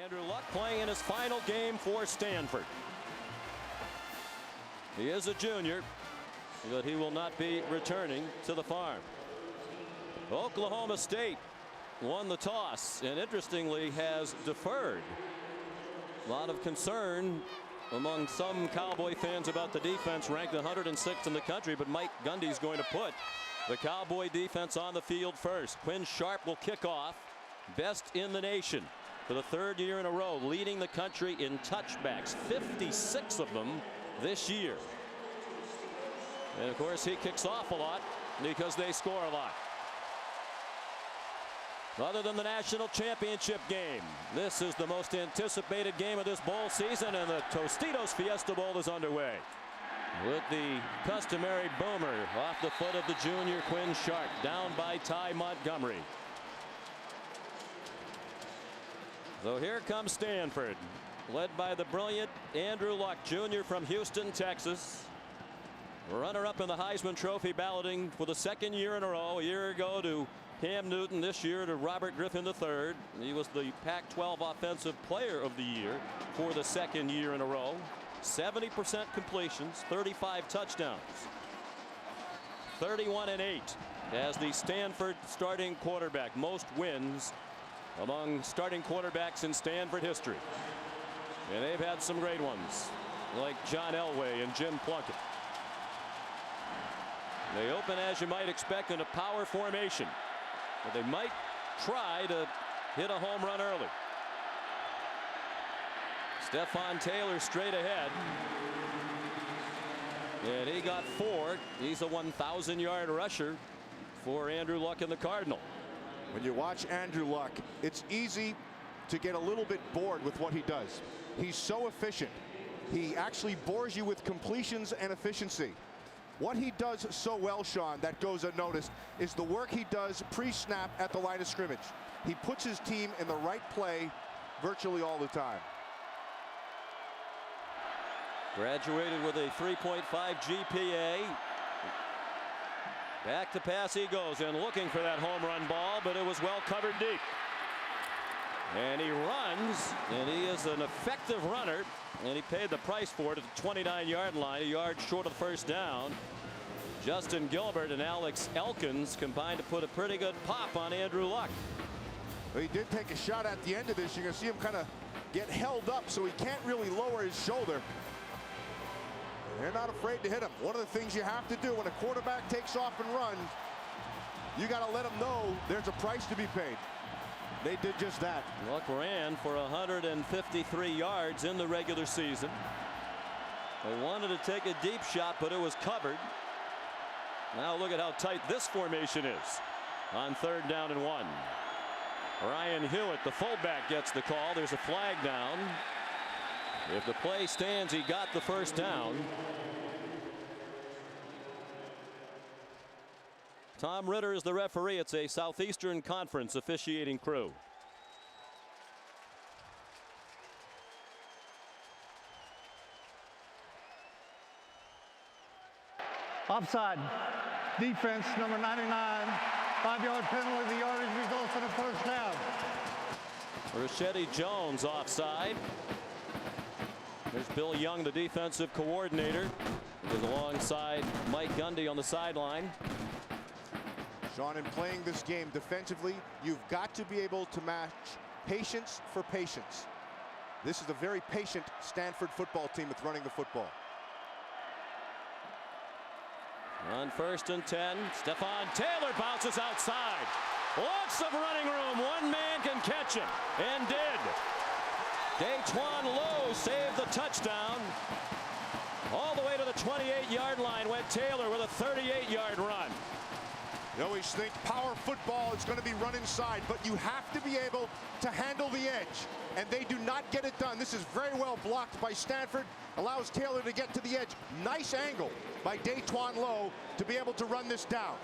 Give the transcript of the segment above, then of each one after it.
Andrew Luck playing in his final game for Stanford. He is a junior, but he will not be returning to the farm. Oklahoma State won the toss and interestingly has deferred. A lot of concern among some Cowboy fans about the defense, ranked 106th in the country, but Mike Gundy's going to put the Cowboy defense on the field first. Quinn Sharp will kick off. Best in the nation for the third year in a row, leading the country in touchbacks, 56 of them this year. And of course he kicks off a lot because they score a lot. Other than the national championship game, this is the most anticipated game of this bowl season, and the Tostitos Fiesta Bowl is underway with the customary boomer off the foot of the junior Quinn Sharp, down by Ty Montgomery. So here comes Stanford, led by the brilliant Andrew Luck Jr. from Houston, Texas. Runner-up in the Heisman Trophy balloting for the second year in a row. A year ago to Cam Newton, this year to Robert Griffin III. He was the Pac-12 Offensive Player of the Year for the second year in a row. 70% completions, 35 touchdowns. 31-8 as the Stanford starting quarterback. Most wins among starting quarterbacks in Stanford history. And they've had some great ones, like John Elway and Jim Plunkett. They open, as you might expect, in a power formation, but they might try to hit a home run early. Stephon Taylor straight ahead, and he got 4. He's a 1,000-yard rusher for Andrew Luck and the Cardinal. When you watch Andrew Luck, it's easy to get a little bit bored with what he does. He's so efficient. He actually bores you with completions and efficiency. What he does so well, Sean, that goes unnoticed, is the work he does pre-snap at the line of scrimmage. He puts his team in the right play virtually all the time. Graduated with a 3.5 GPA. Back to pass he goes, and looking for that home run ball, but it was well covered deep. And he runs, and he is an effective runner, and he paid the price for it at the 29-yard line, a yard short of first down. Justin Gilbert and Alex Elkins combined to put a pretty good pop on Andrew Luck. Well, he did take a shot at the end of this. You're going to see him kind of get held up, so he can't really lower his shoulder. They're not afraid to hit him. One of the things you have to do when a quarterback takes off and runs, you got to let him know there's a price to be paid. They did just that. Luck ran for 153 yards in the regular season. They wanted to take a deep shot, but it was covered. Now look at how tight this formation is on 3rd down and 1. Ryan Hewitt, the fullback, gets the call. There's a flag down. If the play stands, he got the first down. Tom Ritter is the referee. It's a Southeastern Conference officiating crew. Offside. Defense, number 99. 5-yard penalty. The yardage results in a first down. Rashedi Jones offside. There's Bill Young, the defensive coordinator, who's alongside Mike Gundy on the sideline. Sean, in playing this game defensively, you've got to be able to match patience for patience. This is a very patient Stanford football team with running the football. On 1st and 10, Stephon Taylor bounces outside. Lots of running room. One man can catch him, and did. Daquan Lowe saved the touchdown. All the way to the 28-yard line went Taylor with a 38-yard run. You always think power football is going to be run inside, but you have to be able to handle the edge, and they do not get it done. This is very well blocked by Stanford. Allows Taylor to get to the edge. Nice angle by Daquan Lowe to be able to run this down.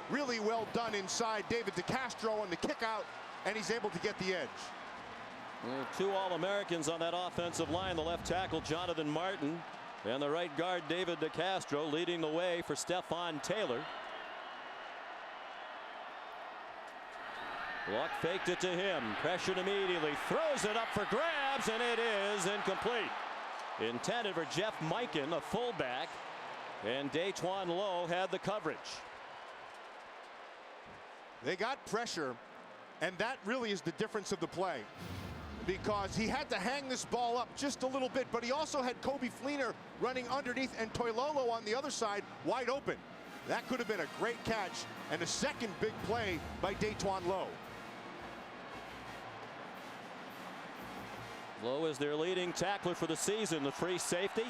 Really well done inside. David DeCastro on the kick out, and he's able to get the edge. Well, 2 All-Americans on that offensive line. The left tackle, Jonathan Martin, and the right guard, David DeCastro, leading the way for Stephon Taylor. Luck faked it to him. Pressured immediately. Throws it up for grabs, and it is incomplete. Intended for Jeff Mikan, a fullback. And Daquan Lowe had the coverage. They got pressure, and that really is the difference of the play. Because he had to hang this ball up just a little bit, but he also had Kobe Fleener running underneath and Toilolo on the other side wide open. That could have been a great catch and a second big play by Daquan Lowe. Lowe is their leading tackler for the season, the free safety.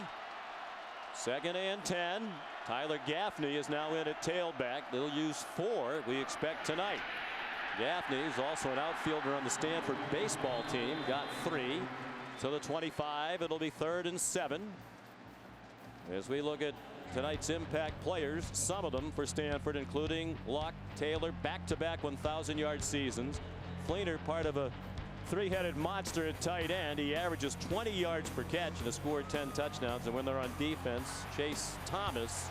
2nd and 10. Tyler Gaffney is now in at tailback. They'll use 4, we expect, tonight. Gaffney is also an outfielder on the Stanford baseball team. Got 3 to the 25. It'll be 3rd and 7. As we look at tonight's impact players, some of them for Stanford, including Luck, Taylor, back-to-back 1,000-yard seasons. Fleener, part of a 3-headed monster at tight end. He averages 20 yards per catch and has scored 10 touchdowns. And when they're on defense, Chase Thomas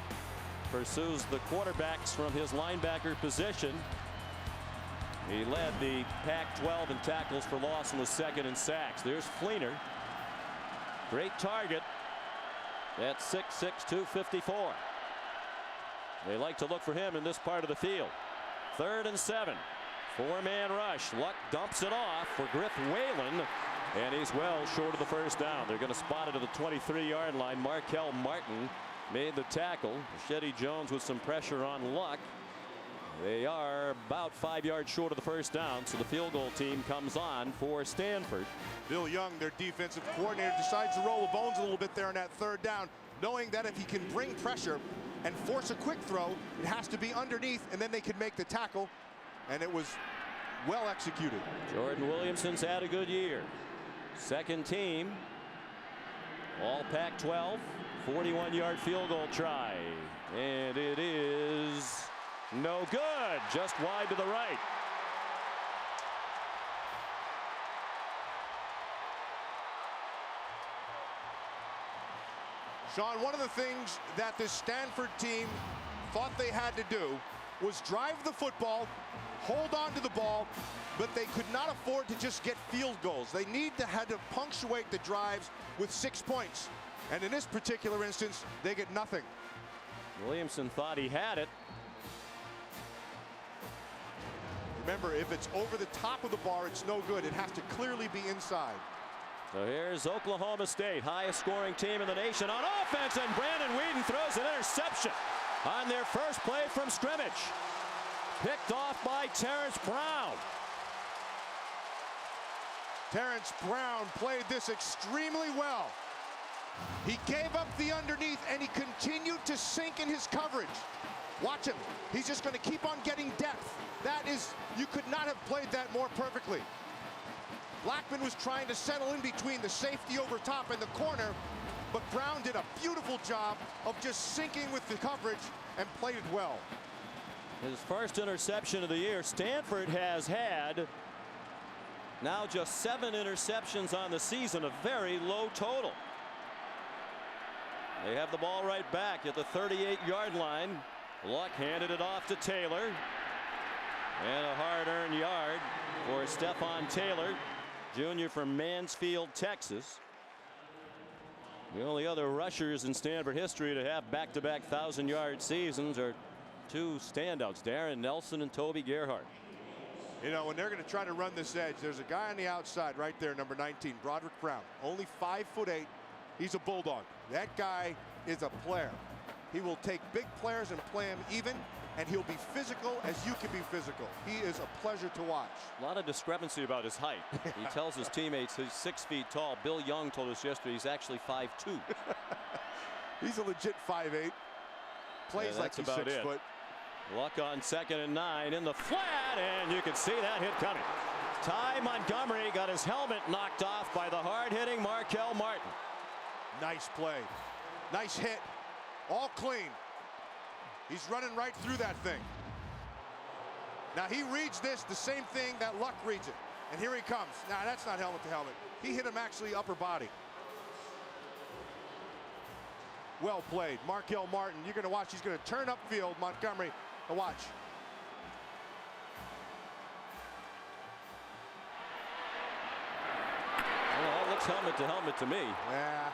pursues the quarterbacks from his linebacker position. He led the Pac-12 in tackles for loss and was 2nd in sacks. There's Fleener. Great target at 6'6", 254. They like to look for him in this part of the field. 3rd and 7. 4-man rush. Luck dumps it off for Griff Whalen, and he's well short of the first down. They're going to spot it at the 23-yard line. Markel Martin made the tackle. Shetty Jones with some pressure on Luck. They are about 5 yards short of the first down, so the field goal team comes on for Stanford. Bill Young, their defensive coordinator, decides to roll the bones a little bit there on that 3rd down, knowing that if he can bring pressure and force a quick throw, it has to be underneath, and then they can make the tackle. And it was well executed. Jordan Williamson's had a good year. 2nd team. All Pac-12. 41-yard field goal try. And it is no good. Just wide to the right. Sean, one of the things that this Stanford team thought they had to do was drive the football, hold on to the ball, but they could not afford to just get field goals. They had to punctuate the drives with 6 points. And in this particular instance, they get nothing. Williamson thought he had it. Remember, if it's over the top of the bar, it's no good. It has to clearly be inside. So here's Oklahoma State, highest scoring team in the nation on offense, and Brandon Whedon throws an interception on their first play from scrimmage. Picked off by Terrence Brown. Terrence Brown played this extremely well. He gave up the underneath, and he continued to sink in his coverage. Watch him. He's just going to keep on getting depth. That is, you could not have played that more perfectly. Blackman was trying to settle in between the safety over top and the corner, but Brown did a beautiful job of just sinking with the coverage and played it well. His first interception of the year. Stanford has had now just 7 interceptions on the season, a very low total. They have the ball right back at the 38-yard line. Luck handed it off to Taylor. And a hard-earned yard for Stephon Taylor, junior from Mansfield, Texas. The only other rushers in Stanford history to have back-to-back 1,000-yard seasons are 2 standouts, Darren Nelson and Toby Gerhart. You know, when they're going to try to run this edge, there's a guy on the outside right there, number 19, Broderick Brown. Only 5'8". He's a bulldog. That guy is a player. He will take big players and play them even, and he'll be physical as you can be physical. He is a pleasure to watch. A lot of discrepancy about his height. He tells his teammates he's 6 feet tall. Bill Young told us yesterday he's actually 5'2". He's a legit 5'8". Plays like he's 6 foot. Luck on 2nd and 9 in the flat, and you can see that hit coming. Ty Montgomery got his helmet knocked off by the hard-hitting Markel Martin. Nice play. Nice hit. All clean. He's running right through that thing. Now he reads this the same thing that Luck reads it. And here he comes. Now that's not helmet to helmet. He hit him actually upper body. Well played. Markel Martin. You're going to watch. He's going to turn upfield. Montgomery. Watch. helmet to helmet to me. Yeah.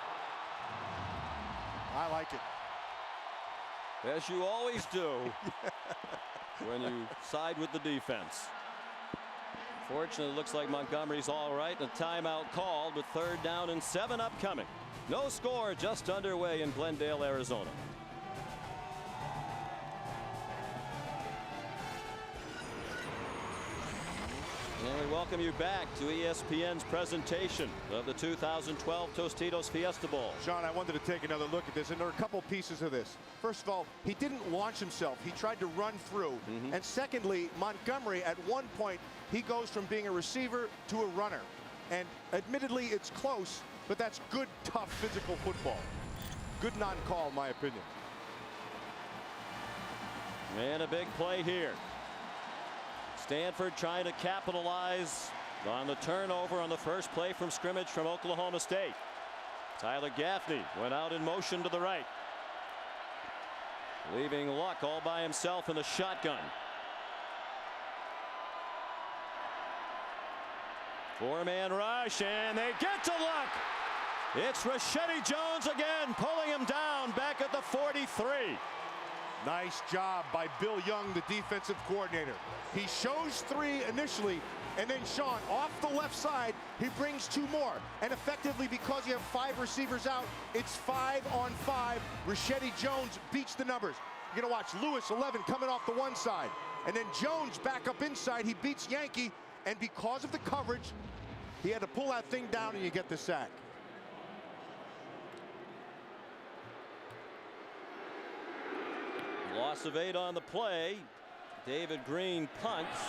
I like it. As you always do when you side with the defense. Fortunately, it looks like Montgomery's all right. A timeout called with 3rd down and 7 upcoming. No score, just underway in Glendale, Arizona. And we welcome you back to ESPN's presentation of the 2012 Tostitos Fiesta Bowl. Sean, I wanted to take another look at this, and there are a couple pieces of this. First of all, he didn't launch himself. He tried to run through. And secondly, Montgomery, at one point, he goes from being a receiver to a runner. And admittedly, it's close, but that's good, tough, physical football. Good non-call, in my opinion. And a big play here. Stanford trying to capitalize on the turnover on the first play from scrimmage from Oklahoma State. Tyler Gaffney went out in motion to the right, leaving Luck all by himself in the shotgun. 4-man rush, and they get to Luck. It's Rashedi Jones again, pulling him down back at the 43. Nice job by Bill Young, the defensive coordinator. He shows 3 initially, and then Sean, off the left side, he brings 2 more. And effectively, because you have 5 receivers out, it's 5 on 5. Rashedi Jones beats the numbers. You're going to watch Lewis, 11, coming off the one side. And then Jones back up inside. He beats Yankee, and because of the coverage, he had to pull that thing down, and you get the sack. Loss of 8 on the play. David Green punts.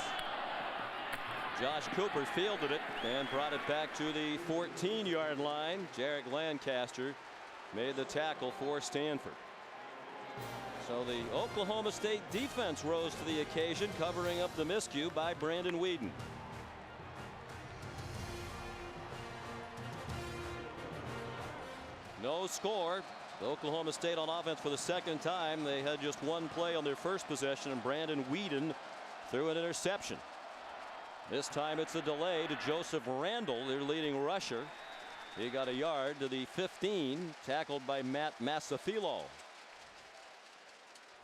Josh Cooper fielded it and brought it back to the 14-yard line. Jarek Lancaster made the tackle for Stanford. So the Oklahoma State defense rose to the occasion, covering up the miscue by Brandon Weeden. No score. Oklahoma State on offense for the 2nd time. They had just 1 play on their first possession, and Brandon Weeden threw an interception. This time it's a delay to Joseph Randall, their leading rusher. He got a yard to the 15, tackled by Matt Masafilo.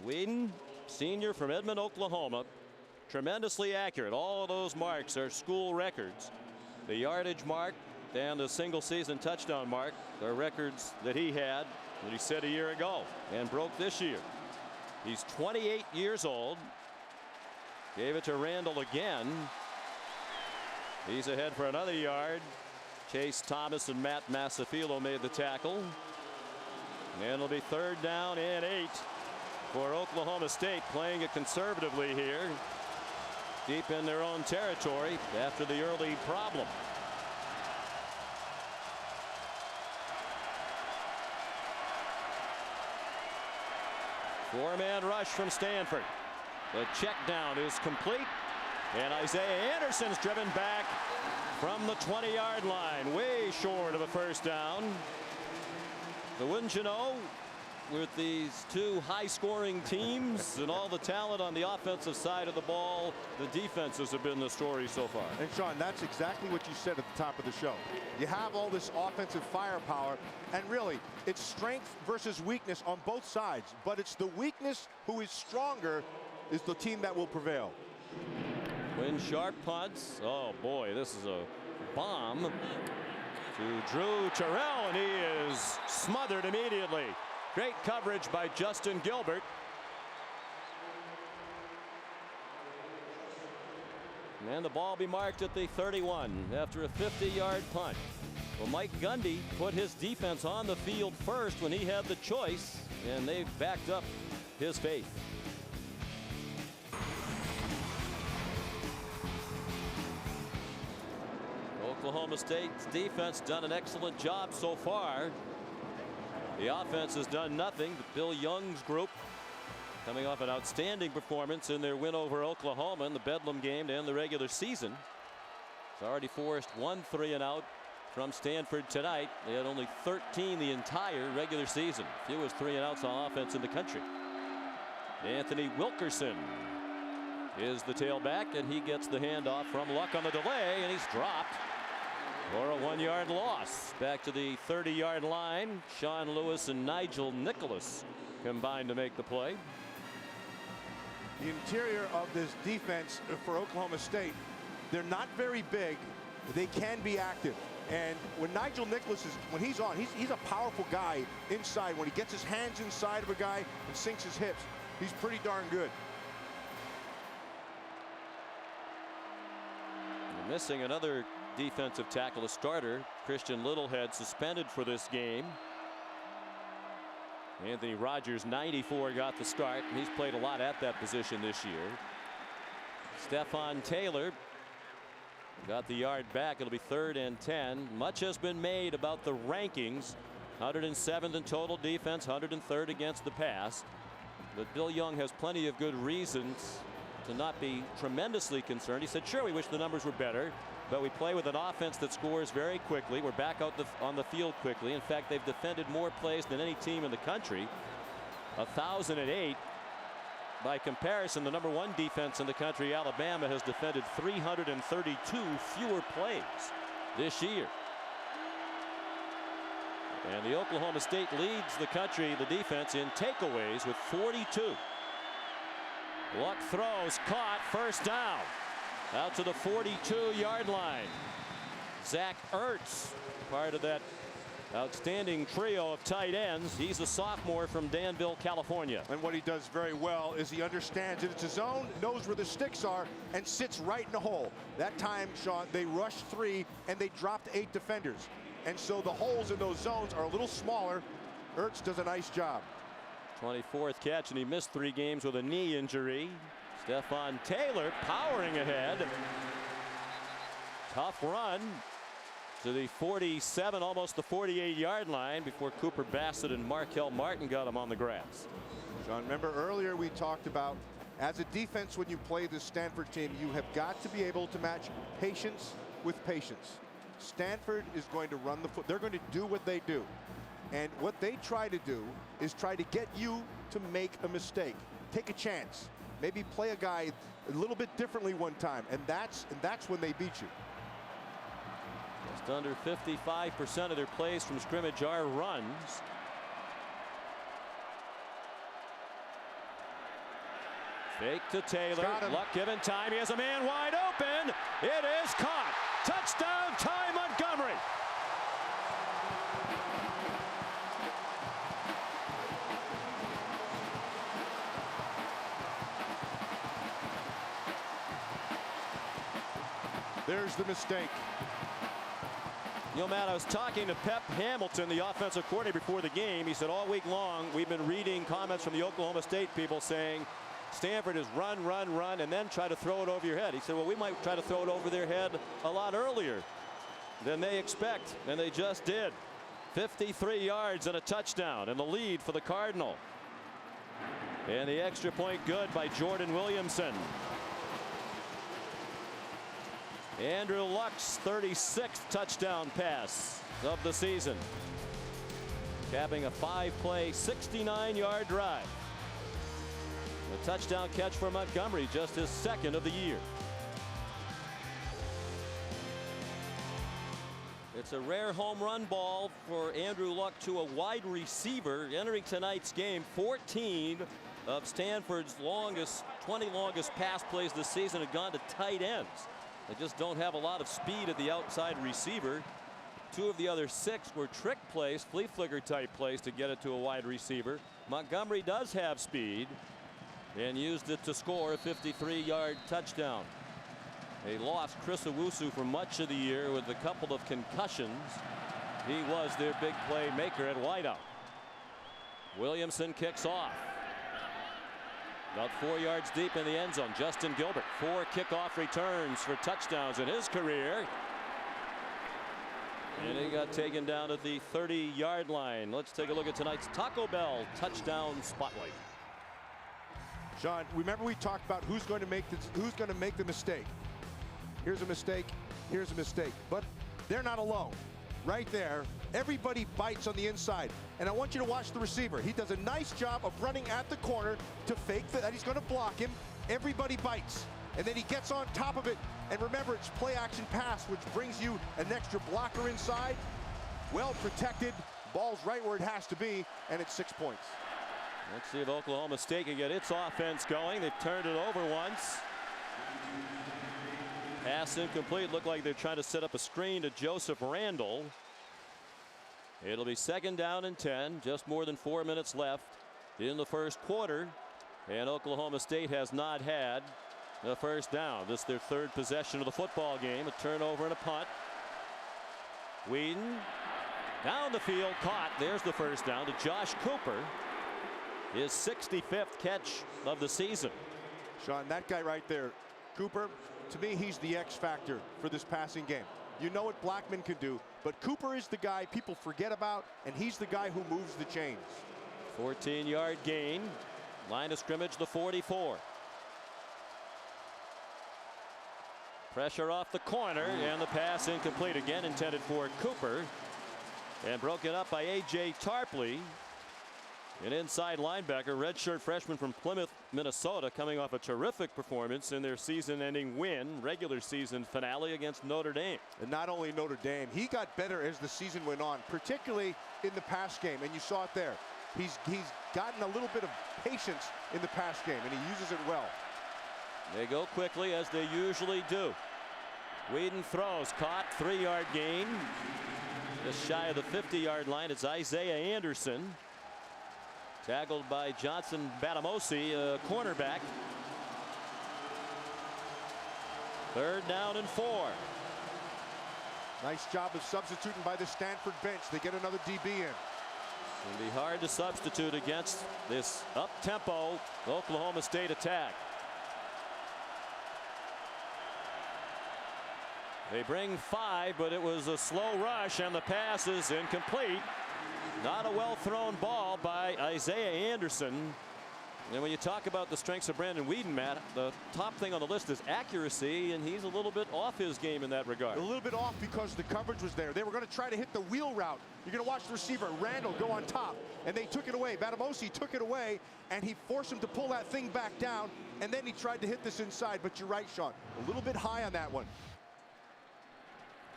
Weeden, senior from Edmond, Oklahoma, tremendously accurate. All of those marks are school records. The yardage mark and the single season touchdown mark are records that he had, that he set a year ago and broke this year. He's 28 years old. Gave it to Randall again. He's ahead for another yard. Chase Thomas and Matt Masafilo made the tackle. And it'll be 3rd down and 8 for Oklahoma State, playing it conservatively here, deep in their own territory after the early problem. Four-man rush from Stanford. The check down is complete, and Isaiah Anderson's driven back from the 20-yard line, way short of a first down. But wouldn't you know, with these 2 high-scoring teams and all the talent on the offensive side of the ball, the defenses have been the story so far. And Sean, that's exactly what you said at the top of the show. You have all this offensive firepower, and really, it's strength versus weakness on both sides. But it's the weakness who is stronger is the team that will prevail. When Sharp punts, oh boy, this is a bomb to Drew Terrell, and he is smothered immediately. Great coverage by Justin Gilbert. And the ball be marked at the 31 after a 50-yard punt. Well, Mike Gundy put his defense on the field first when he had the choice, and they've backed up his faith. Oklahoma State's defense done an excellent job so far. The offense has done nothing. Bill Young's group, coming off an outstanding performance in their win over Oklahoma in the Bedlam game to end the regular season. It's already forced 1 3-and-out from Stanford tonight. They had only 13 the entire regular season. Fewest 3-and-outs on offense in the country. Anthony Wilkerson is the tailback, and he gets the handoff from Luck on the delay, and he's dropped. For a 1-yard loss. Back to the 30-yard line. Sean Lewis and Nigel Nicholas combined to make the play. The interior of this defense for Oklahoma State, they're not very big. They can be active. And when Nigel Nicholas when he's on, he's a powerful guy inside. When he gets his hands inside of a guy and sinks his hips, he's pretty darn good. And missing another defensive tackle, a starter. Christian Littlehead suspended for this game. Anthony Rogers, 94, got the start. He's played a lot at that position this year. Stephon Taylor got the yard back. It'll be 3rd and 10. Much has been made about the rankings. 107th in total defense, 103rd against the pass. But Bill Young has plenty of good reasons to not be tremendously concerned. He said, sure, we wish the numbers were better, but we play with an offense that scores very quickly. We're back out on the field quickly. In fact, they've defended more plays than any team in the country. 1,008. By comparison, the #1 defense in the country, Alabama, has defended 332 fewer plays this year. And the Oklahoma State leads the country, the defense, in takeaways with 42. Luck throws, caught, first down. Out to the 42-yard line. Zach Ertz, part of that outstanding trio of tight ends. He's a sophomore from Danville, California. And what he does very well is he understands that it's his zone, knows where the sticks are, and sits right in the hole. That time, Sean, they rushed 3 and they dropped 8 defenders. And so the holes in those zones are a little smaller. Ertz does a nice job. 24th catch, and he missed 3 games with a knee injury. Stephon Taylor powering ahead. Tough run to the 47, almost the 48-yard line before Cooper Bassett and Markel Martin got him on the grass. John, remember earlier we talked about, as a defense, when you play this Stanford team, you have got to be able to match patience with patience. Stanford is going to run the foot. They're going to do what they do. And what they try to do is try to get you to make a mistake. Take a chance. Maybe play a guy a little bit differently one time. And that's when they beat you. Just under 55% of their plays from scrimmage are runs. Fake to Taylor. Luck given time. He has a man wide open. It is caught. Touchdown, Ty Montgomery. There's the mistake. You know, Matt, I was talking to Pep Hamilton, the offensive coordinator, before the game. He said all week long we've been reading comments from the Oklahoma State people saying Stanford is run, run, run, and then try to throw it over your head. He said, well, we might try to throw it over their head a lot earlier than they expect, and they just did. 53 yards and a touchdown, and the lead for the Cardinal. And the extra point good by Jordan Williamson. Andrew Luck's 36th touchdown pass of the season, capping a 5-play, 69-yard drive. A touchdown catch for Montgomery, just his 2nd of the year. It's a rare home run ball for Andrew Luck to a wide receiver entering tonight's game. 14 of Stanford's 20 longest pass plays this season have gone to tight ends. They just don't have a lot of speed at the outside receiver. 2 of the other 6 were trick plays, flea flicker type plays to get it to a wide receiver. Montgomery does have speed and used it to score a 53-yard touchdown. They lost Chris Owusu for much of the year with a couple of concussions. He was their big playmaker at wideout. Williamson kicks off. About 4 yards deep in the end zone. Justin Gilbert, 4 kickoff returns for touchdowns in his career. And he got taken down at the 30-yard line. Let's take a look at tonight's Taco Bell touchdown spotlight. Sean, remember we talked about who's going to make the mistake. Here's a mistake. Here's a mistake. But they're not alone. Right there, everybody bites on the inside. And I want you to watch the receiver. He does a nice job of running at the corner to fake that he's going to block him. Everybody bites. and then he gets on top of it. And remember, it's play action pass, which brings you an extra blocker inside. Well protected, ball's right where it has to be, and it's 6 points. Let's see if Oklahoma State can get its offense going. They've turned it over once. Pass incomplete. Looked like they're trying to set up a screen to Joseph Randall. It'll be 2nd down and 10. Just more than 4 minutes left in the first quarter. And Oklahoma State has not had the first down. This is their 3rd possession of the football game. A turnover and a punt. Whedon down the field, caught. There's the first down to Josh Cooper. His 65th catch of the season. Sean, that guy right there, Cooper, to me, he's the X factor for this passing game. You know what Blackman can do, but Cooper is the guy people forget about, and he's the guy who moves the chains. 14-yard gain. Line of scrimmage, the 44. Pressure off the corner, and the pass incomplete. Again intended for Cooper, and broken up by A.J. Tarpley, an inside linebacker, redshirt freshman from Plymouth, Minnesota, coming off a terrific performance in their season-ending win, regular season finale against Notre Dame. And not only Notre Dame, he got better as the season went on, particularly in the pass game, and you saw it there. He's gotten a little bit of patience in the pass game, and he uses it well. They go quickly, as they usually do. Whedon throws, caught, 3-yard gain. Just shy of the 50-yard line. It's Isaiah Anderson, tackled by Johnson Batamosi, a cornerback. 3rd down and 4. Nice job of substituting by the Stanford bench. They get another DB in. It'll be hard to substitute against this up-tempo Oklahoma State attack. They bring 5, but it was a slow rush, and the pass is incomplete. Not a well-thrown ball by Isaiah Anderson. And when you talk about the strengths of Brandon Whedon, Matt, the top thing on the list is accuracy, and he's a little bit off his game in that regard. A little bit off because the coverage was there. They were going to try to hit the wheel route. You're going to watch the receiver, Randall, go on top, and they took it away. Batamosi took it away, and he forced him to pull that thing back down, and then he tried to hit this inside. But you're right, Sean, a little bit high on that one.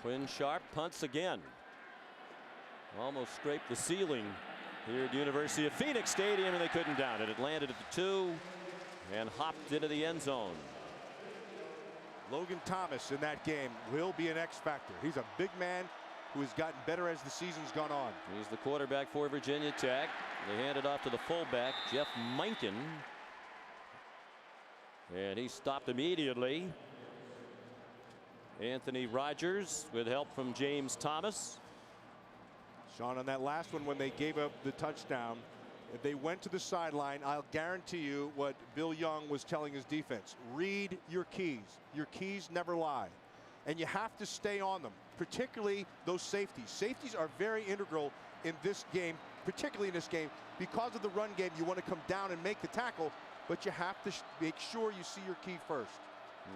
Quinn Sharp punts again. Almost scraped the ceiling here at the University of Phoenix Stadium, and they couldn't down it. It landed at the 2 and hopped into the end zone. Logan Thomas in that game will be an X factor. He's a big man who has gotten better as the season's gone on. He's the quarterback for Virginia Tech. They hand it off to the fullback, Jeff Minkin, and he stopped immediately. Anthony Rogers with help from James Thomas. Sean, on that last one, when they gave up the touchdown, if they went to the sideline, I'll guarantee you what Bill Young was telling his defense. Read your keys. Your keys never lie. And you have to stay on them, particularly those safeties. Safeties are very integral in this game, particularly in this game. Because of the run game, you want to come down and make the tackle, but you have to make sure you see your key first.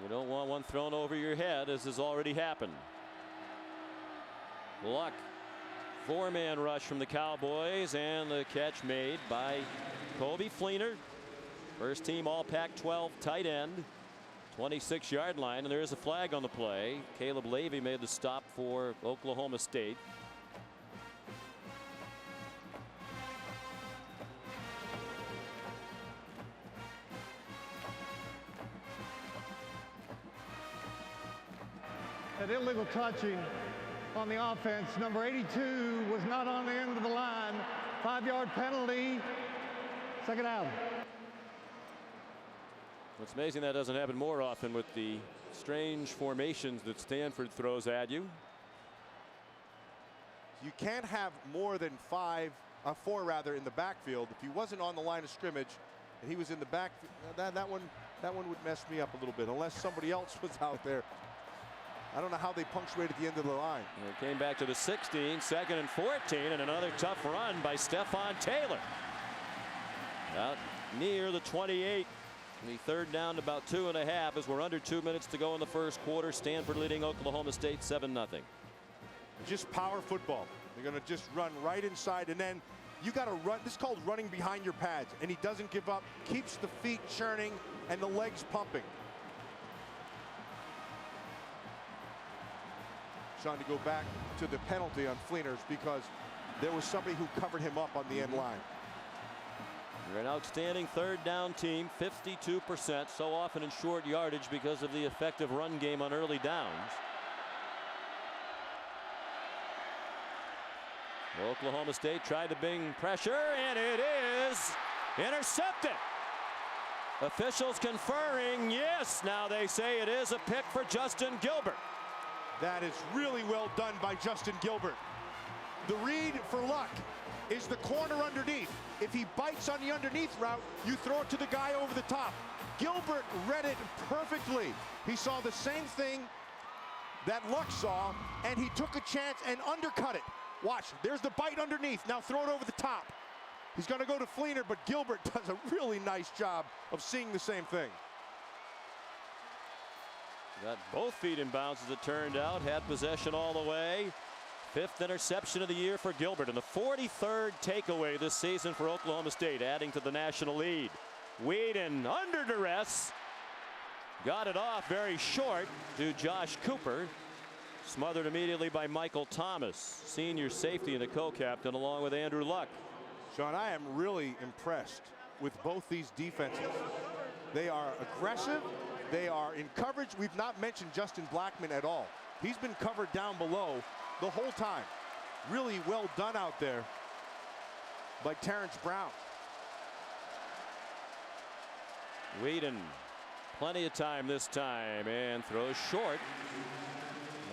You don't want one thrown over your head, as has already happened. Luck. 4-man rush from the Cowboys, and the catch made by Kobe Fleener. First team all Pac-12 tight end. 26-yard line, and there is a flag on the play. Caleb Levy made the stop for Oklahoma State. That illegal touching on the offense. Number 82 was not on the end of the line. 5-yard penalty. 2nd down. It's amazing that doesn't happen more often with the strange formations that Stanford throws at you. You can't have more than 4 rather in the backfield. If he wasn't on the line of scrimmage and he was in the back, that one would mess me up a little bit, unless somebody else was out there. I don't know how they punctuate at the end of the line. And it came back to the 16, 2nd and 14, and another tough run by Stephon Taylor. Out near the 28. The 3rd down to about 2.5 as we're under 2 minutes to go in the first quarter. Stanford leading Oklahoma State 7-0. Just power football. They're going to just run right inside, and then you got to run. This is called running behind your pads, and he doesn't give up, keeps the feet churning and the legs pumping. Sean, to go back to the penalty on Fleeners because there was somebody who covered him up on the end line. You're an outstanding third down team, 52%, so often in short yardage because of the effective run game on early downs. Oklahoma State tried to bring pressure, and it is intercepted. Officials conferring, yes, now they say it is a pick for Justin Gilbert. That is really well done by Justin Gilbert. The read for Luck is the corner underneath. If he bites on the underneath route, you throw it to the guy over the top. Gilbert read it perfectly. He saw the same thing that Luck saw, and he took a chance and undercut it. Watch, there's the bite underneath. Now throw it over the top. He's going to go to Fleener, but Gilbert does a really nice job of seeing the same thing. Got both feet in bounds as it turned out. Had possession all the way. 5th interception of the year for Gilbert, and the 43rd takeaway this season for Oklahoma State, adding to the national lead. Whedon under duress. Got it off very short to Josh Cooper. Smothered immediately by Michael Thomas, senior safety and a co-captain, along with Andrew Luck. Sean, I am really impressed with both these defenses. They are aggressive. They are in coverage. We've not mentioned Justin Blackman at all. He's been covered down below the whole time. Really well done out there by Terrence Brown. Whedon, plenty of time this time, and throws short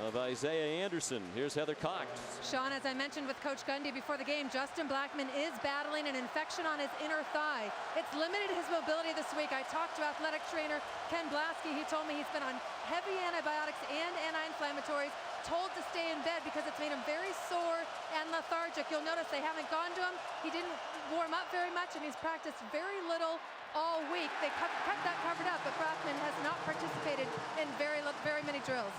of Isaiah Anderson. Here's Heather Cox. Sean, as I mentioned with Coach Gundy before the game, Justin Blackman is battling an infection on his inner thigh. It's limited his mobility this week. I talked to athletic trainer Ken Blasky. He told me he's been on heavy antibiotics and anti-inflammatories, told to stay in bed because it's made him very sore and lethargic. You'll notice they haven't gone to him. He didn't warm up very much, and he's practiced very little all week. They kept that covered up, but Blackman has not participated in very many drills.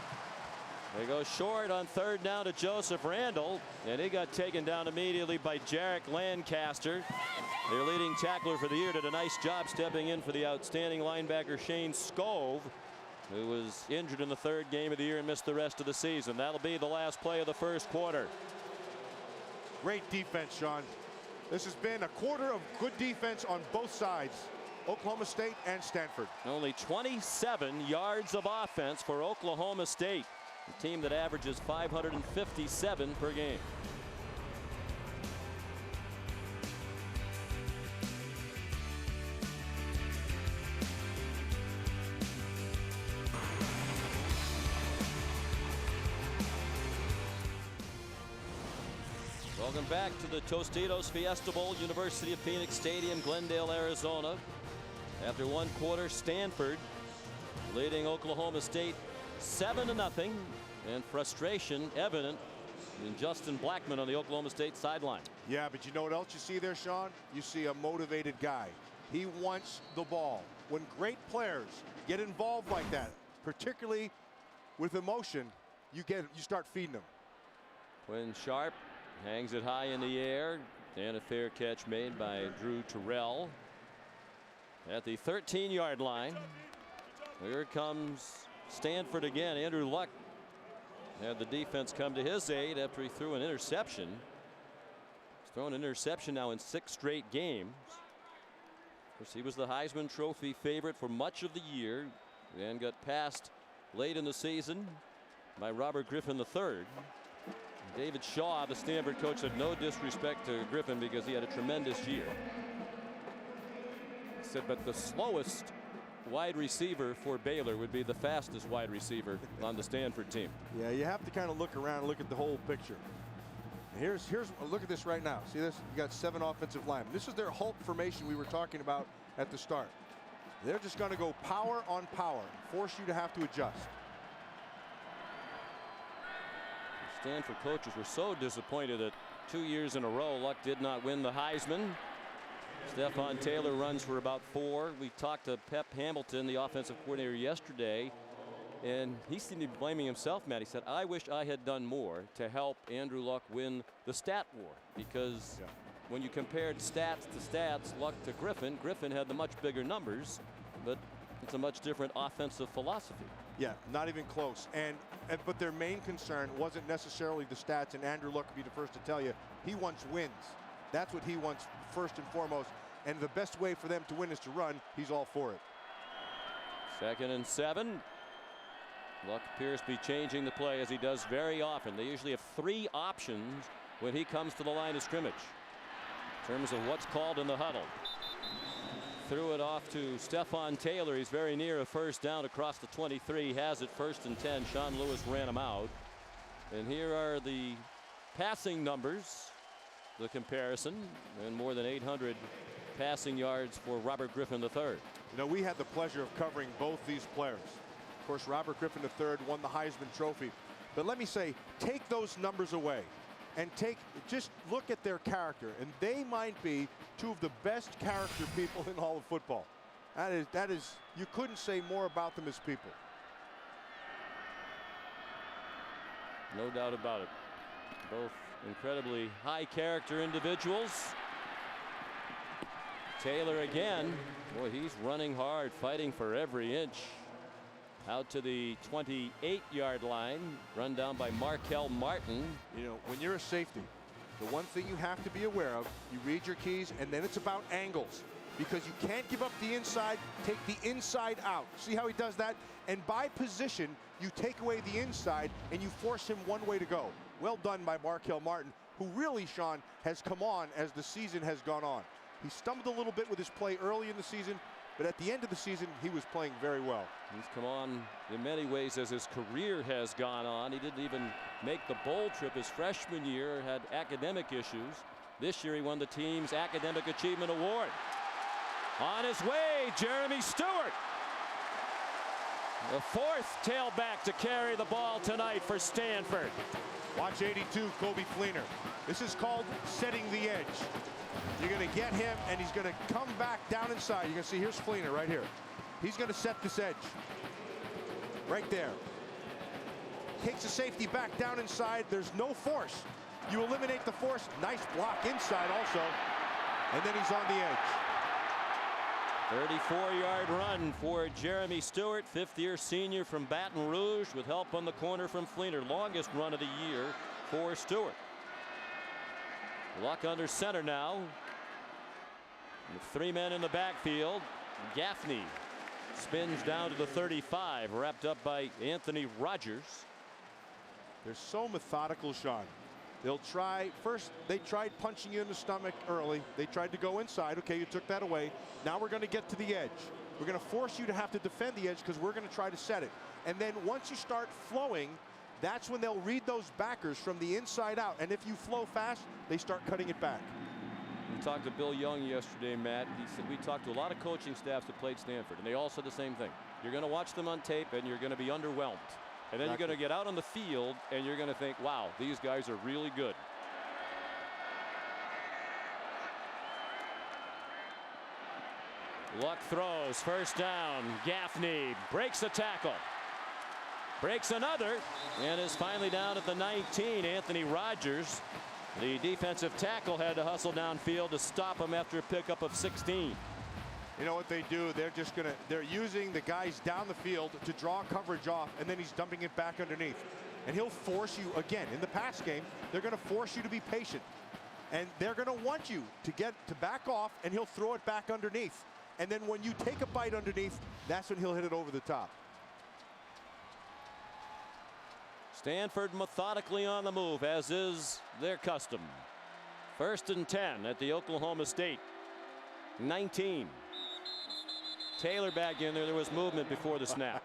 They go short on 3rd down to Joseph Randall, and he got taken down immediately by Jarek Lancaster. Their leading tackler for the year did a nice job stepping in for the outstanding linebacker Shane Scove, who was injured in the 3rd game of the year and missed the rest of the season. That'll be the last play of the 1st quarter. Great defense, Sean. This has been a quarter of good defense on both sides, Oklahoma State and Stanford. Only 27 yards of offense for Oklahoma State, a team that averages 557 per game. Welcome back to the Tostitos Fiesta Bowl, University of Phoenix Stadium, Glendale, Arizona. After one quarter, Stanford leading Oklahoma State 7-0, and frustration evident in Justin Blackman on the Oklahoma State sideline. Yeah, but you know what else you see there, Sean? You see a motivated guy. He wants the ball. When great players get involved like that, particularly with emotion, you start feeding them. Quinn Sharp hangs it high in the air, and a fair catch made by Drew Terrell at the 13-yard line. Here comes Stanford again. Andrew Luck had the defense come to his aid after he threw an interception. He's thrown an interception now in 6 straight games. Of course, he was the Heisman Trophy favorite for much of the year and got passed late in the season by Robert Griffin III. David Shaw, the Stanford coach, said no disrespect to Griffin because he had a tremendous year. He said, but the slowest wide receiver for Baylor would be the fastest wide receiver on the Stanford team. Yeah, you have to kind of look around and look at the whole picture. Here's look at this right now. See this? You got 7 offensive linemen. This is their Hulk formation we were talking about at the start. They're just going to go power on power, force you to have to adjust. Stanford coaches were so disappointed that 2 years in a row Luck did not win the Heisman. Stephon Taylor runs for about 4. We talked to Pep Hamilton, the offensive coordinator, yesterday, and he seemed to be blaming himself, Matt. He said, I wish I had done more to help Andrew Luck win the stat war, because when you compared stats to stats, Luck to Griffin, Griffin had the much bigger numbers, but it's a much different offensive philosophy. Yeah, not even close. But their main concern wasn't necessarily the stats, and Andrew Luck would be the first to tell you, he wants wins. That's what he wants first and foremost. And the best way for them to win is to run. He's all for it. 2nd and 7. Luck appears to be changing the play, as he does very often. They usually have 3 options when he comes to the line of scrimmage in terms of what's called in the huddle. Threw it off to Stephen Taylor. He's very near a first down across the 23. Has it 1st and 10. Sean Lewis ran him out. And here are the passing numbers, the comparison, and more than 800 passing yards for Robert Griffin III. You know, we had the pleasure of covering both these players. Of course, Robert Griffin III won the Heisman Trophy. But let me say, take those numbers away and just look at their character, and they might be 2 of the best character people in all of football. That is, you couldn't say more about them as people. No doubt about it. Both incredibly high character individuals. Taylor again. Boy, he's running hard, fighting for every inch. Out to the 28-yard line, run down by Markel Martin. You know, when you're a safety, the one thing you have to be aware of, you read your keys, and then it's about angles, because you can't give up the inside. Take the inside out. See how he does that? And by position, you take away the inside and you force him one way to go. Well done by Markel Martin, who really, Sean, has come on as the season has gone on. He stumbled a little bit with his play early in the season, but at the end of the season, he was playing very well. He's come on in many ways as his career has gone on. He didn't even make the bowl trip his freshman year, had academic issues. This year he won the team's Academic Achievement Award. On his way, Jeremy Stewart. The 4th tailback to carry the ball tonight for Stanford. Watch 82, Kobe Fleener. This is called setting the edge. You're going to get him, and he's going to come back down inside. You're going to see, here's Fleener right here. He's going to set this edge. Right there. Takes the safety back down inside. There's no force. You eliminate the force. Nice block inside also. And then he's on the edge. 34-yard run for Jeremy Stewart, 5th-year senior from Baton Rouge, with help on the corner from Fleener. Longest run of the year for Stewart. Luck under center now. With 3 men in the backfield. Gaffney spins down to the 35, wrapped up by Anthony Rogers. They're so methodical, Sean. They'll try first. They tried punching you in the stomach early. They tried to go inside. Okay, you took that away. Now we're going to get to the edge. We're going to force you to have to defend the edge because we're going to try to set it. And then once you start flowing, that's when they'll read those backers from the inside out. And if you flow fast, they start cutting it back. We talked to Bill Young yesterday, Matt. He said we talked to a lot of coaching staffs that played Stanford, and they all said the same thing. You're going to watch them on tape, and you're going to be underwhelmed. And then you're going to get out on the field, and you're going to think, wow, these guys are really good. Luck throws, 1st down. Gaffney breaks a tackle. Breaks another, and is finally down at the 19. Anthony Rogers, the defensive tackle, had to hustle downfield to stop him after a pickup of 16. You know what they do? They're using the guys down the field to draw coverage off, and then he's dumping it back underneath. And he'll force you, again, in the pass game, they're going to force you to be patient. And they're going to want you to back off, and he'll throw it back underneath. And then when you take a bite underneath, that's when he'll hit it over the top. Stanford methodically on the move, as is their custom. 1st and 10 at the Oklahoma State 19. Taylor back in there. There was movement before the snap.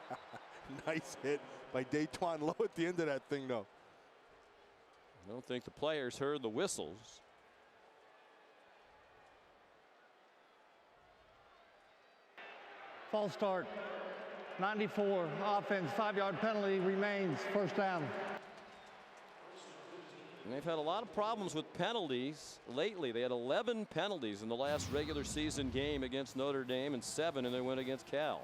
Nice hit by Daytwan Lowe at the end of that thing, though. I don't think the players heard the whistles. False start. 94 offense, 5-yard penalty remains, 1st down. And they've had a lot of problems with penalties lately. They had 11 penalties in the last regular season game against Notre Dame and 7 in their win against Cal.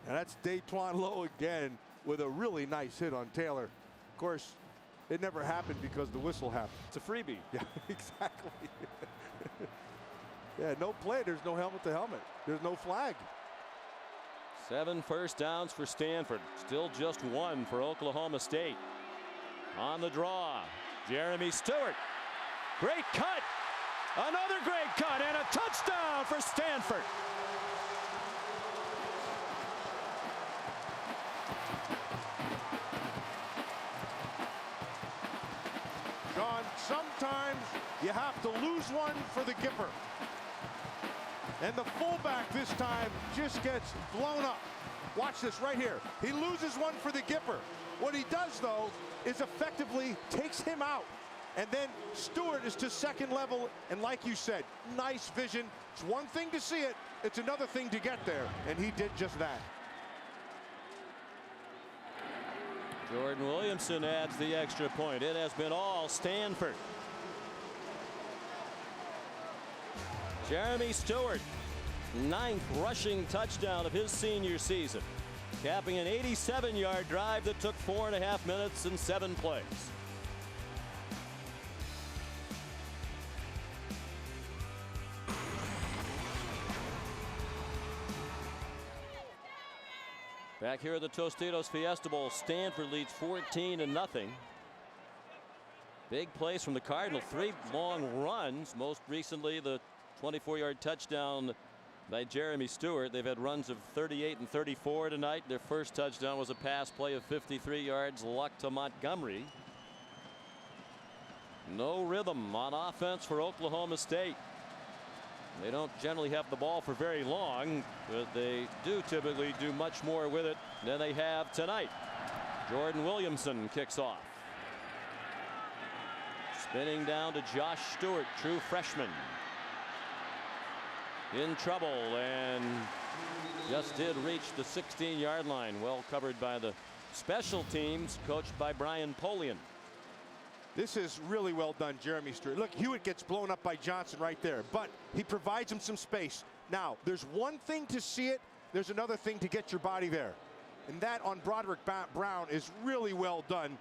And that's Daytwan Lowe again with a really nice hit on Taylor. Of course, it never happened because the whistle happened. It's a freebie. Yeah, exactly. Yeah, no play. There's no helmet to helmet. There's no flag. 7 first downs for Stanford. Still just 1 for Oklahoma State. On the draw, Jeremy Stewart. Great cut. Another great cut and a touchdown for Stanford. John, sometimes you have to lose one for the Gipper. And the fullback this time just gets blown up. Watch this right here. He loses one for the Gipper. What he does, though, is effectively takes him out. And then Stewart is to second level. And like you said, nice vision. It's one thing to see it. It's another thing to get there. And he did just that. Jordan Williamson adds the extra point. It has been all Stanford. Jeremy Stewart, 9th rushing touchdown of his senior season, capping an 87-yard drive that took 4.5 minutes and 7 plays. Back here at the Tostitos Fiesta Bowl, Stanford leads 14-0. Big plays from the Cardinal. 3 long runs. Most recently, the 24-yard touchdown by Jeremy Stewart. They've had runs of 38 and 34 tonight. Their first touchdown was a pass play of 53 yards, luck to Montgomery. No rhythm on offense for Oklahoma State. They don't generally have the ball for very long, but they do typically do much more with it than they have tonight. Jordan Williamson kicks off. Spinning down to Josh Stewart, true freshman. In trouble and just did reach the 16-yard line. Well covered by the special teams, coached by Brian Polian. This is really well done, Jeremy Stewart. Look, Hewitt gets blown up by Johnson right there, but he provides him some space. Now, there's one thing to see it, there's another thing to get your body there. And that on Broderick Brown is really well done.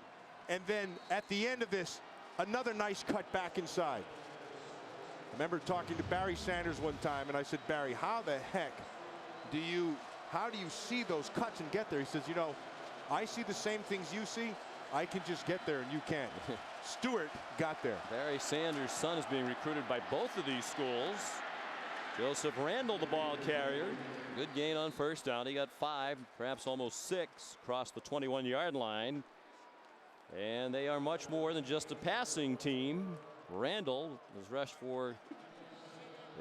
And then at the end of this, another nice cut back inside. I remember talking to Barry Sanders one time, and I said, Barry, how the heck how do you see those cuts and get there? He says, you know, I see the same things you see. I can just get there and you can't. Stewart got there. Barry Sanders' son is being recruited by both of these schools. Joseph Randall, the ball carrier. Good gain on first down. He got 5, perhaps almost 6, across the 21-yard line. And they are much more than just a passing team. Randall has rushed for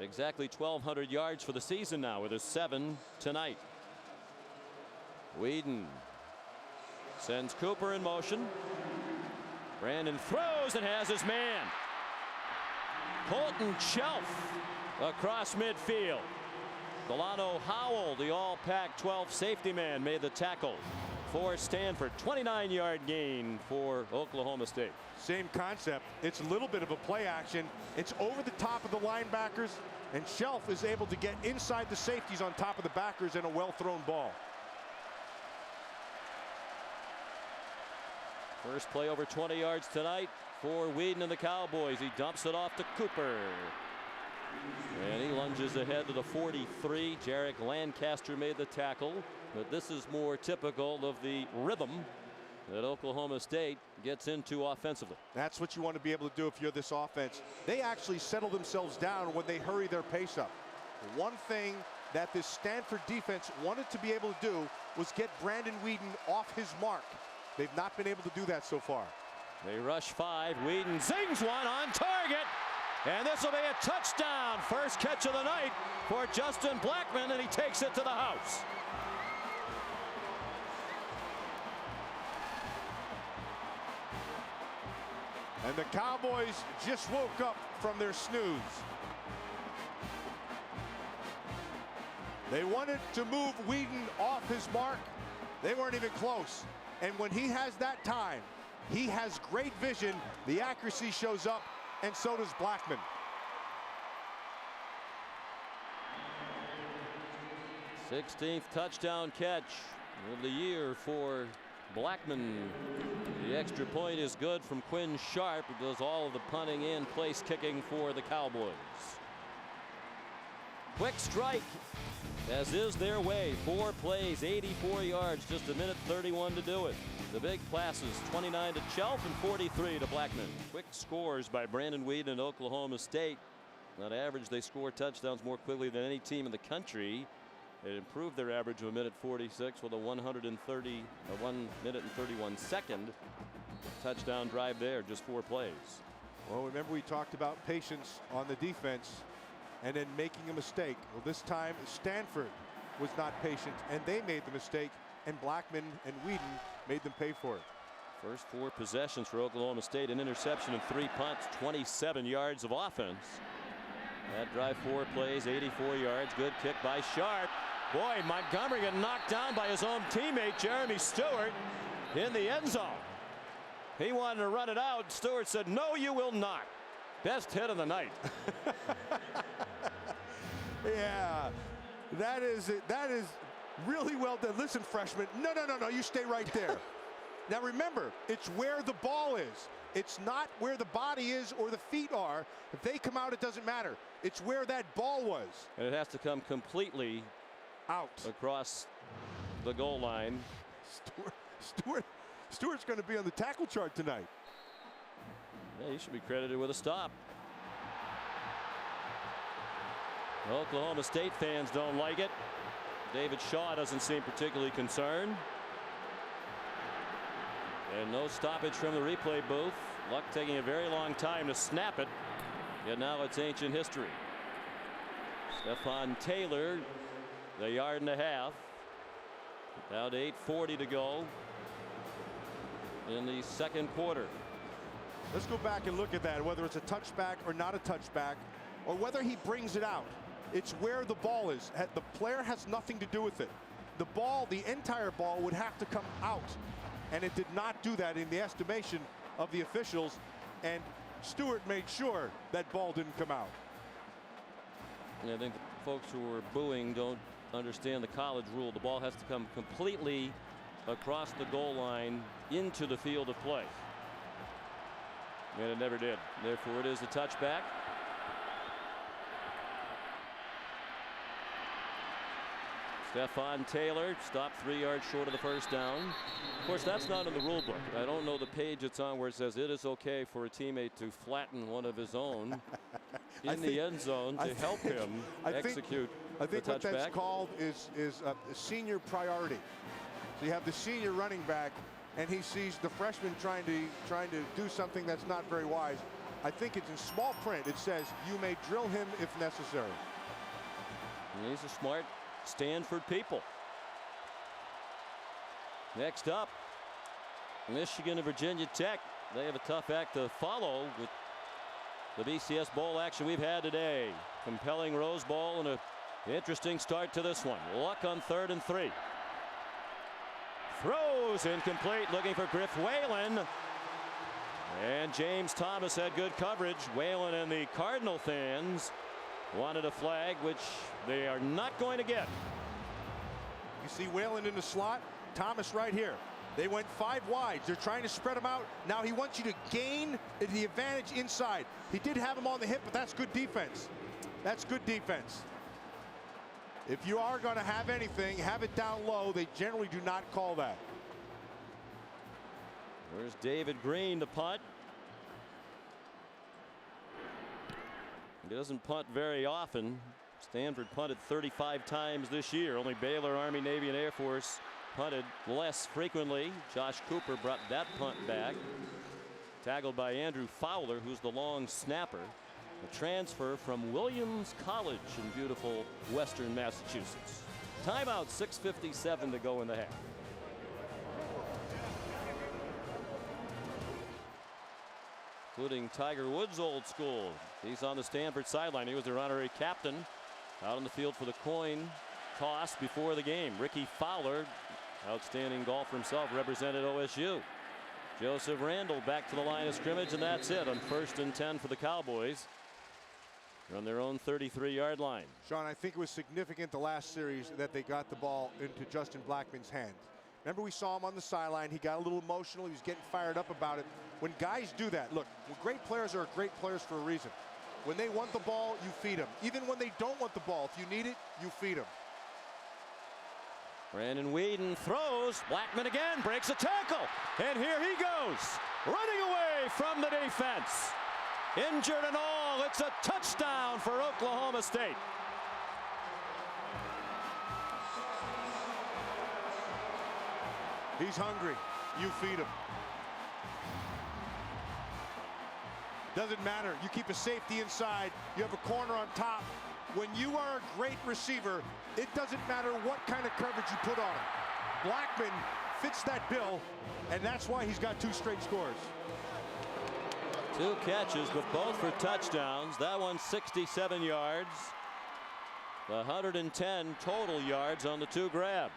exactly 1,200 yards for the season now, with his 7 tonight. Whedon sends Cooper in motion. Brandon throws and has his man. Colton Shelf across midfield. Delano Howell, the all Pac-12 safety man, made the tackle for Stanford. 29-yard gain for Oklahoma State. Same concept. It's a little bit of a play action. It's over the top of the linebackers, and Shelf is able to get inside the safeties on top of the backers in a well-thrown ball. First play over 20 yards tonight for Whedon and the Cowboys. He dumps it off to Cooper. And he lunges ahead to the 43. Jarek Lancaster made the tackle. But this is more typical of the rhythm that Oklahoma State gets into offensively. That's what you want to be able to do if you're this offense. They actually settle themselves down when they hurry their pace up. One thing that this Stanford defense wanted to be able to do was get Brandon Whedon off his mark. They've not been able to do that so far. They rush 5. Whedon zings one on target. And this will be a touchdown. First catch of the night for Justin Blackman, and he takes it to the house. And the Cowboys just woke up from their snooze. They wanted to move Whedon off his mark. They weren't even close. And when he has that time, he has great vision. The accuracy shows up, and so does Blackman. Sixteenth touchdown catch of the year for Blackman. The extra point is good from Quinn Sharp, who does all of the punting and place kicking for the Cowboys. quick strike, as is their way. 4 plays, 84 yards, just a minute 31 to do it. The big passes, 29 to Chelf and 43 to Blackman. Quick scores by Brandon Weeden and Oklahoma State. On average, they score touchdowns more quickly than any team in the country. It improved their average to a minute 46 with a 1 minute and 31 second touchdown drive there, just 4 plays. Well, remember we talked about patience on the defense and then making a mistake. Well, this time Stanford was not patient and they made the mistake, and Blackman and Weeden made them pay for it. First 4 possessions for Oklahoma State, an interception and 3 punts, 27 yards of offense. That drive, 4 plays, 84 yards. Good kick by Sharp. Boy, Montgomery got knocked down by his own teammate Jeremy Stewart in the end zone. He wanted to run it out. Stewart said, "No, you will not." Best hit of the night. Yeah, that is really well done. Listen, freshman, no, you stay right there. Now remember, it's where the ball is. It's not where the body is or the feet are. If they come out, it doesn't matter. It's where that ball was. And it has to come completely out across the goal line. Stewart's going to be on the tackle chart tonight. Yeah, he should be credited with a stop. Oklahoma State fans don't like it. David Shaw doesn't seem particularly concerned. And no stoppage from the replay booth. Luck taking a very long time to snap it. Yet now it's ancient history. Stephon Taylor, the 1.5 yards. Down to 8:40 to go in the second quarter. Let's go back and look at that, whether it's a touchback or not a touchback, or whether he brings it out. It's where the ball is. The player has nothing to do with it. The ball, the entire ball, would have to come out. And it did not do that in the estimation of the officials. And Stewart made sure that ball didn't come out. And I think the folks who are booing don't understand the college rule. The ball has to come completely across the goal line into the field of play. And it never did. Therefore, it is a touchback. Stephon Taylor stopped 3 yards short of the first down. Of course, that's not in the rule book. I don't know the page it's on where it says it is okay for a teammate to flatten one of his own in the end zone to help him execute the touchback. I think what that's called is a senior priority. So you have the senior running back, and he sees the freshman trying to do something that's not very wise. I think it's in small print. It says you may drill him if necessary. And he's a smart Stanford people. Next up, Michigan and Virginia Tech. They have a tough act to follow with the BCS Bowl action we've had today. Compelling Rose Bowl and an interesting start to this one. Luck on 3rd and 3. Throws incomplete, looking for Griff Whalen. And James Thomas had good coverage. Whalen and the Cardinal fans wanted a flag, which they are not going to get. You see Whalen in the slot, Thomas right here. They went 5 wide. They're trying to spread him out. Now he wants you to gain the advantage inside. He did have him on the hip, but that's good defense. That's good defense. If you are going to have anything, have it down low. They generally do not call that. There's David Green to punt. He doesn't punt very often. Stanford punted 35 times this year. Only Baylor, Army, Navy, and Air Force punted less frequently. Josh Cooper brought that punt back. Tackled by Andrew Fowler, who's the long snapper. A transfer from Williams College in beautiful western Massachusetts. Timeout, 6:57 to go in the half. Including Tiger Woods old school. He's on the Stanford sideline. He was their honorary captain out on the field for the coin toss before the game. Ricky Fowler, outstanding golfer himself, represented OSU. Joseph Randall back to the line of scrimmage, and that's it on 1st and 10 for the Cowboys. They're on their own 33-yard line. Sean, I think it was significant the last series that they got the ball into Justin Blackman's hands. Remember, we saw him on the sideline. He got a little emotional. He was getting fired up about it. When guys do that, look, great players are great players for a reason. When they want the ball, you feed them. Even when they don't want the ball, if you need it, you feed them. Brandon Whedon throws. Blackman again breaks a tackle. And here he goes, running away from the defense. Injured and all, it's a touchdown for Oklahoma State. He's hungry. You feed him. Doesn't matter. You keep a safety inside. You have a corner on top. When you are a great receiver, it doesn't matter what kind of coverage you put on him. Blackman fits that bill, and that's why he's got 2 straight scores. 2 catches, but both for touchdowns. That one 67 yards. 110 total yards on the 2 grabs.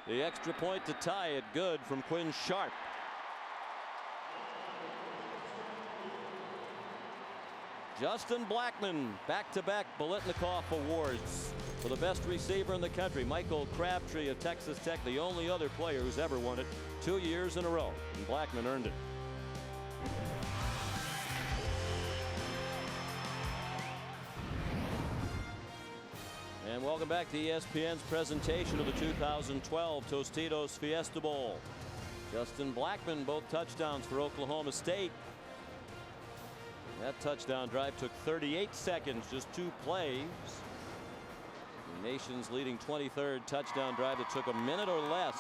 The extra point to tie it good from Quinn Sharp. Justin Blackman, back-to-back Biletnikoff awards for the best receiver in the country. Michael Crabtree of Texas Tech, the only other player who's ever won it 2 years in a row, and Blackman earned it. And welcome back to ESPN's presentation of the 2012 Tostitos Fiesta Bowl. Justin Blackman, both touchdowns for Oklahoma State. That touchdown drive took 38 seconds, just 2 plays. The nation's leading 23rd touchdown drive that took a minute or less.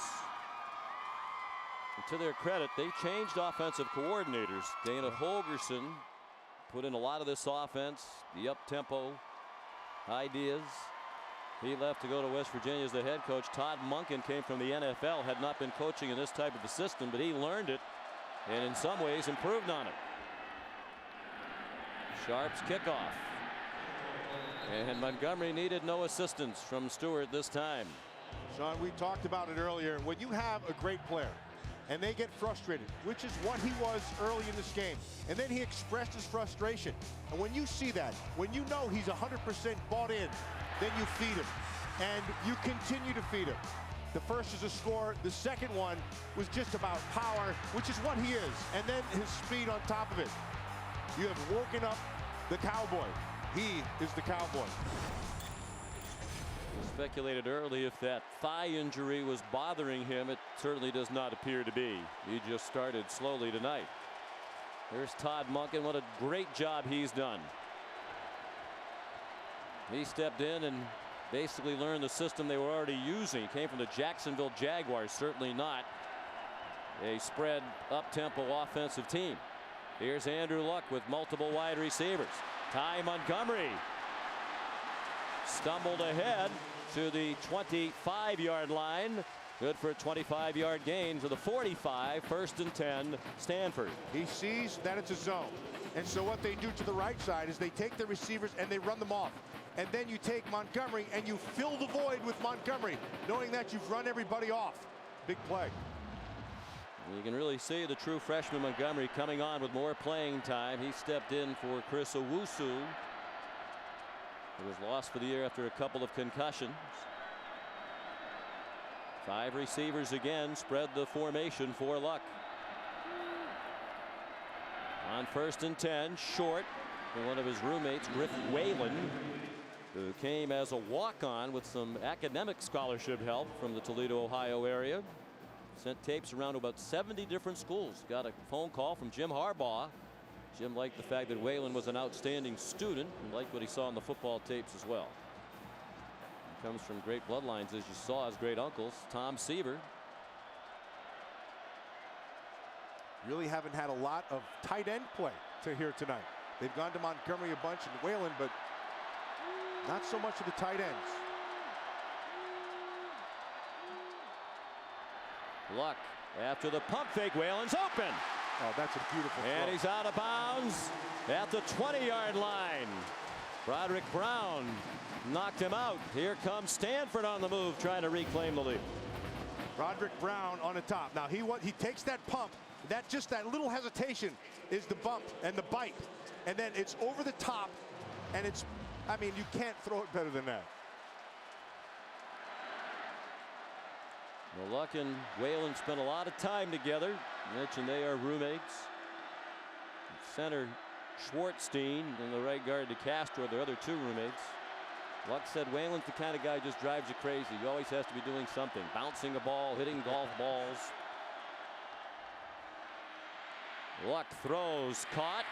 And to their credit, they changed offensive coordinators. Dana Holgerson put in a lot of this offense, the up-tempo ideas. He left to go to West Virginia as the head coach. Todd Monken came from the NFL, had not been coaching in this type of a system, but he learned it and in some ways improved on it. Sharp's kickoff. And Montgomery needed no assistance from Stewart this time. Sean, we talked about it earlier. When you have a great player and they get frustrated, which is what he was early in this game, and then he expressed his frustration. And when you see that, when you know he's 100% bought in, then you feed him. And you continue to feed him. The first is a score. The second one was just about power, which is what he is. And then his speed on top of it. You have woken up the cowboy. He is the cowboy. Speculated early if that thigh injury was bothering him. It certainly does not appear to be. He just started slowly tonight. Here's Todd Monken. What a great job he's done. He stepped in and basically learned the system they were already using. He came from the Jacksonville Jaguars. Certainly not a spread up-tempo offensive team. Here's Andrew Luck with multiple wide receivers. Ty Montgomery stumbled ahead to the 25-yard line. Good for a 25-yard gain to the 45. 1st and 10, Stanford. He sees that it's a zone. And so what they do to the right side is they take the receivers and they run them off. And then you take Montgomery and you fill the void with Montgomery, knowing that you've run everybody off. Big play. You can really see the true freshman Montgomery coming on with more playing time. He stepped in for Chris Owusu, who was lost for the year after a couple of concussions. 5 receivers again, spread the formation for Luck. On 1st and 10, short, and one of his roommates, Griff Whalen, who came as a walk-on with some academic scholarship help from the Toledo, Ohio area. Sent tapes around to about 70 different schools. Got a phone call from Jim Harbaugh. Jim liked the fact that Whalen was an outstanding student and liked what he saw on the football tapes as well. He comes from great bloodlines, as you saw, his great uncles, Tom Seaver. Really haven't had a lot of tight end play to here tonight. They've gone to Montgomery a bunch and Whalen, but not so much of the tight ends. Luck after the pump fake. Whalen's open. Oh, that's a beautiful throw. And he's out of bounds at the 20-yard line. Broderick Brown knocked him out. Here comes Stanford on the move, trying to reclaim the lead. Broderick Brown on the top. Now he takes that pump. That just that little hesitation is the bump and the bite. And then it's over the top. And it's, I mean, you can't throw it better than that. Well, Luck and Whalen spent a lot of time together. I mentioned they are roommates. Center Schwartzstein and the right guard DeCastro, their other two roommates. Luck said Whalen's the kind of guy who just drives you crazy. He always has to be doing something, bouncing a ball, hitting golf balls. Luck throws, caught.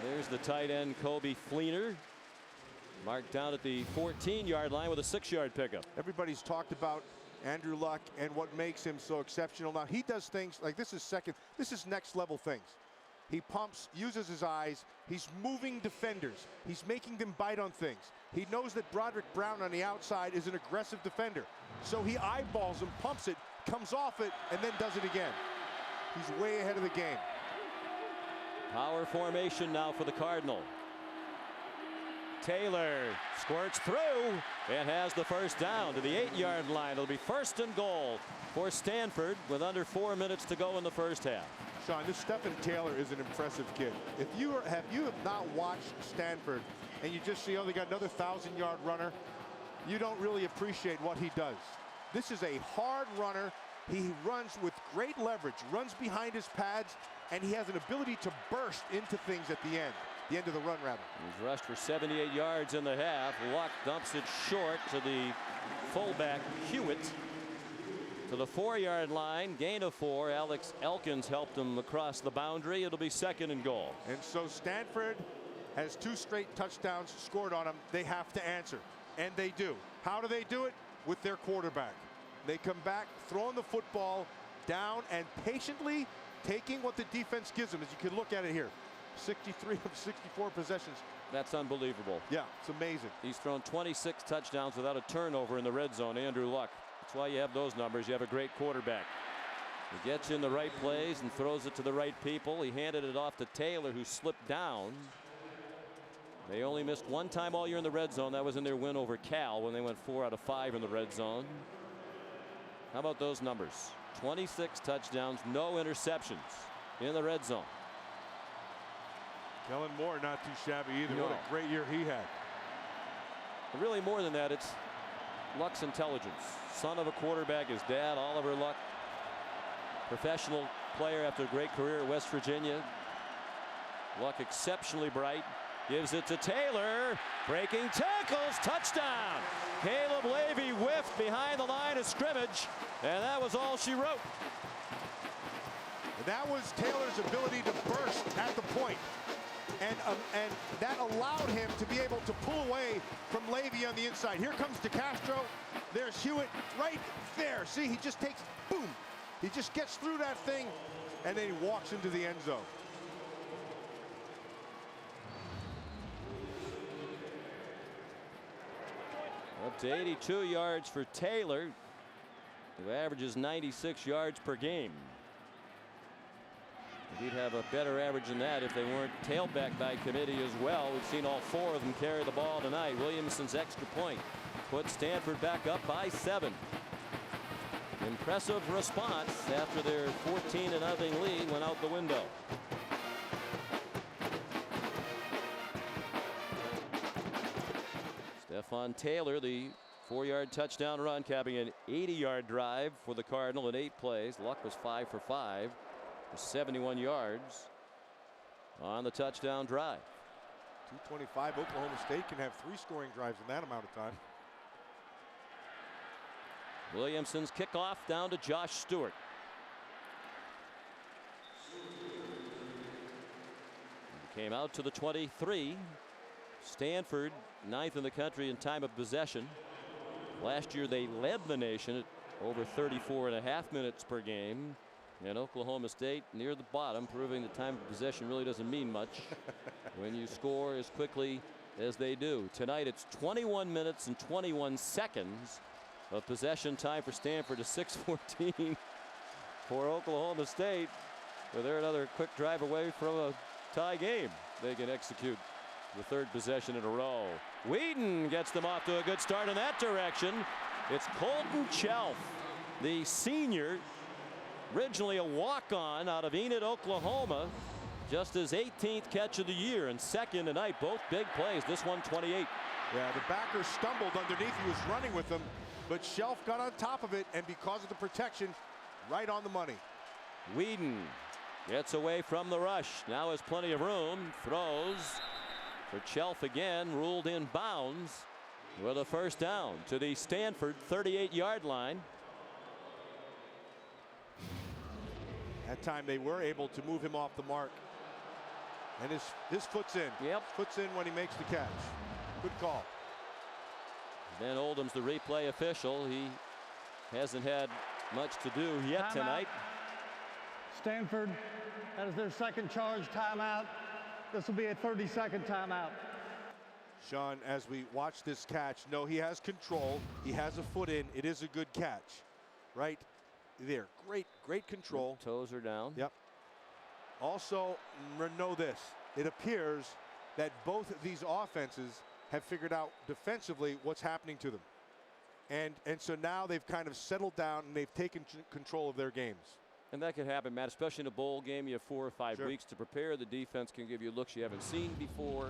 There's the tight end Kobe Fleener, marked down at the 14-yard line with a 6-yard pickup. Everybody's talked about Andrew Luck and what makes him so exceptional. Now he does things like this is next level things. He pumps, uses his eyes, he's moving defenders, he's making them bite on things. He knows that Broderick Brown on the outside is an aggressive defender, so he eyeballs him, pumps it, comes off it, and then does it again. He's way ahead of the game. Power formation now for the Cardinal. Taylor squirts through and has the first down to the 8-yard line. It'll be 1st and goal for Stanford with under 4 minutes to go in the first half. Sean, this Stephen Taylor is an impressive kid. If you have not watched Stanford and you just see, oh, they got another 1,000-yard runner, you don't really appreciate what he does. This is a hard runner. He runs with great leverage, runs behind his pads, and he has an ability to burst into things at the end of the run, rather. He's rushed for 78 yards in the half. Luck dumps it short to the fullback Hewitt to the 4-yard line. Gain of 4. Alex Elkins helped him across the boundary. It'll be 2nd and goal. And so Stanford has 2 straight touchdowns scored on them. They have to answer, and they do. How do they do it? With their quarterback. They come back, throwing the football down and patiently taking what the defense gives them. As you can look at it here, 63 of 64 possessions. That's unbelievable. Yeah, it's amazing. He's thrown 26 touchdowns without a turnover in the red zone. Andrew Luck. That's why you have those numbers. You have a great quarterback. He gets in the right plays and throws it to the right people. He handed it off to Taylor, who slipped down. They only missed 1 time all year in the red zone. That was in their win over Cal when they went 4 out of 5 in the red zone. How about those numbers? 26 touchdowns, no interceptions in the red zone. Kellen Moore not too shabby either. No. What a great year he had. But really more than that, it's Luck's intelligence. Son of a quarterback, his dad, Oliver Luck, professional player after a great career at West Virginia. Luck exceptionally bright. Gives it to Taylor. Breaking tackles. Touchdown. Caleb Levy whiffed behind the line of scrimmage. And that was all she wrote. And that was Taylor's ability to burst at the point. And that allowed him to be able to pull away from Levy on the inside. Here comes DeCastro. There's Hewitt right there. See, he just takes, boom. He just gets through that thing, and then he walks into the end zone. Up to 82 yards for Taylor, who averages 96 yards per game. He'd have a better average than that if they weren't tailed back by committee as well. We've seen all 4 of them carry the ball tonight. Williamson's extra point put Stanford back up by 7. Impressive response after their 14-0 lead went out the window. Stephon Taylor, the 4-yard touchdown run, capping an 80-yard drive for the Cardinal in 8 plays. Luck was 5 for 5 for 71 yards on the touchdown drive. 225. Oklahoma State can have 3 scoring drives in that amount of time. Williamson's kickoff down to Josh Stewart. He came out to the 23. Stanford 9th in the country in time of possession. Last year they led the nation at over 34.5 minutes per game. And Oklahoma State near the bottom, proving the time of possession really doesn't mean much when you score as quickly as they do. Tonight it's 21 minutes and 21 seconds of possession time for Stanford to 6:14 for Oklahoma State. But they're another quick drive away from a tie game. They can execute the 3rd possession in a row. Whedon gets them off to a good start in that direction. It's Colton Chelf, the senior, originally a walk-on out of Enid, Oklahoma. Just his 18th catch of the year and 2nd tonight. Both big plays. This one 28. Yeah, the backer stumbled underneath. He was running with them, but Shelf got on top of it, and because of the protection, right on the money. Whedon Gets away from the rush. Now has plenty of room. Throws for Chelf again. Ruled in bounds with a first down to the Standford 38-yard line. That time they were able to move him off the mark. And his foot's in. Yep. Foot's in when he makes the catch. Good call. Then Oldham's the replay official. He hasn't had much to do yet tonight. Standford, that is their second charge timeout. This will be a 30-second timeout. Sean, as we watch this catch, no, he has control. He has a foot in. It is a good catch. Right there. Great control. Toes are down. Yep. Also, know this. It appears that both of these offenses have figured out defensively what's happening to them. And so now they've kind of settled down and they've taken control of their games. And that could happen, Matt, especially in a bowl game. You have 4 or 5 weeks to prepare. The defense can give you looks you haven't seen before.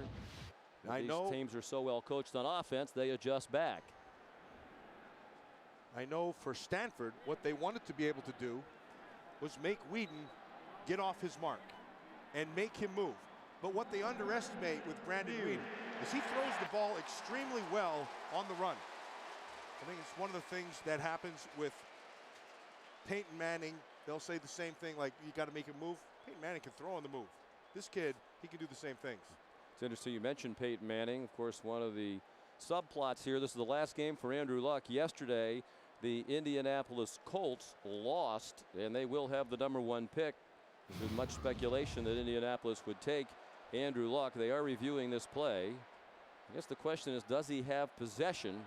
These teams are so well coached on offense, they adjust back. I know for Standford, what they wanted to be able to do was make Whedon get off his mark and make him move. But what they underestimate with Brandon Whedon is he throws the ball extremely well on the run. I think it's one of the things that happens with Peyton Manning. They'll say the same thing, like, you got to make him move. Peyton Manning can throw on the move. This kid, he can do the same things. It's interesting you mentioned Peyton Manning. Of course, one of the subplots here. This is the last game for Andrew Luck. Yesterday, the Indianapolis Colts lost, and they will have the #1 pick. There's been much speculation that Indianapolis would take Andrew Luck. They are reviewing this play. I guess the question is, does he have possession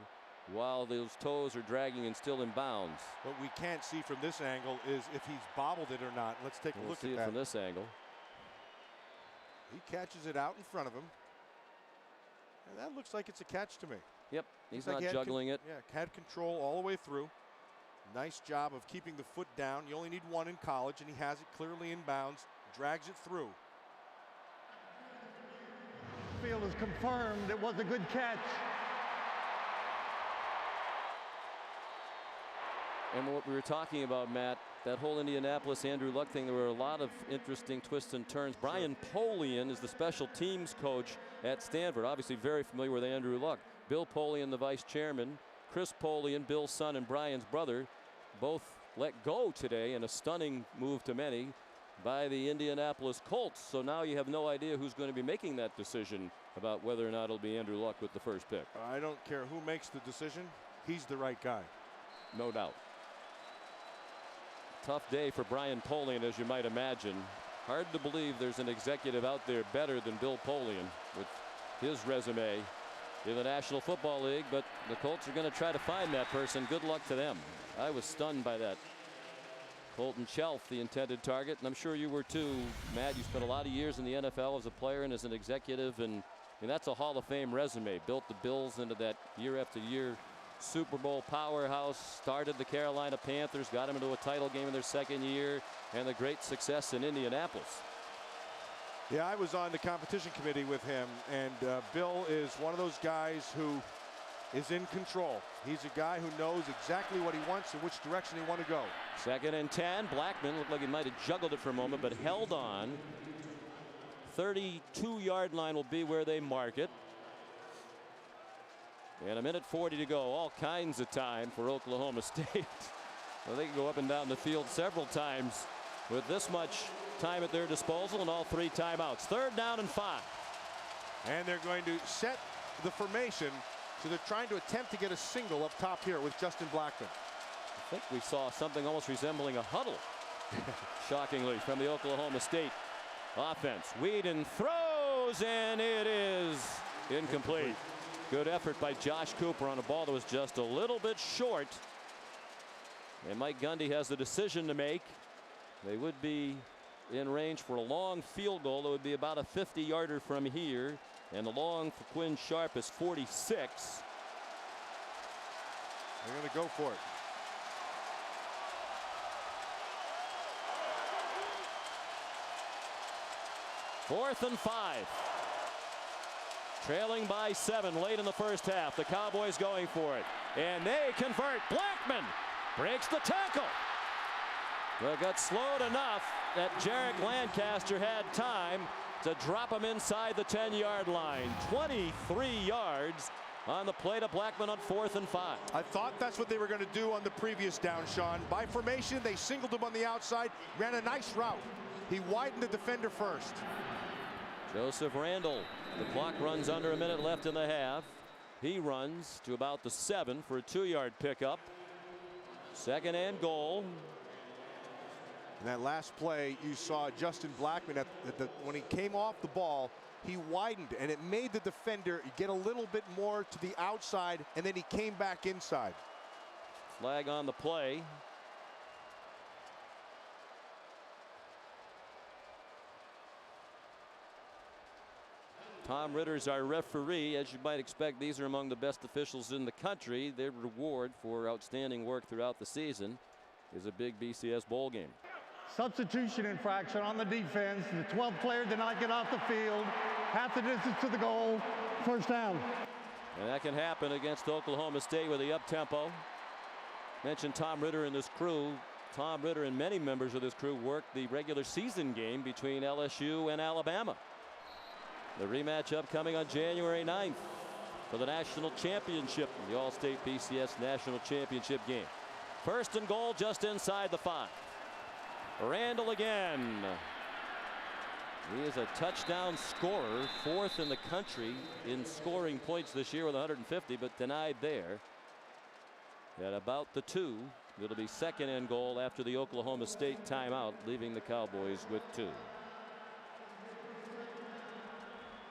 while those toes are dragging and still in bounds? What we can't see from this angle is if he's bobbled it or not. Let's take a look at that. We'll see it from this angle. He catches it out in front of him. And that looks like it's a catch to me. Yep, he's not juggling it. Yeah, had control all the way through. Nice job of keeping the foot down. You only need one in college, and he has it clearly in bounds. Drags it through. Field is confirmed. It was a good catch. And what we were talking about, Matt, that whole Indianapolis Andrew Luck thing, there were a lot of interesting twists and turns. Brian Polian is the special teams coach at Stanford, obviously very familiar with Andrew Luck. Bill Polian, the vice chairman. Chris Polian, Bill's son and Brian's brother, both let go today in a stunning move to many by the Indianapolis Colts. So now you have no idea who's going to be making that decision about whether or not it'll be Andrew Luck with the first pick. I don't care who makes the decision. He's the right guy. No doubt. Tough day for Brian Polian, as you might imagine. Hard to believe there's an executive out there better than Bill Polian with his resume in the National Football League, but the Colts are going to try to find that person. Good luck to them. I was stunned by that. Colton Chelf, the intended target, and I'm sure you were too, Matt. You spent a lot of years in the NFL as a player and as an executive, and that's a Hall of Fame resume. Built the Bills into that year after year Super Bowl powerhouse, started the Carolina Panthers, got them into a title game in their second year, and the great success in Indianapolis. Yeah, I was on the competition committee with him, and Bill is one of those guys who is in control. He's a guy who knows exactly what he wants and which direction he wants to go. 2nd and 10. Blackman looked like he might have juggled it for a moment, but held on. 32-yard line will be where they mark it. And 1:40 to go. All kinds of time for Oklahoma State. Well, they can go up and down the field several times with this much time at their disposal and all 3 timeouts. 3rd down and 5. And they're going to set the formation, so they're trying to attempt to get a single up top here with Justin Blackman. I think we saw something almost resembling a huddle, shockingly, from the Oklahoma State offense. Whedon throws, and it is incomplete. Good effort by Josh Cooper on a ball that was just a little bit short. And Mike Gundy has the decision to make. They would be in range for a long field goal. That would be about a 50-yarder from here. And the long for Quinn Sharp is 46. They're going to go for it. Fourth and 5. Trailing by 7 late in the first half. The Cowboys going for it. And they convert. Blackman breaks the tackle. Well, got slowed enough that Jarek Lancaster had time to drop him inside the 10-yard line. 23 yards on the play to Blackman on 4th and 5. I thought that's what they were going to do on the previous down, Sean. By formation, they singled him on the outside, ran a nice route. He widened the defender first. Joseph Randall. The clock runs under a minute left in the half. He runs to about the 7 for a 2-yard pickup. 2nd and goal. In that last play, you saw Justin Blackman when he came off the ball, he widened, and it made the defender get a little bit more to the outside, and then he came back inside. Flag on the play. Tom Ritter's our referee. As you might expect, these are among the best officials in the country. Their reward for outstanding work throughout the season is a big BCS bowl game. Substitution infraction on the defense. The 12th player did not get off the field. Half the distance to the goal. First down. And that can happen against Oklahoma State with the up-tempo. Mentioned Tom Ritter and this crew. Tom Ritter and many members of this crew worked the regular season game between LSU and Alabama. The rematch upcoming on January 9th for the national championship, the All-State BCS national championship game. 1st and goal just inside the 5. Randall again. He is a touchdown scorer, 4th in the country in scoring points this year with 150, but denied there. At about the 2, it'll be 2nd and goal after the Oklahoma State timeout, leaving the Cowboys with 2.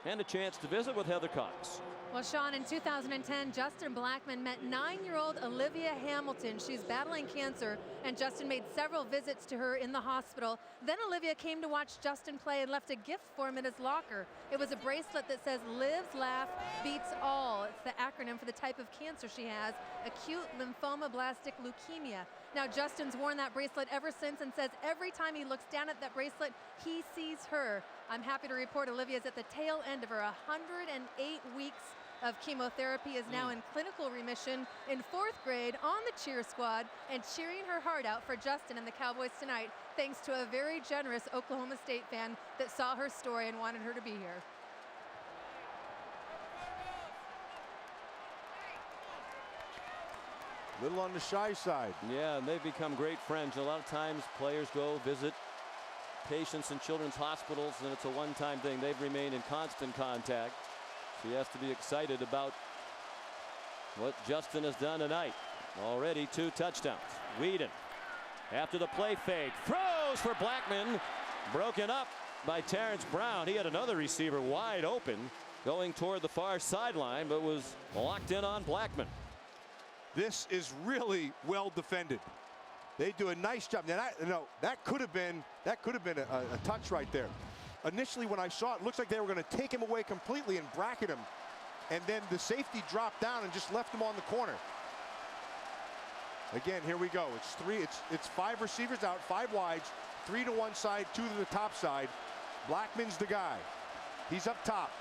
And a chance to visit with Heather Cox. Well, Sean, in 2010, Justin Blackman met 9-year-old Olivia Hamilton. She's battling cancer, and Justin made several visits to her in the hospital. Then Olivia came to watch Justin play and left a gift for him in his locker. It was a bracelet that says "Lives, Laugh, Beats All." It's the acronym for the type of cancer she has, acute lymphomoblastic leukemia. Now, Justin's worn that bracelet ever since and says every time he looks down at that bracelet, he sees her. I'm happy to report Olivia's at the tail end of her 108 weeks of chemotherapy, is now in clinical remission, in 4th grade, on the cheer squad, and cheering her heart out for Justin and the Cowboys tonight, thanks to a very generous Oklahoma State fan that saw her story and wanted her to be here. Little on the shy side. Yeah, and they've become great friends. A lot of times players go visit patients in children's hospitals, and it's a one-time thing. They've remained in constant contact. She has to be excited about what Justin has done tonight. Already 2 touchdowns. Whedon, after the play fake, throws for Blackman. Broken up by Terrence Brown. He had another receiver wide open going toward the far sideline, but was locked in on Blackman. This is really well defended. They do a nice job. Now that could have been a touch right there. Initially, when I saw it, it looks like they were going to take him away completely and bracket him, and then the safety dropped down and just left him on the corner. Again, here we go. It's 5 receivers out, 5 wides, 3 to one side, 2 to the top side. Blackman's the guy. He's up top.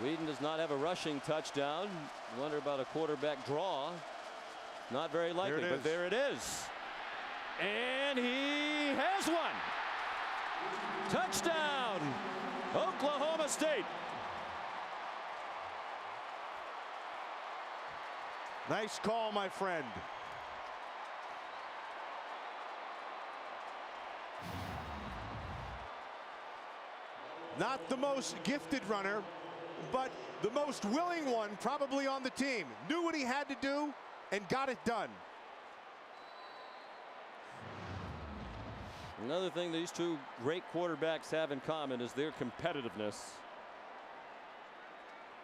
Whedon does not have a rushing touchdown. Wonder about a quarterback draw. Not very likely, but there it is. And he has one. Touchdown, Oklahoma State. Nice call, my friend. Not the most gifted runner, but the most willing one probably on the team. Knew what he had to do and got it done. Another thing these 2 great quarterbacks have in common is their competitiveness.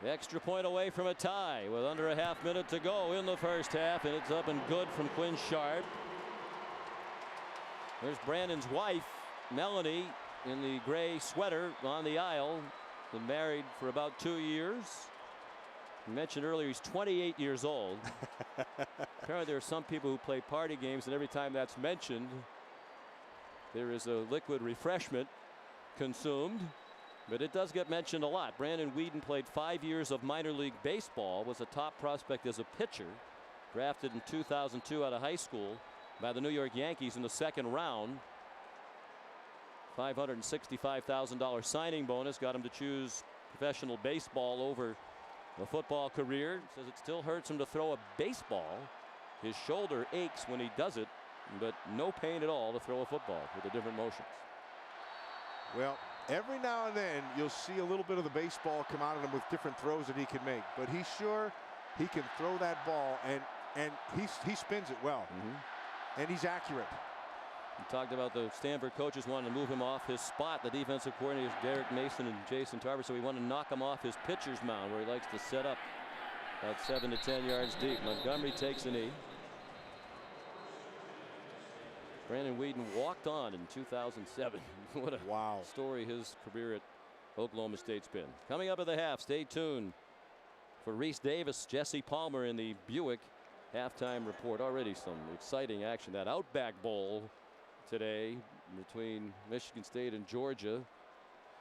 The extra point away from a tie with under a half minute to go in the first half, and it's up and good from Quinn Sharp. There's Brandon's wife, Melanie, in the gray sweater on the aisle. Been married for about 2 years. I mentioned earlier he's 28 years old. Apparently there are some people who play party games, and every time that's mentioned, there is a liquid refreshment consumed, but it does get mentioned a lot. Brandon Whedon played 5 years of minor league baseball, was a top prospect as a pitcher, drafted in 2002 out of high school by the New York Yankees in the 2nd round. $565,000 signing bonus got him to choose professional baseball over a football career. Says it still hurts him to throw a baseball. His shoulder aches when he does it, but no pain at all to throw a football with the different motions. Well, every now and then you'll see a little bit of the baseball come out of him with different throws that he can make, but he's sure he can throw that ball, and he spins it well, and he's accurate. We talked about the Standford coaches wanting to move him off his spot. The defensive coordinators Derek Mason and Jason Tarver, so we want to knock him off his pitcher's mound where he likes to set up about 7 to 10 yards deep. Montgomery takes a knee. Brandon Whedon walked on in 2007. What a story his career at Oklahoma State's been. Coming up at the half, stay tuned for Reese Davis, Jesse Palmer in the Buick halftime report. Already some exciting action. That Outback Bowl today between Michigan State and Georgia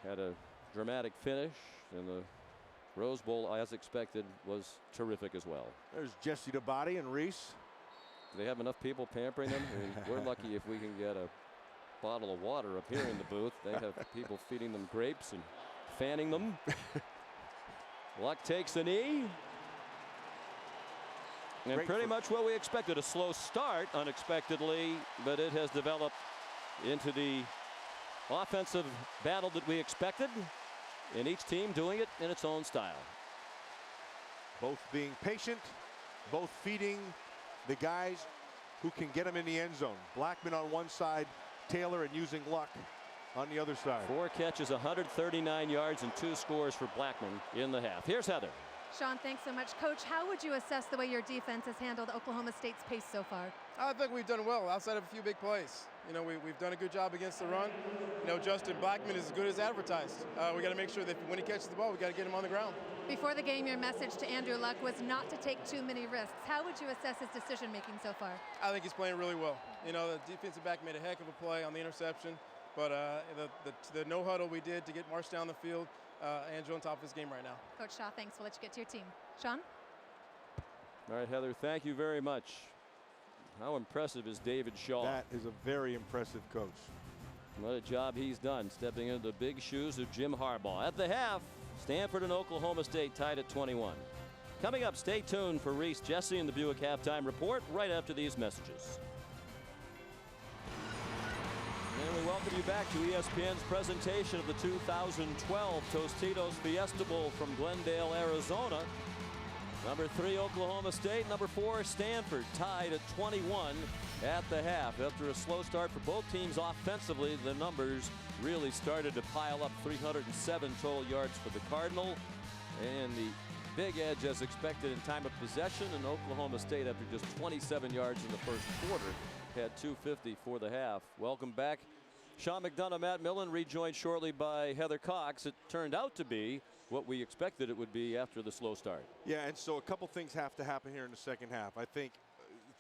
had a dramatic finish, and the Rose Bowl, as expected, was terrific as well. There's Jesse DeBody and Reese. Do they have enough people pampering them? I mean, we're lucky if we can get a bottle of water up here in the booth. They have people feeding them grapes and fanning them. Luck takes a knee. And pretty much what we expected. A slow start unexpectedly, but it has developed into the offensive battle that we expected, and each team doing it in its own style. Both being patient, both feeding the guys who can get them in the end zone. Blackman on one side, Taylor, and using Luck on the other side. 4 catches, 139 yards, and 2 scores for Blackman in the half. Here's Heather. Sean, thanks so much. Coach, how would you assess the way your defense has handled Oklahoma State's pace so far? I think we've done well outside of a few big plays. You know, we've done a good job against the run. You know, Justin Blackman is as good as advertised. We got to make sure that when he catches the ball, we got to get him on the ground. Before the game, your message to Andrew Luck was not to take too many risks. How would you assess his decision-making so far? I think he's playing really well. You know, the defensive back made a heck of a play on the interception, but the no-huddle we did to get Marsh down the field, Andrew on top of his game right now. Coach Shaw, thanks. We'll let you get to your team. Sean? All right, Heather, thank you very much. How impressive is David Shaw? That is a very impressive coach. What a job he's done, stepping into the big shoes of Jim Harbaugh. At the half, Stanford and Oklahoma State tied at 21. Coming up, stay tuned for Reese, Jesse, and the Buick Halftime Report right after these messages. And we welcome you back to ESPN's presentation of the 2012 Tostitos Fiesta Bowl from Glendale, Arizona. Number 3, Oklahoma State. Number 4, Stanford, tied at 21 at the half. After a slow start for both teams offensively, the numbers really started to pile up. 307 total yards for the Cardinal, and the big edge as expected in time of possession. And Oklahoma State, after just 27 yards in the first quarter, had 250 for the half. Welcome back, Sean McDonough, Matt Millen, rejoined shortly by Heather Cox. It turned out to be what we expected it would be after the slow start. Yeah, and so a couple things have to happen here in the second half. I think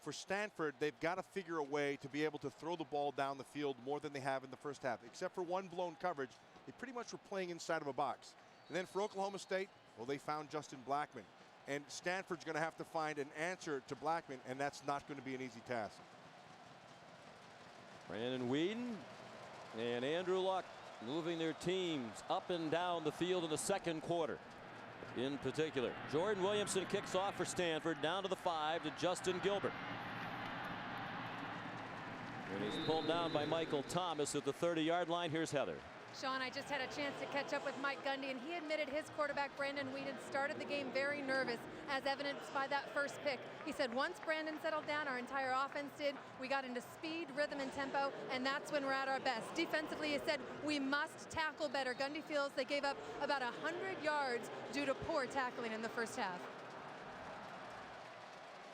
for Stanford, they've got to figure a way to be able to throw the ball down the field more than they have in the first half. Except for one blown coverage, they pretty much were playing inside of a box. And then for Oklahoma State, well, they found Justin Blackman. And Stanford's going to have to find an answer to Blackman, and that's not going to be an easy task. Brandon Whedon and Andrew Luck moving their teams up and down the field in the second quarter. In particular, Jordan Williamson kicks off for Stanford, down to the 5 to Justin Gilbert. And he's pulled down by Michael Thomas at the 30-yard line. Here's Heather. Sean, I just had a chance to catch up with Mike Gundy, and he admitted his quarterback, Brandon Whedon, started the game very nervous, as evidenced by that first pick. He said once Brandon settled down, our entire offense did. We got into speed, rhythm, and tempo, and that's when we're at our best. Defensively, he said we must tackle better. Gundy feels they gave up about 100 yards due to poor tackling in the first half.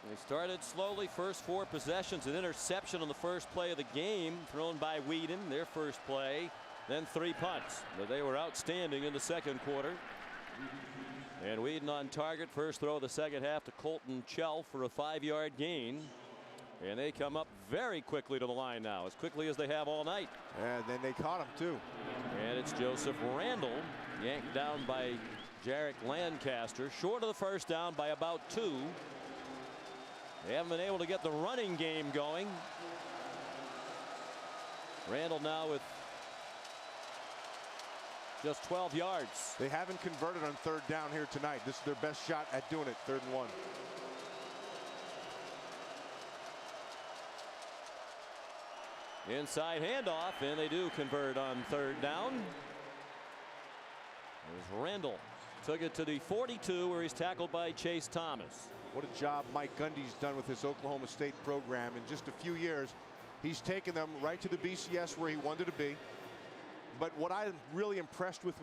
They started slowly. First 4 possessions, an interception on the first play of the game thrown by Whedon, their first play. Then 3 punts, but they were outstanding in the second quarter. And Whedon on target. First throw of the second half to Colton Chell for a 5-yard gain. And they come up very quickly to the line now, as quickly as they have all night. And then they caught him too. And it's Joseph Randall, yanked down by Jarek Lancaster, short of the first down by about 2. They haven't been able to get the running game going. Randall now with just 12 yards. They haven't converted on third down here tonight. This is their best shot at doing it, 3rd and 1. Inside handoff, and they do convert on 3rd down. There's Randall. Took it to the 42 where he's tackled by Chase Thomas. What a job Mike Gundy's done with his Oklahoma State program. In just a few years, he's taken them right to the BCS where he wanted to be. But what I'm really impressed with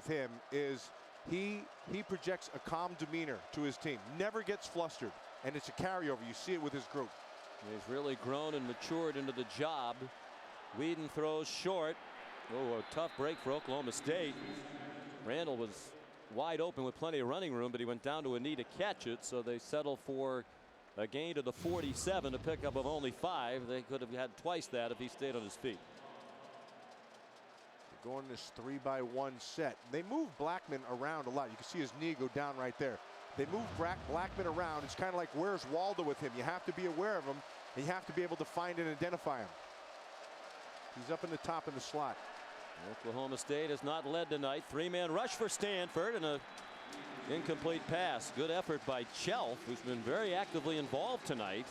him is he projects a calm demeanor to his team. Never gets flustered, and it's a carryover. You see it with his group. He's really grown and matured into the job. Whedon throws short. Oh, a tough break for Oklahoma State. Randall was wide open with plenty of running room, but he went down to a knee to catch it, so they settle for a gain to the 47, a pickup of only 5. They could have had twice that if he stayed on his feet. They're going this 3-by-1 set. They move Blackman around a lot. You can see his knee go down right there. They move Blackman around. It's kind of like, where's Waldo with him? You have to be aware of him, and you have to be able to find and identify him. He's up in the top in the slot. Oklahoma State has not led tonight. 3-man rush for Stanford and a incomplete pass. Good effort by Chelf, who's been very actively involved tonight.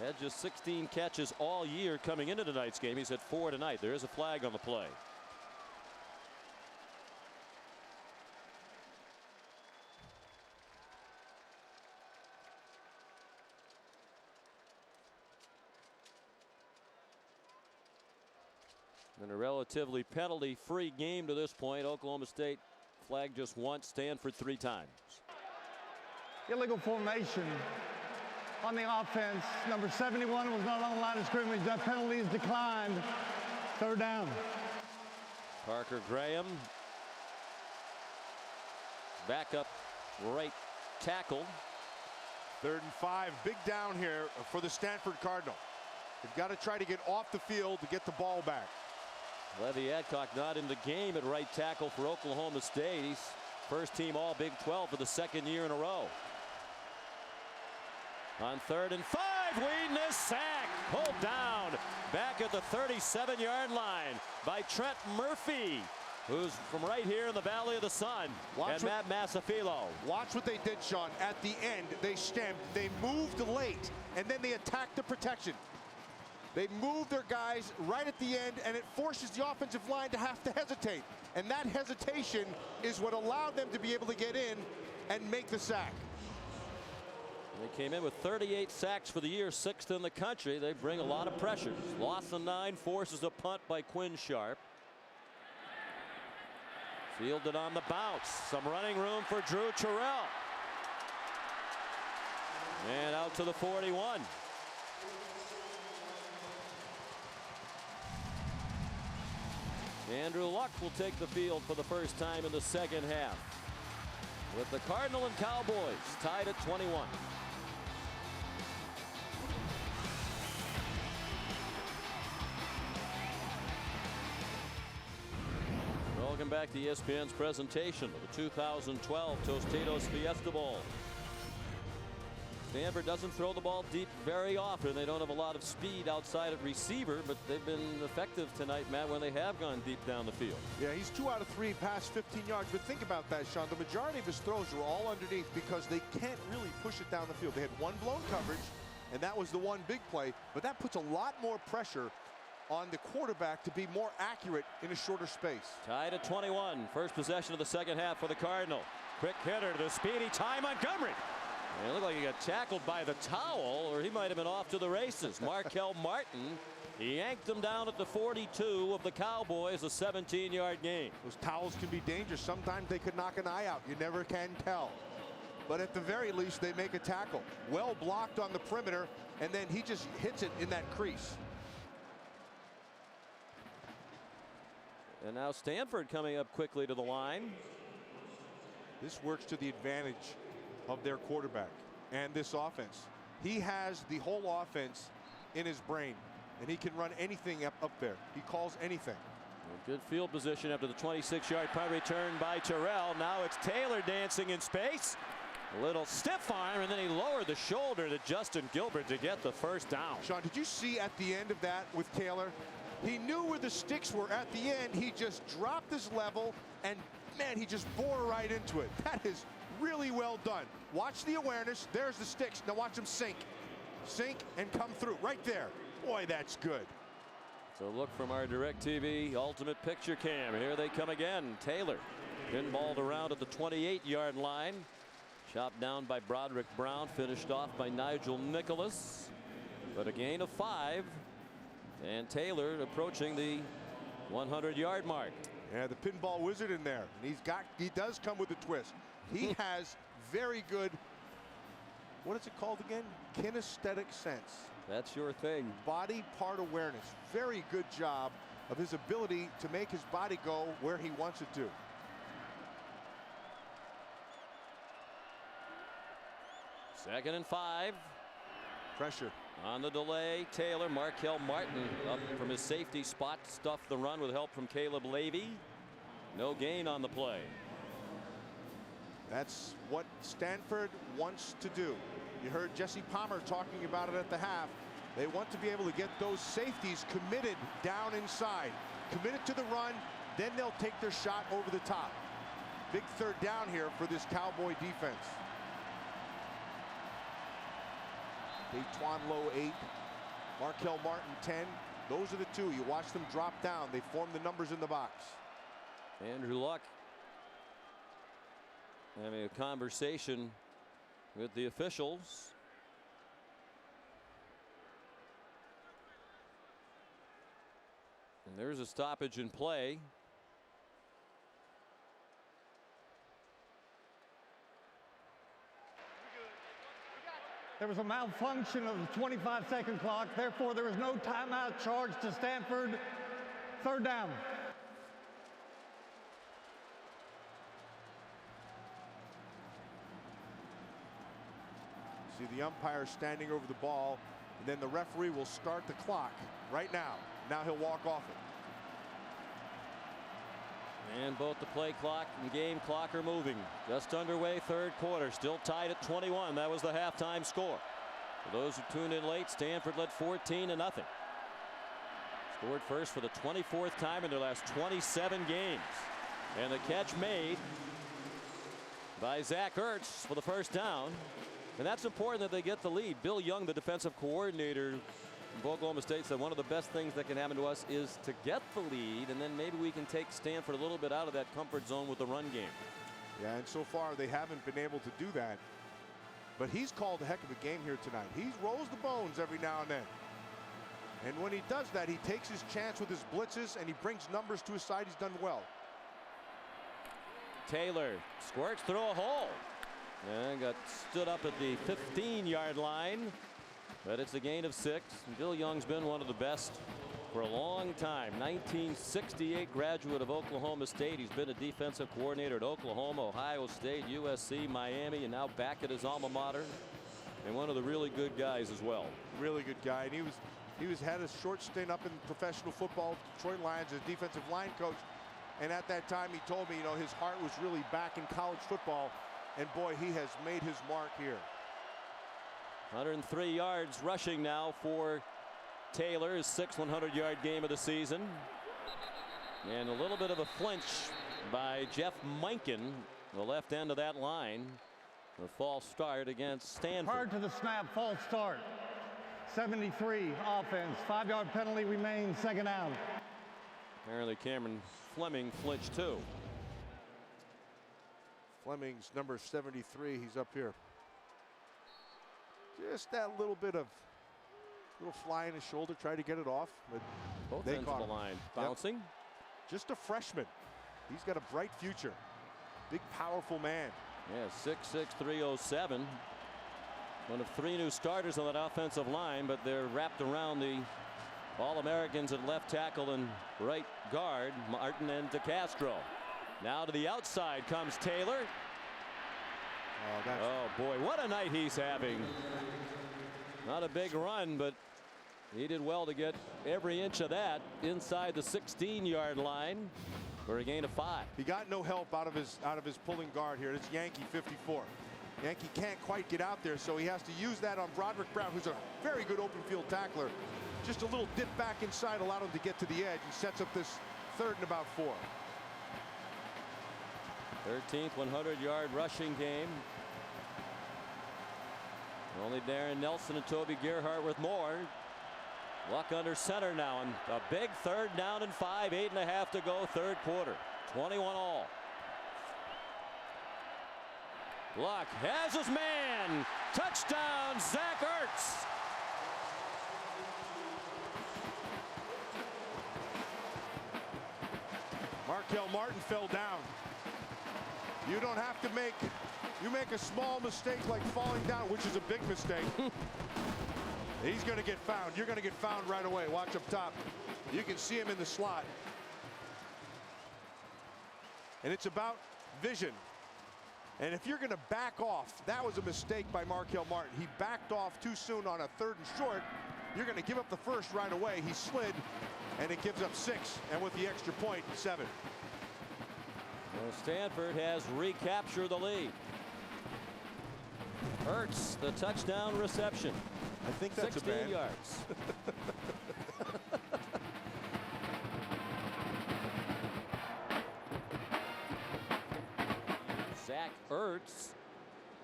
Had just 16 catches all year coming into tonight's game. He's at 4 tonight. There is a flag on the play. And a relatively penalty-free game to this point. Oklahoma State flagged just once, Stanford 3 times. Illegal formation on the offense. Number 71 was not on the line of scrimmage. That penalty is declined. 3rd down. Parker Graham. Back up right tackle. 3rd and 5. Big down here for the Stanford Cardinal. They've got to try to get off the field to get the ball back. Levy Adcock not in the game at right tackle for Oklahoma State. He's first team all Big 12 for the 2nd year in a row. On 3rd and 5, Whedon is sacked, pulled down back at the 37-yard line by Trent Murphy, who's from right here in the Valley of the Sun. And Matt Masafilo. Watch what they did, Sean. At the end, they stemmed, they moved late, and then they attacked the protection. They move their guys right at the end, and it forces the offensive line to have to hesitate. And that hesitation is what allowed them to be able to get in and make the sack. They came in with 38 sacks for the year, 6th in the country. They bring a lot of pressure. Loss of 9, forces a punt by Quinn Sharp. Fielded on the bounce. Some running room for Drew Terrell. And out to the 41. Andrew Luck will take the field for the first time in the 2nd half, with the Cardinal and Cowboys tied at 21. Welcome back to ESPN's presentation of the 2012 Tostitos Fiesta Bowl. Stanford doesn't throw the ball deep very often. They don't have a lot of speed outside at receiver, but they've been effective tonight, Matt, when they have gone deep down the field. Yeah, he's 2 out of 3 past 15 yards. But think about that, Sean. The majority of his throws were all underneath because they can't really push it down the field. They had one blown coverage, and that was the one big play. But that puts a lot more pressure on the quarterback to be more accurate in a shorter space. Tied at 21. First possession of the 2nd half for the Cardinal. Quick hitter to the speedy Ty Montgomery. And it looked like he got tackled by the towel, or he might have been off to the races. Markel Martin, he yanked him down at the 42 of the Cowboys, a 17-yard gain. Those towels can be dangerous. Sometimes they could knock an eye out. You never can tell. But at the very least, they make a tackle. Well blocked on the perimeter, and then he just hits it in that crease. And now Stanford coming up quickly to the line. This works to the advantage of their quarterback and this offense. He has the whole offense in his brain, and he can run anything up there. He calls anything. Good field position after the 26-yard punt return by Terrell. Now it's Taylor dancing in space. A little stiff arm, and then he lowered the shoulder to Justin Gilbert to get the first down. Sean, did you see at the end of that with Taylor? He knew where the sticks were at the end. He just dropped his level, and man, he just bore right into it. That is really well done. Watch the awareness. There's the sticks. Now watch him sink. Sink and come through right there. Boy, that's good. So look from our DirecTV Ultimate Picture Cam. Here they come again. Taylor pinballed around at the 28-yard line. Chopped down by Broderick Brown. Finished off by Nigel Nicholas. But a gain of 5. And Taylor approaching the 100-yard mark. Yeah, the pinball wizard in there. And he does come with a twist. He has very good, what is it called again? Kinesthetic sense. That's your thing. Body part awareness. Very good job of his ability to make his body go where he wants it to. Second and 5. Pressure. On the delay, Taylor. Markel Martin up from his safety spot, stuffed the run with help from Caleb Levy. No gain on the play. That's what Stanford wants to do. You heard Jesse Palmer talking about it at the half. They want to be able to get those safeties committed down inside. Committed to the run, then they'll take their shot over the top. Big third down here for this Cowboy defense. Daytwan Lowe 8, Markel Martin 10. Those are the two. You watch them drop down. They form the numbers in the box. Andrew Luck having a conversation with the officials. And there's a stoppage in play. There was a malfunction of the 25-second clock. Therefore, there was no timeout charged to Stanford. Third down. See the umpire standing over the ball, and then the referee will start the clock right now. Now he'll walk off it. And both the play clock and game clock are moving. Just underway, third quarter. Still tied at 21. That was the halftime score. For those who tuned in late, Stanford led 14-0. Scored first for the 24th time in their last 27 games. And the catch made by Zach Ertz for the first down. And that's important that they get the lead. Bill Young, the defensive coordinator of Oklahoma State, said one of the best things that can happen to us is to get the lead, and then maybe we can take Stanford a little bit out of that comfort zone with the run game. Yeah, and so far they haven't been able to do that. But he's called a heck of a game here tonight. He rolls the bones every now and then. And when he does that, he takes his chance with his blitzes, and he brings numbers to his side. He's done well. Taylor squirts through a hole. And got stood up at the 15-yard line. But it's a gain of 6. And Bill Young's been one of the best for a long time. 1968 graduate of Oklahoma State. He's been a defensive coordinator at Oklahoma, Ohio State, USC, Miami, and now back at his alma mater. And one of the really good guys as well. Really good guy. And he had a short stint up in professional football, Detroit Lions, as defensive line coach. And at that time, he told me, his heart was really back in college football. And boy, he has made his mark here. 103 yards rushing now for Taylor, his 6th 100-yard game of the season. And a little bit of a flinch by Jeff Minkin, the left end of that line. A false start against Standford. Prior to the snap, false start. 73 offense. 5-yard penalty remains, second down. Apparently Cameron Fleming flinched too. Fleming's number 73. He's up here. Just that little bit of fly in his shoulder, try to get it off. But both they ends caught of the him. line bouncing. Yep. Just a freshman. He's got a bright future. Big, powerful man. Yeah, 6'6", 307. One of 3 new starters on that offensive line, but they're wrapped around the All-Americans at left tackle and right guard, Martin and DeCastro. Now to the outside comes Taylor. Oh boy, what a night he's having. Not a big run, but he did well to get every inch of that inside the 16-yard line for a gain of 5. He got no help out of his pulling guard here. It's Yankee 54. Yankee can't quite get out there, so he has to use that on Broderick Brown, who's a very good open field tackler. Just a little dip back inside allowed him to get to the edge. He sets up this 3rd and about 4. 13th 100-yard rushing game. Only Darren Nelson and Toby Gerhart with more. Luck under center now, and a big 3rd down and 5, 8.5 to go, 3rd quarter. 21 all. Luck has his man. Touchdown, Zach Ertz. Markel Martin fell down. You don't have to make, you make a small mistake like falling down, which is a big mistake. He's going to get found. You're going to get found right away. Watch up top. You can see him in the slot. And it's about vision. And if you're going to back off, that was a mistake by Markel Martin. He backed off too soon on a 3rd and short. You're going to give up the first right away. He slid, and it gives up 6. And with the extra point, 7. Well, Stanford has recaptured the lead. Ertz, the touchdown reception. I think that's 16 a ban. yards. Zach Ertz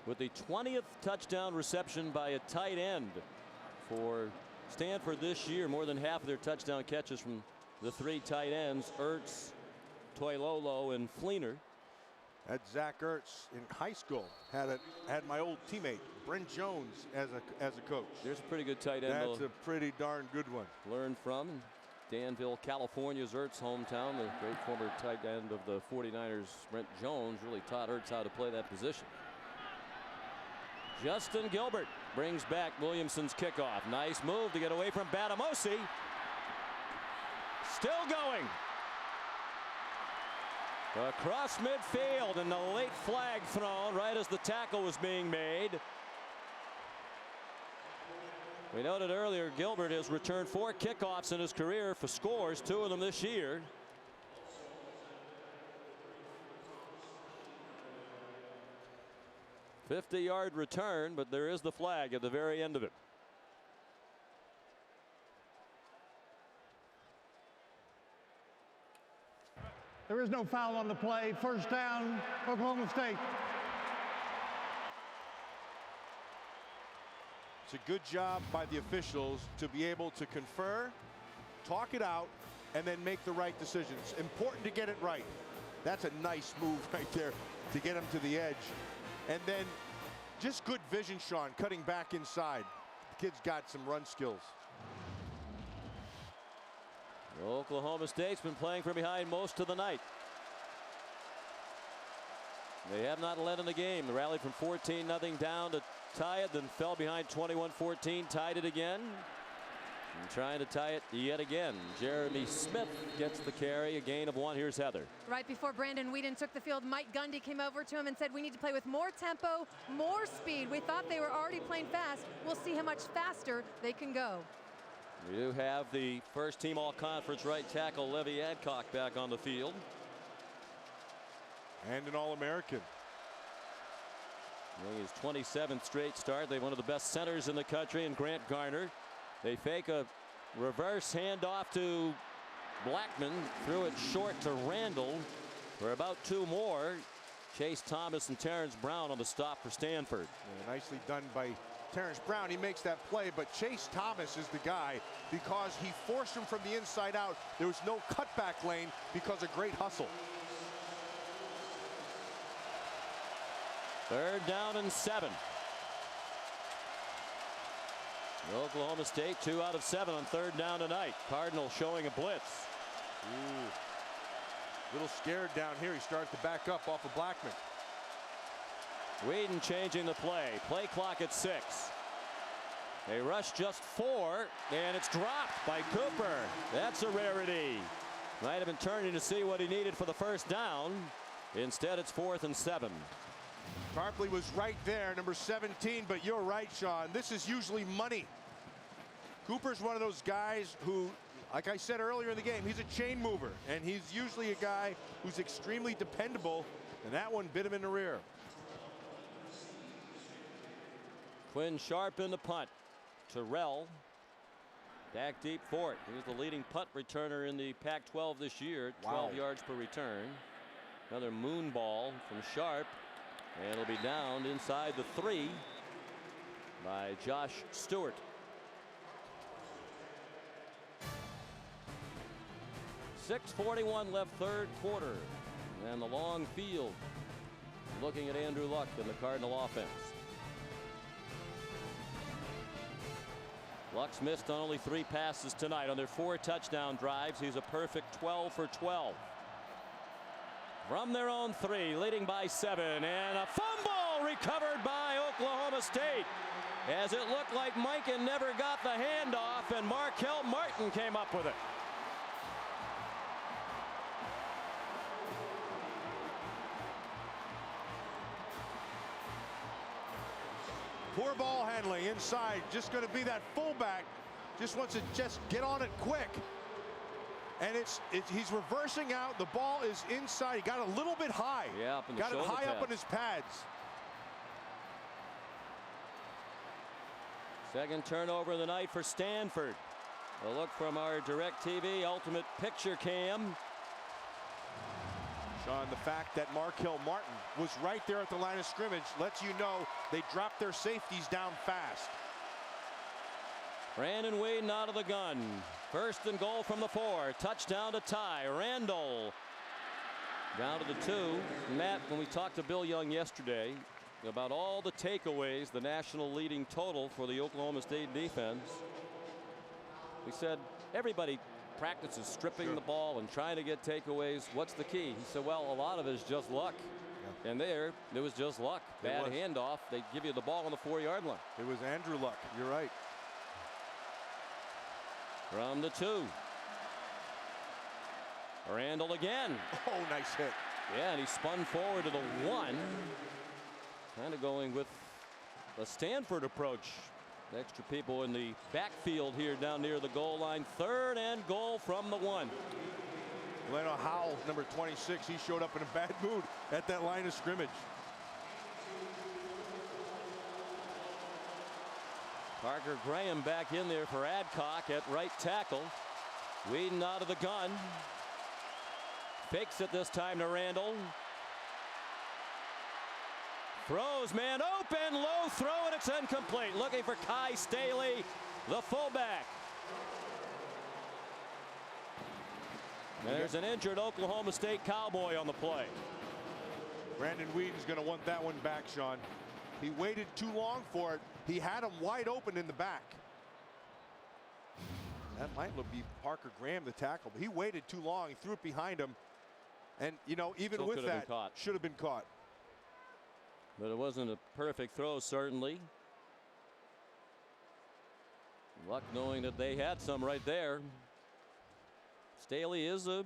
with the 20th touchdown reception by a tight end for Stanford this year. More than half of their touchdown catches from the 3 tight ends, Ertz, Toilolo, and Fleener. That's Zach Ertz in high school. Had my old teammate Brent Jones as a coach. There's a pretty good tight end. That's a pretty darn good one. Learn from Danville, California's Ertz hometown. The great former tight end of the 49ers, Brent Jones, really taught Ertz how to play that position. Justin Gilbert brings back Williamson's kickoff. Nice move to get away from Batamosi. Still going. Across midfield, and the late flag thrown right as the tackle was being made. We noted earlier Gilbert has returned 4 kickoffs in his career for scores, 2 of them this year. $50-yard return, but there is the flag at the very end of it. There is no foul on the play. 1st down, Oklahoma State. It's a good job by the officials to be able to confer, talk it out, and then make the right decisions. Important to get it right. That's a nice move right there to get him to the edge. And then just good vision, Sean, cutting back inside. The kid's got some run skills. Oklahoma State's been playing from behind most of the night. They have not led in the game. They rallied from 14-0 down to tie it, then fell behind 21-14, tied it again. And trying to tie it yet again. Jeremy Smith gets the carry, a gain of 1. Here's Heather. Right before Brandon Whedon took the field, Mike Gundy came over to him and said, we need to play with more tempo, more speed. We thought they were already playing fast. We'll see how much faster they can go. We do have the first team all-conference right tackle Levy Adcock back on the field. And an All-American. His 27th straight start. They have one of the best centers in the country in Grant Garner. They fake a reverse handoff to Blackman. Threw it short to Randall for about 2 more. Chase Thomas and Terrence Brown on the stop for Stanford. Yeah, nicely done by Terrence Brown. He makes that play, but Chase Thomas is the guy because he forced him from the inside out. There was no cutback lane because of great hustle. 3rd down and 7. Oklahoma State 2 out of 7 on 3rd down tonight. Cardinal showing a blitz. Ooh. Little scared down here. He starts to back up off of Blackman. Whedon changing the play. Play clock at 6. They rush just 4, and it's dropped by Cooper. That's a rarity. Might have been turning to see what he needed for the 1st down. Instead, it's 4th and 7. Tarpley was right there, number 17, but you're right, Sean. This is usually money. Cooper's one of those guys who, like I said earlier in the game, he's a chain mover, and he's usually a guy who's extremely dependable, and that one bit him in the rear. Quinn Sharp in the punt. Terrell back deep for it. He was the leading punt returner in the Pac-12 this year, 12 yards per return. Another moon ball from Sharp, and it'll be downed inside the 3 by Josh Stewart. .6:41 left third quarter, and the long field looking at Andrew Luck and the Cardinal offense. Luck's missed on only 3 passes tonight on their 4 touchdown drives. He's a perfect 12 for 12. From their own 3, leading by 7, and a fumble recovered by Oklahoma State, as it looked like Mikan never got the handoff, and Markel Martin came up with it. Poor ball handling inside. Just going to be that fullback. Just wants to just get on it quick. And he's reversing out. The ball is inside. He got a little bit high. Yeah, up in the got it high pads. up on his pads. Second turnover of the night for Stanford. A look from our DirecTV Ultimate Picture Cam. Sean, the fact that Markel Martin was right there at the line of scrimmage lets you know they dropped their safeties down fast. Brandon Whedon out of the gun. First and goal from the 4. Touchdown to tie. Randall down to the 2. Matt, when we talked to Bill Young yesterday about all the takeaways, the national leading total for the Oklahoma State defense, he said everybody practices stripping the ball and trying to get takeaways. What's the key? He said, well, a lot of it is just luck. Yeah. And there was just luck. Bad handoff. They give you the ball on the 4-yard line. It was Andrew Luck. You're right. From the 2. Randall again. Oh, nice hit. Yeah, and he spun forward to the 1. Kind of going with the Stanford approach. Extra people in the backfield here down near the goal line. 3rd and goal from the 1. Leno Howell, number 26, he showed up in a bad mood at that line of scrimmage. Parker Graham back in there for Adcock at right tackle. Whedon out of the gun. Fakes it this time to Randall. Throws, man open, low throw, and it's incomplete. Looking for Kai Staley, the fullback. There's an injured Oklahoma State Cowboy on the play. Brandon Whedon's going to want that one back, Sean. He waited too long for it. He had him wide open in the back. That might be Parker Graham, the tackle, but he waited too long. He threw it behind him. And, you know, even Still with that, should have been caught. But it wasn't a perfect throw, certainly. Luck knowing that they had some right there. Staley is a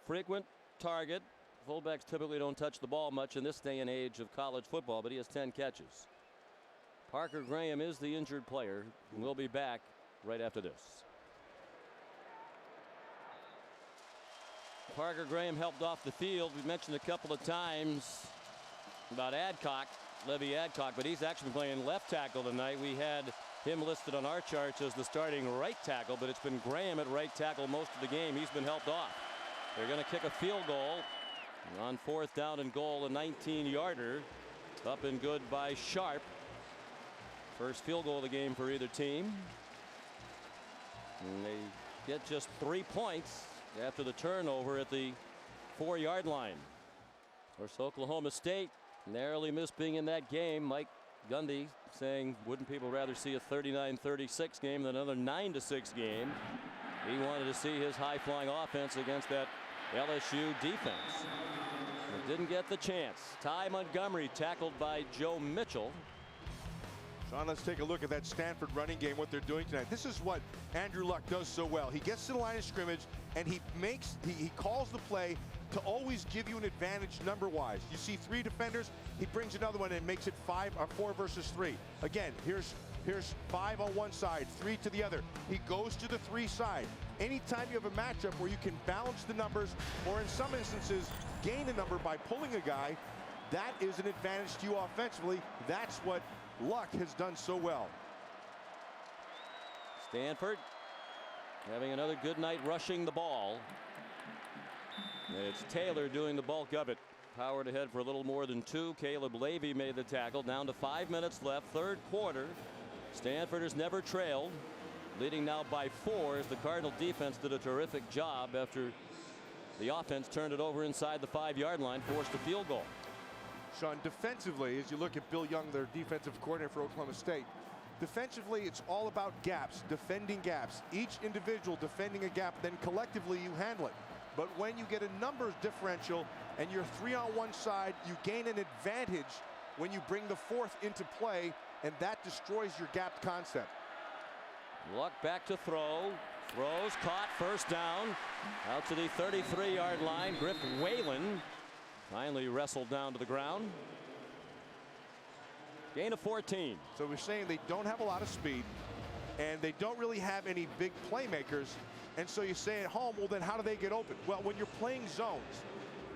frequent target. Fullbacks typically don't touch the ball much in this day and age of college football, but he has 10 catches. Parker Graham is the injured player, and we'll be back right after this. Parker Graham helped off the field. We mentioned a couple of times about Adcock, Levy Adcock, but he's actually playing left tackle tonight. We had him listed on our charts as the starting right tackle, but it's been Graham at right tackle most of the game. He's been helped off. They're going to kick a field goal on 4th down and goal, a 19-yarder. Up and good by Sharp. First field goal of the game for either team. And they get just 3 points after the turnover at the 4-yard line. Of course, Oklahoma State narrowly missed being in that game. Mike Gundy saying, wouldn't people rather see a 39-36 game than another 9-6 game? He wanted to see his high-flying offense against that LSU defense. But didn't get the chance. Ty Montgomery tackled by Joe Mitchell. Sean, let's take a look at that Stanford running game, what they're doing tonight. This is what Andrew Luck does so well. He gets to the line of scrimmage, and he calls the play to always give you an advantage number-wise. You see 3 defenders, he brings another one and makes it 4 versus 3. Again, here's 5 on one side, 3 to the other. He goes to the 3 side. Anytime you have a matchup where you can balance the numbers, or in some instances, gain a number by pulling a guy, that is an advantage to you offensively. That's what Luck has done so well. Stanford having another good night rushing the ball. And it's Taylor doing the bulk of it. powered ahead for a little more than 2. Caleb Levy made the tackle. Down to 5 minutes left, third quarter. Stanford has never trailed, leading now by 4 as the Cardinal defense did a terrific job after the offense turned it over inside the 5-yard line, forced a field goal. Sean, defensively, as you look at Bill Young, their defensive coordinator for Oklahoma State, defensively it's all about gaps, defending gaps. Each individual defending a gap, then collectively you handle it. But when you get a numbers differential and you're 3 on one side, you gain an advantage when you bring the 4th into play, and that destroys your gap concept. Luck back to throw. Throws, caught, first down. Out to the 33-yard line. Griff Whalen finally wrestled down to the ground. Gain of 14. So we're saying they don't have a lot of speed, and they don't really have any big playmakers. And so you say at home, well, then how do they get open? Well, when you're playing zones,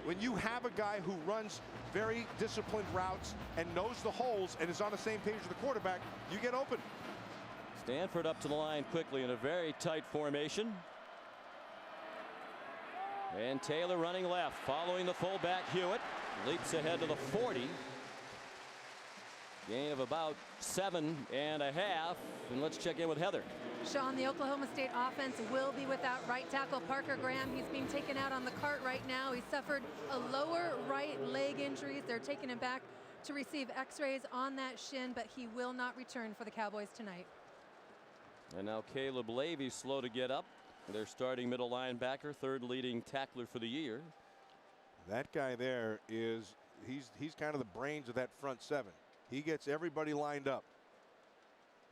when you have a guy who runs very disciplined routes and knows the holes and is on the same page with the quarterback, you get open. Stanford up to the line quickly in a very tight formation. And Taylor running left, following the fullback Hewitt. Leaps ahead to the 40. Gain of about 7.5. And let's check in with Heather. Sean, the Oklahoma State offense will be without right tackle Parker Graham. He's being taken out on the cart right now. He suffered a lower right leg injury. They're taking him back to receive x-rays on that shin, but he will not return for the Cowboys tonight. And now Caleb Levy slow to get up. Their starting middle linebacker, third leading tackler for the year. That guy there is, he's kind of the brains of that front 7. He gets everybody lined up.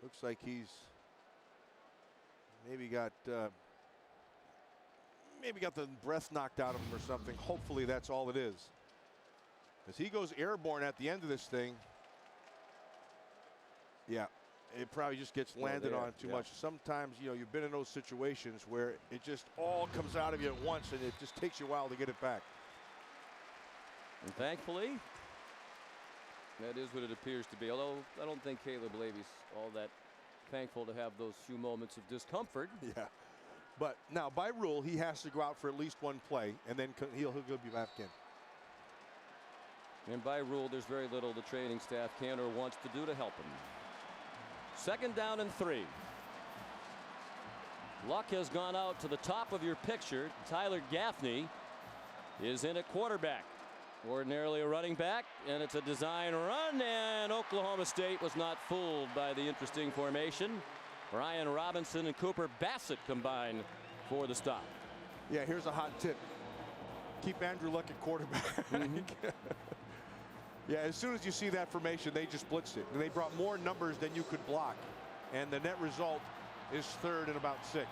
Looks like he's maybe got the breath knocked out of him or something. Hopefully that's all it is. As he goes airborne at the end of this thing. Yeah. It probably just gets landed on too much. Sometimes, you know, you've been in those situations where it just all comes out of you at once and it just takes you a while to get it back. And thankfully, that is what it appears to be. Although I don't think Caleb Levy's all that thankful to have those few moments of discomfort. Yeah. But now by rule, he has to go out for at least 1 play and then he'll be back in. And by rule, there's very little the training staff can or wants to do to help him. 2nd down and 3. Luck has gone out to the top of your picture. Tyler Gaffney is in at quarterback. Ordinarily a running back, and it's a design run, and Oklahoma State was not fooled by the interesting formation. Brian Robinson and Cooper Bassett combined for the stop. Yeah, here's a hot tip. Keep Andrew Luck at quarterback. Yeah, as soon as you see that formation, they just blitzed it. And they brought more numbers than you could block. And the net result is 3rd and about 6.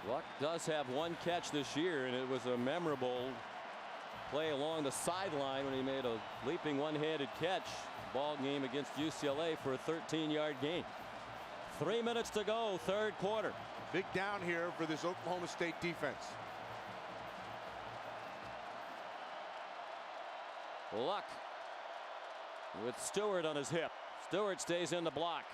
Luck does have 1 catch this year, and it was a memorable play along the sideline when he made a leaping one-handed catch. Ball game against UCLA for a 13-yard gain. 3 minutes to go, 3rd quarter. Big down here for this Oklahoma State defense. Luck with Stewart on his hip. Stewart stays in the block.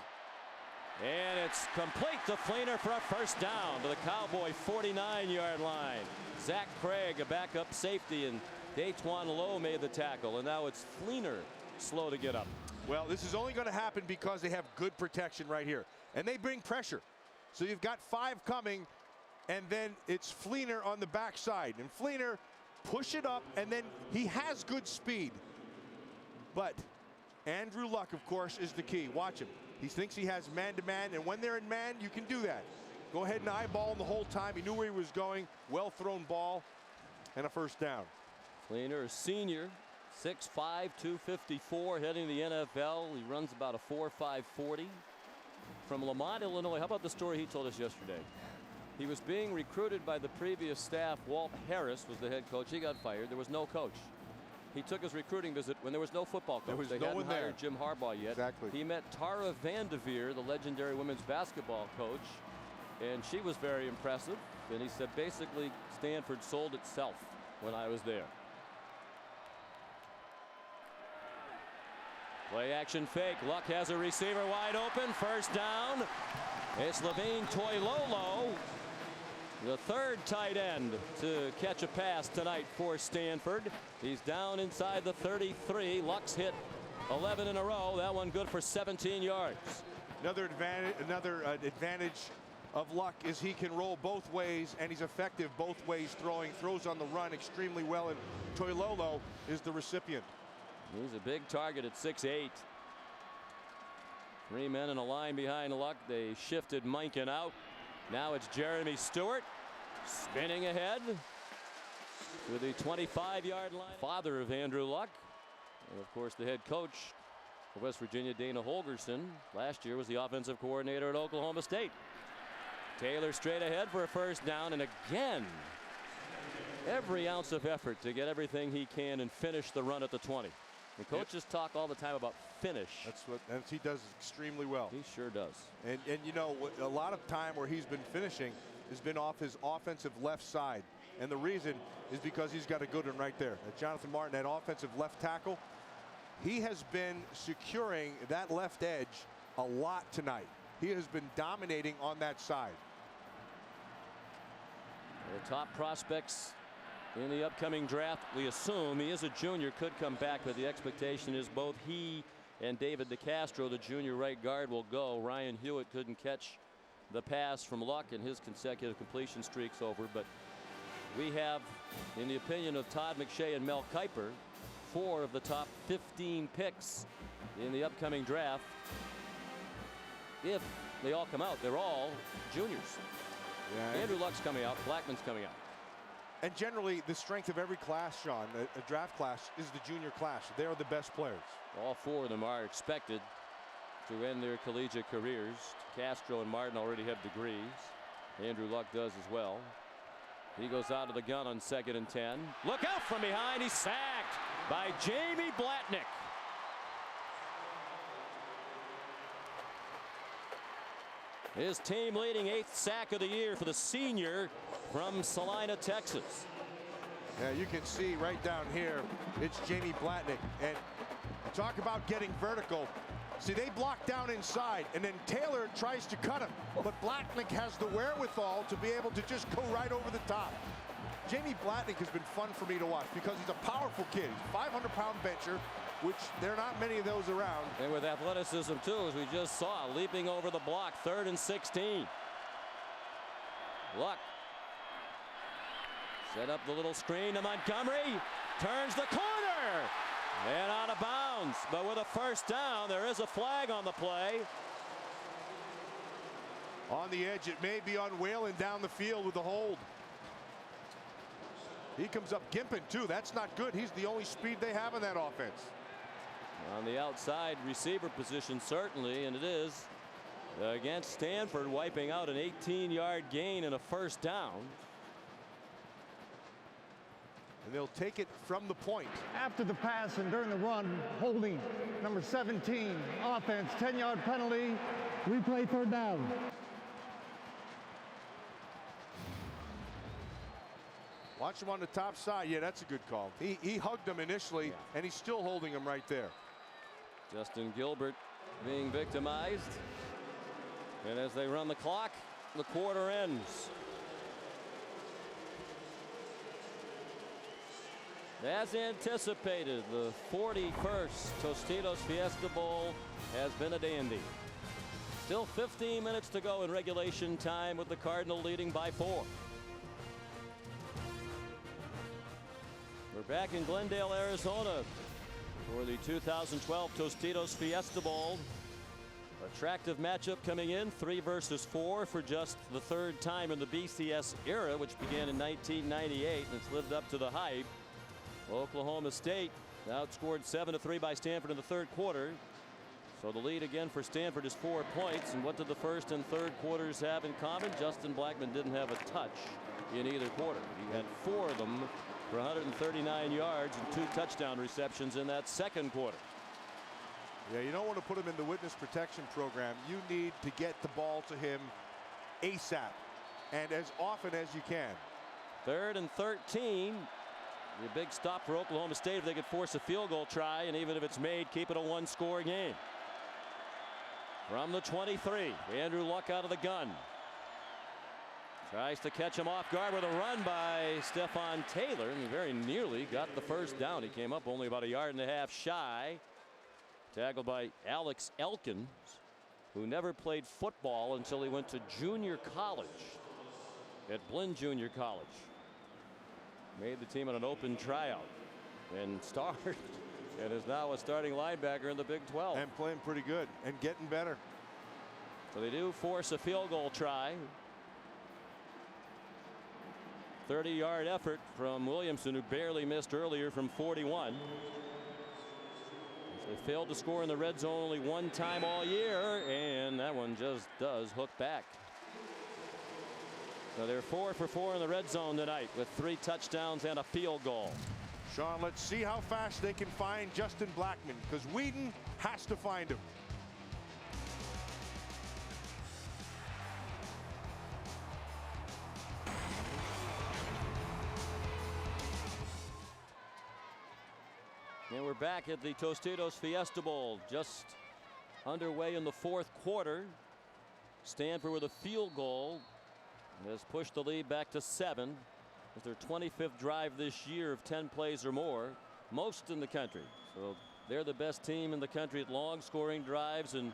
And it's complete to Fleener for a first down to the Cowboy 49-yard line. Zach Craig, a backup safety, and Daytwan Lowe made the tackle. And now it's Fleener slow to get up. Well, this is only going to happen because they have good protection right here. And they bring pressure. So you've got 5 coming, and then it's Fleener on the backside. And Fleener push it up, and then he has good speed. But Andrew Luck, of course, is the key. Watch him. He thinks he has man-to-man, and when they're in man, you can do that. Go ahead and eyeball him the whole time. He knew where he was going. Well-thrown ball, and a first down. Fleener, a senior, 6'5", 254, heading to the NFL. He runs about a 4.5 40. From Lamont, Illinois. How about the story he told us yesterday? He was being recruited by the previous staff. Walt Harris was the head coach. He got fired. There was no coach. He took his recruiting visit when there was no football coach. There was they no hadn't one there. hired Jim Harbaugh yet. Exactly. He met Tara Vanderveer, the legendary women's basketball coach, and she was very impressive. And he said basically Stanford sold itself when I was there. Play action fake. Luck has a receiver wide open. First down. It's Levine Toilolo. The third tight end to catch a pass tonight for Stanford. He's down inside the 33. Luck's hit 11 in a row. That one good for 17 yards. Another advantage of Luck is he can roll both ways, and he's effective both ways throwing. Throws on the run extremely well, and Toilolo is the recipient. He's a big target at 6'8". 3 men in a line behind Luck. They shifted Minkin out. Now it's Jeremy Stewart spinning ahead to the 25-yard line. Father of Andrew Luck, and of course the head coach of West Virginia, Dana Holgerson, last year was the offensive coordinator at Oklahoma State. Taylor straight ahead for a first down, and again every ounce of effort to get everything he can and finish the run at the 20. The coaches talk all the time about finish. That's what he does extremely well. He sure does. And you know, a lot of time where he's been finishing has been off his offensive left side. And the reason is because he's got a good one right there. Jonathan Martin, that offensive left tackle, he has been securing that left edge a lot tonight. He has been dominating on that side. The top prospects in the upcoming draft, we assume he is a junior, could come back, but the expectation is both he and David DeCastro, the junior right guard, will go. Ryan Hewitt couldn't catch the pass from Luck, and his consecutive completion streak's over. But we have, in the opinion of Todd McShay and Mel Kiper, 4 of the top 15 picks in the upcoming draft. If they all come out, they're all juniors. Yeah. Andrew Luck's coming out, Blackman's coming out. And generally, the strength of every class, Sean, a draft class, is the junior class. They are the best players. All 4 of them are expected to end their collegiate careers. Castro and Martin already have degrees. Andrew Luck does as well. He goes out of the gun on 2nd and 10. Look out from behind. He's sacked by Jamie Blatnick. His team leading 8th sack of the year for the senior from Salina, Texas. Yeah, you can see right down here, it's Jamie Blatnick. And talk about getting vertical. See, they block down inside, and then Taylor tries to cut him. But Blatnick has the wherewithal to be able to just go right over the top. Jamie Blatnick has been fun for me to watch because he's a powerful kid. He's a 500-pound bencher, which there are not many of those around. And with athleticism, too, as we just saw, leaping over the block, 3rd and 16. Luck set up the little screen to Montgomery. Turns the corner. And out of bounds. But with a first down, there is a flag on the play. On the edge, it may be on Whalen down the field with the hold. He comes up gimping, too. That's not good. He's the only speed they have in that offense. On the outside receiver position, certainly, and it is against Stanford, wiping out an 18-yard gain and a first down. And they'll take it from the point. After the pass and during the run, holding number 17, offense, 10-yard penalty, replay 3rd down. Watch him on the top side. Yeah, that's a good call. He hugged him initially, and he's still holding him right there. Justin Gilbert being victimized. And as they run the clock, the quarter ends. As anticipated, the 41st Tostitos Fiesta Bowl has been a dandy. Still 15 minutes to go in regulation time, with the Cardinal leading by 4. We're back in Glendale, Arizona for the 2012 Tostitos Fiesta Bowl. Attractive matchup coming in, 3 versus 4 for just the 3rd time in the BCS era, which began in 1998, and it's lived up to the hype. Oklahoma State outscored 7-3 by Stanford in the 3rd quarter. So the lead again for Stanford is 4 points. And what did the 1st and 3rd quarters have in common? Justin Blackman didn't have a touch in either quarter. He had 4 of them for 139 yards and 2 touchdown receptions in that 2nd quarter. Yeah, you don't want to put him in the witness protection program. You need to get the ball to him ASAP and as often as you can. 3rd and 13. A big stop for Oklahoma State if they could force a field goal try, and even if it's made, keep it a 1-score game. From the 23, Andrew Luck out of the gun. Tries to catch him off guard with a run by Stefan Taylor, and he very nearly got the first down. He came up only about a yard and a half shy. Tackled by Alex Elkins, who never played football until he went to junior college at Blinn Junior College. Made the team on an open tryout and started and is now a starting linebacker in the Big 12. And playing pretty good and getting better. So they do force a field goal try. 30-yard effort from Williamson, who barely missed earlier from 41. They failed to score in the red zone only one time all year, and that one just does hook back. So they're 4 for 4 in the red zone tonight with 3 touchdowns and a field goal. Sean, let's see how fast they can find Justin Blackman, because Whedon has to find him. And we're back at the Tostitos Fiesta Bowl, just underway in the 4th quarter. Stanford with a field goal has pushed the lead back to 7. It's their 25th drive this year of 10 plays or more, most in the country. So they're the best team in the country at long scoring drives, and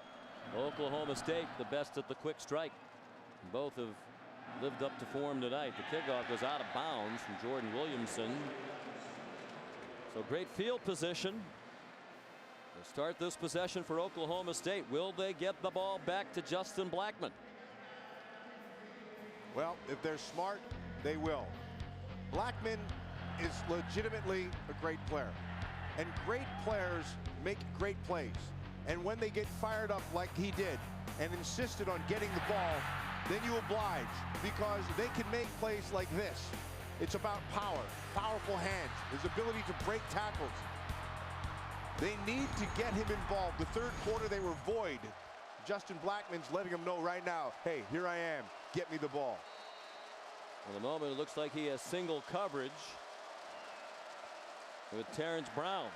Oklahoma State the best at the quick strike. Both have lived up to form tonight. The kickoff goes out of bounds from Jordan Williamson. So great field position to start this possession for Oklahoma State. Will they get the ball back to Justin Blackman? Well, if they're smart, they will. Blackman is legitimately a great player, and great players make great plays. And when they get fired up like he did and insisted on getting the ball, then you oblige, because they can make plays like this. It's about power, powerful hands, his ability to break tackles. They need to get him involved. The 3rd quarter, they were void. Justin Blackman's letting them know right now, hey, here I am, get me the ball. For the moment, it looks like he has single coverage with Terrence Brown.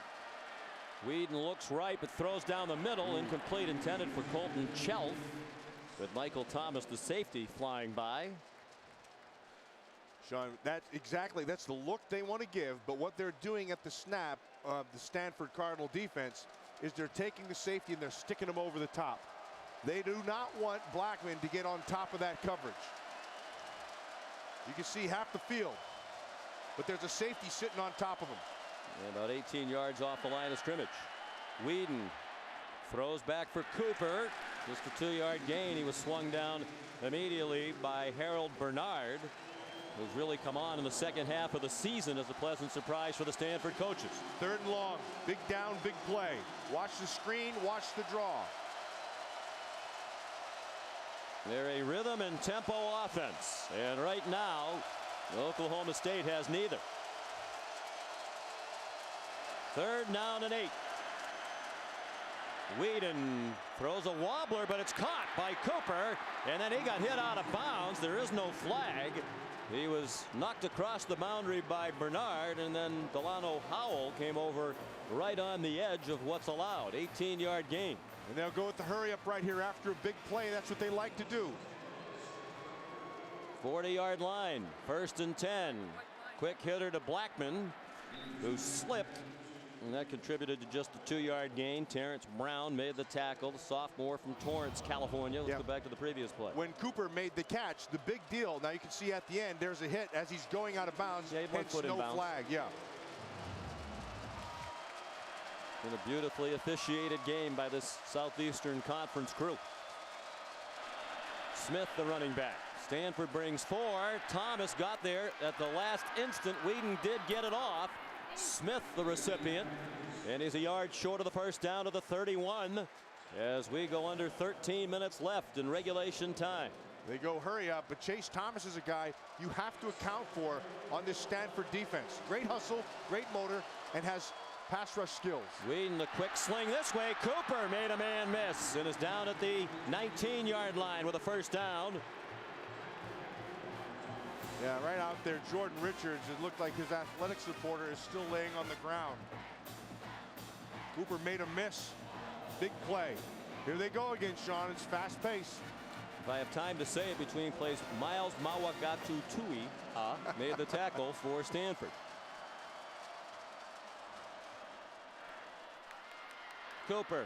Whedon looks right, but throws down the middle, incomplete, intended for Colton Chelf, with Michael Thomas, the safety, flying by. Sean, that's the look they want to give, but what they're doing at the snap of the Stanford Cardinal defense is they're taking the safety and they're sticking him over the top. They do not want Blackman to get on top of that coverage. You can see half the field, but there's a safety sitting on top of him. And about 18 yards off the line of scrimmage. Whedon throws back for Cooper. Just a 2-yard gain. He was swung down immediately by Harold Bernard, who's really come on in the second half of the season as a pleasant surprise for the Stanford coaches. 3rd and long, big down, big play. Watch the screen, watch the draw. They're a rhythm and tempo offense, and right now Oklahoma State has neither. 3rd down and 8. Whedon throws a wobbler, but it's caught by Cooper, and then he got hit out of bounds. There is no flag. He was knocked across the boundary by Bernard, and then Delano Howell came over right on the edge of what's allowed. 18-yard gain. And they'll go with the hurry up right here after a big play. That's what they like to do. 40-yard line, 1st and 10. Quick hitter to Blackman, who slipped, and that contributed to just a 2-yard gain. Terrence Brown made the tackle, the sophomore from Torrance, California. Let's go back to the previous play. When Cooper made the catch, the big deal, now you can see at the end, there's a hit as he's going out of bounds. Yeah, hence no flag. Yeah. In a beautifully officiated game by this Southeastern Conference crew. Smith, the running back. Stanford brings 4. Thomas got there at the last instant. Whedon did get it off. Smith, the recipient, and he's a yard short of the first down to the 31 as we go under 13 minutes left in regulation time. They go hurry up, but Chase Thomas is a guy you have to account for on this Stanford defense. Great hustle, great motor, and has pass rush skills. Whedon, the quick sling this way. Cooper made a man miss and is down at the 19-yard line with a first down. Yeah, right out there, Jordan Richards. It looked like his athletics reporter is still laying on the ground. Cooper made a miss. Big play. Here they go again, Sean. It's fast pace. if I have time to say it between plays, Miles Mawagatu-Tui made the tackle for Stanford. Cooper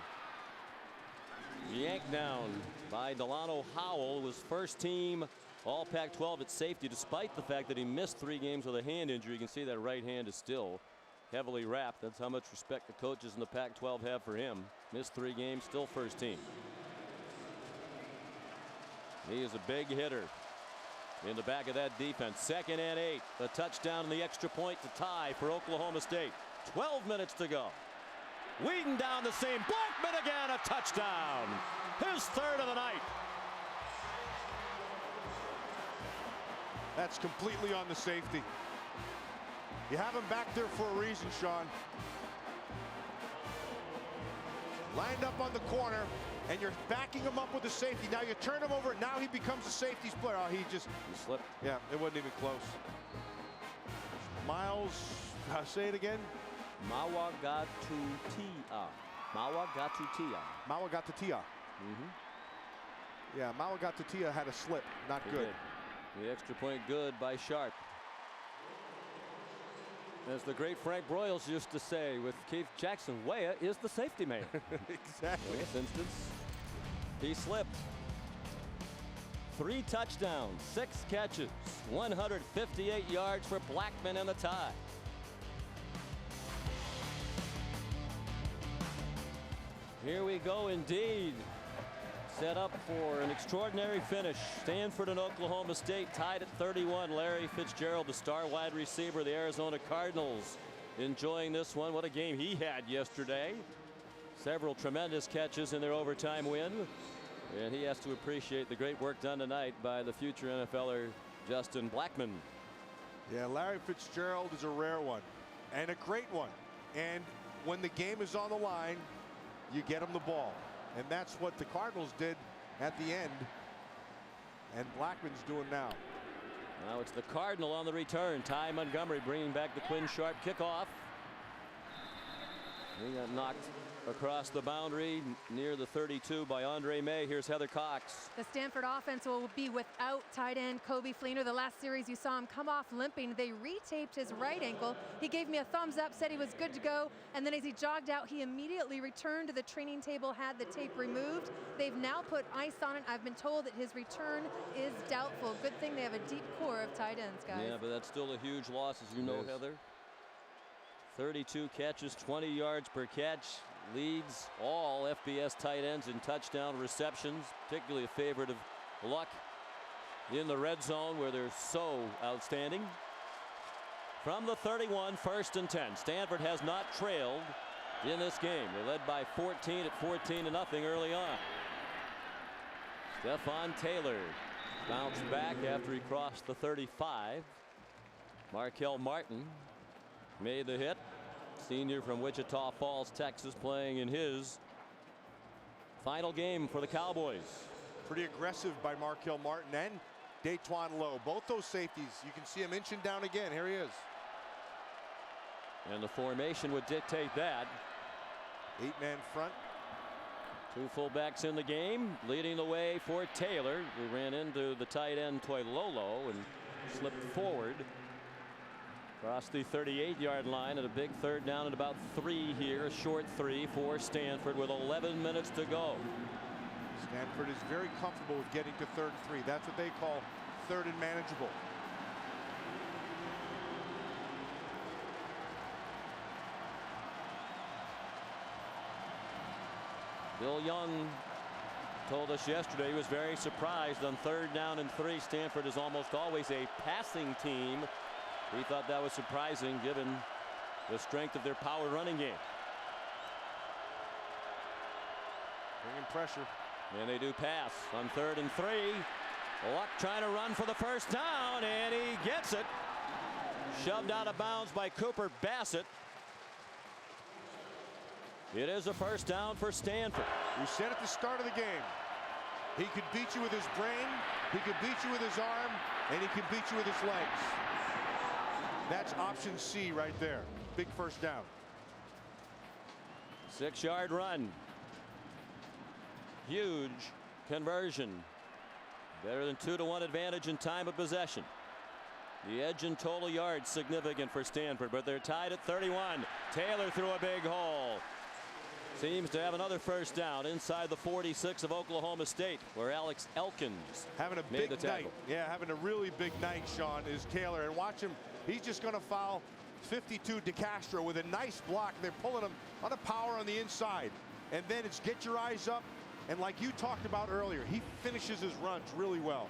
yanked down by Delano Howell, was first team All Pac-12 at safety, despite the fact that he missed 3 games with a hand injury. You can see that right hand is still heavily wrapped. That's how much respect the coaches in the Pac-12 have for him. Missed 3 games, still first team. He is a big hitter in the back of that defense. 2nd and 8. A touchdown and the extra point to tie for Oklahoma State. 12 minutes to go. Whedon down the seam. Blackman again, a touchdown. His 3rd of the night. That's completely on the safety. You have him back there for a reason, Sean. Lined up on the corner, and you're backing him up with the safety. Now you turn him over, and now he becomes a safety splitter. Oh, he slipped. Yeah, it wasn't even close. Miles, say it again. Mawagatu-Tia. Mawagatu-Tia. Mawagatu-Tia. Yeah, Mawagatu-Tia had a slip. Not good. The extra point good by Sharp. As the great Frank Broyles used to say with Keith Jackson, Weah is the safety man. Exactly. In this instance, he slipped. 3 touchdowns, 6 catches, 158 yards for Blackman in the tie. Here we go indeed. Set up for an extraordinary finish. Stanford and Oklahoma State tied at 31. Larry Fitzgerald, the star wide receiver of the Arizona Cardinals, enjoying this one. What a game he had yesterday. Several tremendous catches in their overtime win. And he has to appreciate the great work done tonight by the future NFLer Justin Blackman. Yeah, Larry Fitzgerald is a rare one and a great one. And when the game is on the line, you get him the ball. And that's what the Cardinals did at the end. And Blackman's doing now. Now it's the Cardinal on the return. Ty Montgomery bringing back the Quinn Sharp kickoff. He got knocked across the boundary near the 32 by Andre May. Here's Heather Cox. The Stanford offense will be without tight end Kobe Fleener. The last series you saw him come off limping. They retaped his right ankle. He gave me a thumbs up, said he was good to go, and then as he jogged out, he immediately returned to the training table, had the tape removed. They've now put ice on it. I've been told that his return is doubtful. Good thing they have a deep core of tight ends, guys. Yeah, but that's still a huge loss, as you know, Heather. 32 catches, 20 yards per catch. Leads all FBS tight ends in touchdown receptions, particularly a favorite of Luck in the red zone where they're so outstanding. From the 31, 1st and 10. Stanford has not trailed in this game. They led by 14 at 14-0 early on. Stephon Taylor bounced back after he crossed the 35. Markel Martin made the hit. Senior from Wichita Falls, Texas, playing in his final game for the Cowboys. Pretty aggressive by Markel Martin and Daytwan Lowe. Both those safeties, you can see him inching down again. Here he is. And the formation would dictate that. 8-man front. 2 fullbacks in the game, leading the way for Taylor, who ran into the tight end Toilolo and slipped forward. Across the 38-yard line and a big 3rd down at about 3 here. A short 3 for Stanford with 11 minutes to go. Stanford is very comfortable with getting to 3rd and 3. That's what they call 3rd and manageable. Bill Young told us yesterday he was very surprised on 3rd down and 3. Stanford is almost always a passing team. He thought that was surprising given the strength of their power running game. Bringing pressure. And they do pass on 3rd and 3. Luck trying to run for the first down, and he gets it. Shoved out of bounds by Cooper Bassett. It is a first down for Stanford. We said at the start of the game, he could beat you with his brain, he could beat you with his arm, and he could beat you with his legs. That's option C right there. Big first down. 6-yard run. Huge conversion. Better than 2-1 advantage in time of possession. The edge and total yards significant for Stanford, but they're tied at 31. Taylor through a big hole. Seems to have another first down inside the 46 of Oklahoma State, where Alex Elkins having a made big the tackle. night. Yeah, having a really big night, Sean, is Taylor. And watch him. He's just going to foul 52 DeCastro with a nice block. They're pulling him on a power on the inside. And then it's get your eyes up. And like you talked about earlier, he finishes his runs really well.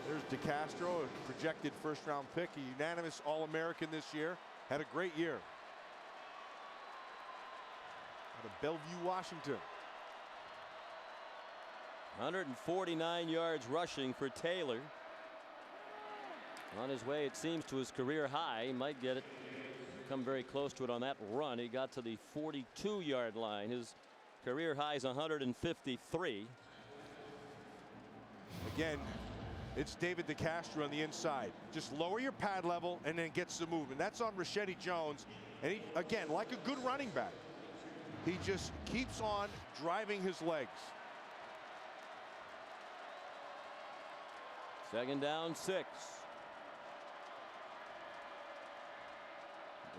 There's DeCastro, a projected first-round pick, a unanimous All-American this year. Had a great year. Out of Bellevue, Washington. 149 yards rushing for Taylor. On his way, it seems, to his career high. He might get it. Come very close to it on that run. He got to the 42-yard line. His career high is 153. Again, it's David DeCastro on the inside. Just lower your pad level and then gets the movement. That's on Rashedi Jones. And he, again, like a good running back, he just keeps on driving his legs. Second down, 6.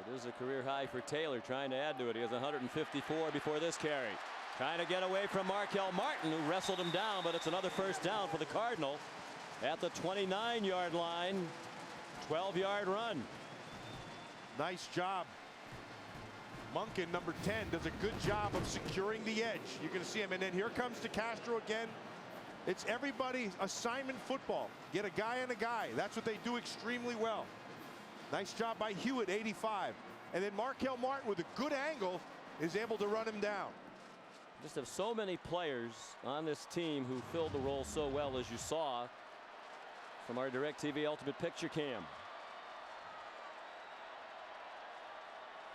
It is a career high for Taylor, trying to add to it. He has 154 before this carry. Trying to get away from Markel Martin, who wrestled him down, but it's another first down for the Cardinal at the 29-yard line. 12-yard run. Nice job. Monken, number 10, does a good job of securing the edge. You're going to see him. And then here comes DeCastro again. It's everybody's assignment football. Get a guy on a guy. That's what they do extremely well. Nice job by Hewitt, 85. And then Markel Martin, with a good angle, is able to run him down. Just have so many players on this team who filled the role so well, as you saw from our DirecTV Ultimate Picture Cam.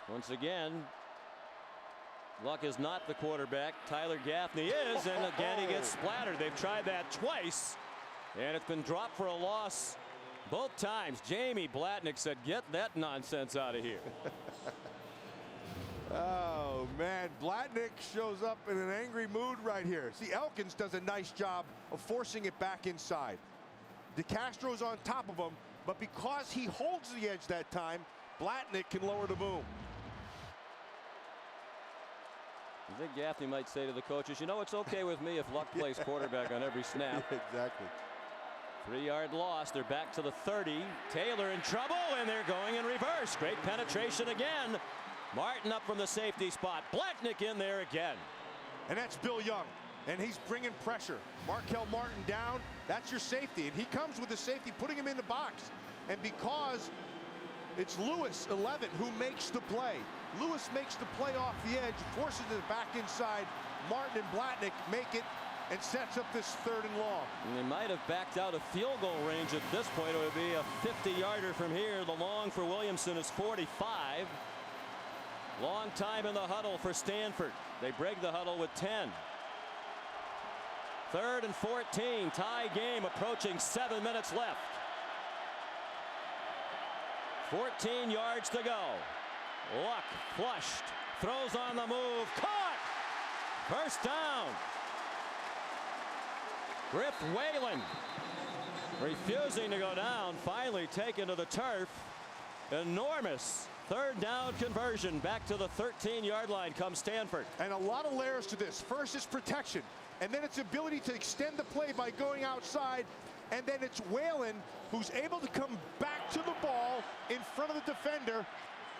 Once again, Luck is not the quarterback. Tyler Gaffney is, and again he gets splattered. They've tried that twice, and it's been dropped for a loss both times. Jamie Blatnick said, "Get that nonsense out of here." Oh, man. Blatnick shows up in an angry mood right here. See, Elkins does a nice job of forcing it back inside. DeCastro's on top of him, but because he holds the edge that time, Blatnick can lower the boom. I think Gaffney might say to the coaches, you know, it's okay with me if Luck plays quarterback on every snap. Yeah, exactly. 3-yard loss. They're back to the 30. Taylor in trouble, and they're going in reverse. Great penetration again. Martin up from the safety spot. Blatnick in there again. And that's Bill Young, and he's bringing pressure. Markel Martin down, that's your safety, and he comes with the safety, putting him in the box. And because it's Lewis, 11, who makes the play. Lewis makes the play off the edge, forces it back inside. Martin and Blatnick make it and sets up this 3rd and long. And they might have backed out of field goal range at this point. It would be a 50-yarder from here. The long for Williamson is 45. Long time in the huddle for Stanford. They break the huddle with 10. 3rd and 14. Tie game, approaching 7 minutes left. 14 yards to go. Luck flushed. Throws on the move. Caught! First down. Griff Whalen refusing to go down. Finally taken to the turf. Enormous 3rd down conversion. Back to the 13-yard line comes Stanford. And a lot of layers to this. First is protection, and then it's ability to extend the play by going outside, and then it's Whalen who's able to come back to the ball in front of the defender,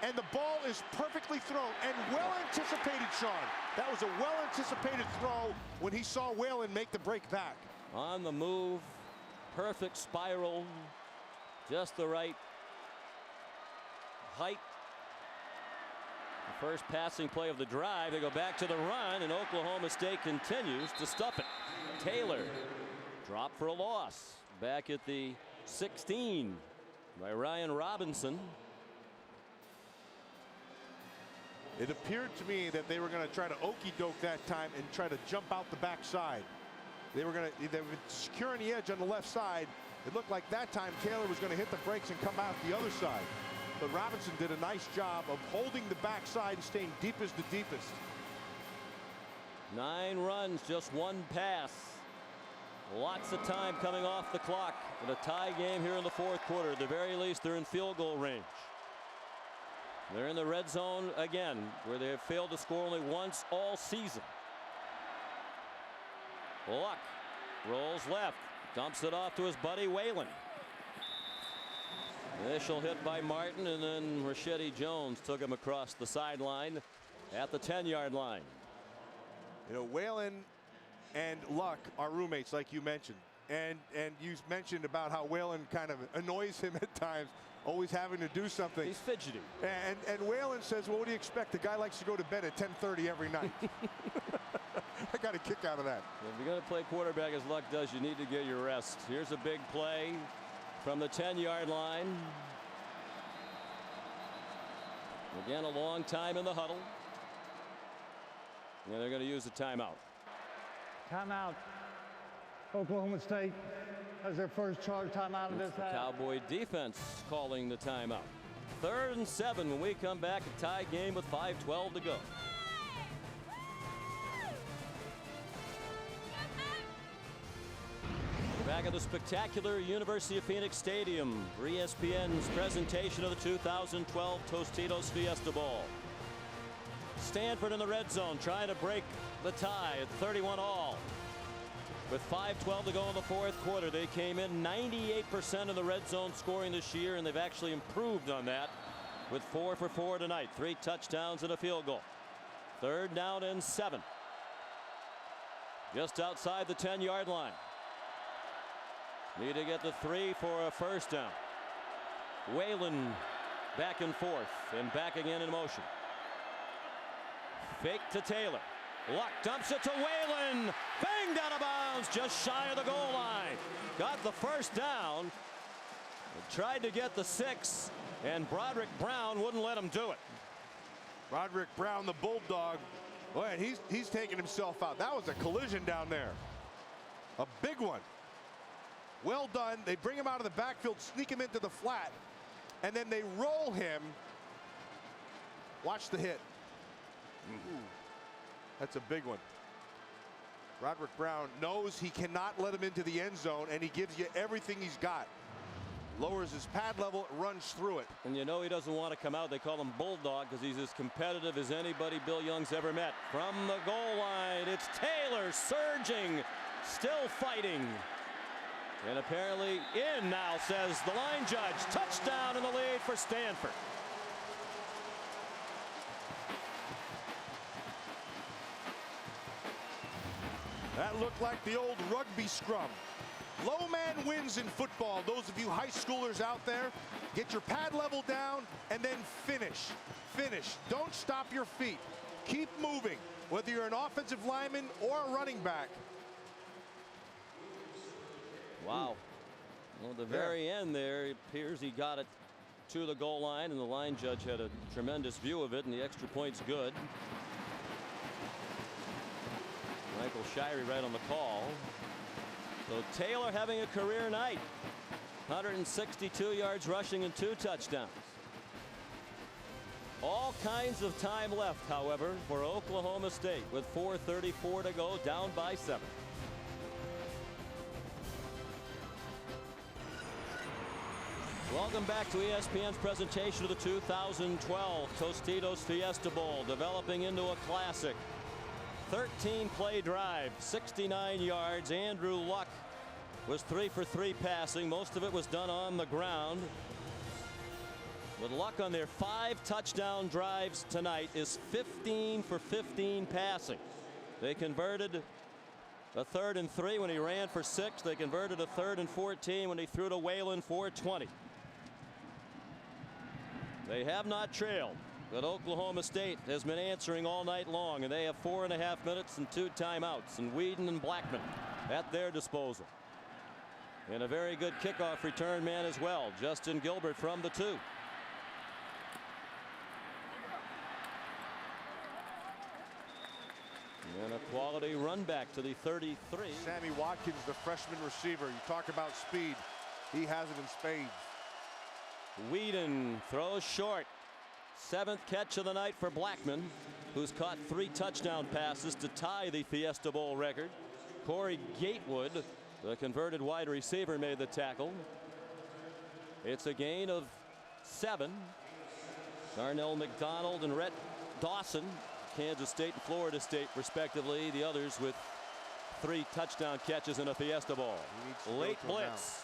and the ball is perfectly thrown and well anticipated, Sean. That was a well anticipated throw when he saw Whalen make the break back. On the move, perfect spiral, just the right height. The first passing play of the drive. They go back to the run, and Oklahoma State continues to stuff it. Taylor dropped for a loss. Back at the 16 by Ryan Robinson. It appeared to me that they were going to try to okey-doke that time and try to jump out the backside. They were securing the edge on the left side. It looked like that time Taylor was going to hit the brakes and come out the other side. But Robinson did a nice job of holding the backside and staying deep as the deepest. 9 runs, just 1 pass. Lots of time coming off the clock in a tie game here in the 4th quarter. At the very least, they're in field goal range. They're in the red zone again, where they have failed to score only once all season. Luck rolls left, dumps it off to his buddy Whalen. Initial hit by Martin, and then Rashidi Jones took him across the sideline at the 10-yard line. You know, Whalen and Luck are roommates, like you mentioned, and you mentioned about how Whalen kind of annoys him at times, always having to do something. He's fidgety. And Whalen says, well, what do you expect? The guy likes to go to bed at 10:30 every night. I got a kick out of that. If you're going to play quarterback as Luck does, you need to get your rest. Here's a big play from the 10-yard line. Again, a long time in the huddle. And they're going to use a timeout. Timeout. Oklahoma State has their first charge timeout of this It's the half. Cowboy defense calling the timeout. 3rd and 7 when we come back. A tie game with 5:12 to go. We're back at the spectacular University of Phoenix Stadium for ESPN's presentation of the 2012 Tostitos Fiesta Bowl. Stanford in the red zone trying to break the tie at 31 all. With 5:12 to go in the 4th quarter, they came in 98% of the red zone scoring this year, and they've actually improved on that with 4 for 4 tonight. 3 touchdowns and a field goal. 3rd down and 7. Just outside the 10-yard line. Need to get the 3 for a first down. Whalen back and forth and back again in motion. Fake to Taylor. Luck dumps it to Whalen. Banged out of bounds just shy of the goal line. Got the first down. Tried to get the 6, and Broderick Brown wouldn't let him do it. Broderick Brown, the Bulldog. Boy, he's taking himself out. That was a collision down there. A big one. Well done. They bring him out of the backfield, sneak him into the flat, and then they roll him. Watch the hit. Ooh, that's a big one. Broderick Brown knows he cannot let him into the end zone, and he gives you everything he's got. Lowers his pad level, runs through it. And you know he doesn't want to come out. They call him Bulldog because he's as competitive as anybody Bill Young's ever met. From the goal line, it's Taylor surging, still fighting. And apparently in now, says the line judge. Touchdown in the lead for Stanford. That looked like the old rugby scrum. Low man wins in football. Those of you high schoolers out there, get your pad level down and then finish. Finish. Don't stop your feet. Keep moving, whether you're an offensive lineman or a running back. Wow. Well, at the very end there, it appears he got it to the goal line, and the line judge had a tremendous view of it, and the extra point's good. Michael Shirey right on the call. So Taylor having a career night. 162 yards rushing and 2 touchdowns. All kinds of time left, however, for Oklahoma State with 4:34 to go, down by 7. Welcome back to ESPN's presentation of the 2012 Tostitos Fiesta Bowl, developing into a classic. 13-play drive, 69 yards. Andrew Luck was 3 for 3 passing. Most of it was done on the ground. With Luck on their 5 touchdown drives tonight is 15 for 15 passing. They converted a 3rd and 3 when he ran for 6. They converted a 3rd and 14 when he threw to Whalen for 20. They have not trailed, but Oklahoma State has been answering all night long, and they have 4.5 minutes and 2 timeouts, and Whedon and Blackman at their disposal. And a very good kickoff return man as well, Justin Gilbert from the 2. And a quality run back to the 33. Sammy Watkins, the freshman receiver. You talk about speed. He has it in spades. Whedon throws short. 7th catch of the night for Blackman. who's caught 3 touchdown passes to tie the Fiesta Bowl record. Corey Gatewood, the converted wide receiver, made the tackle. It's a gain of 7. Darnell McDonald and Rhett Dawson, Kansas State and Florida State respectively, the others with 3 touchdown catches in a Fiesta Bowl. Late blitz.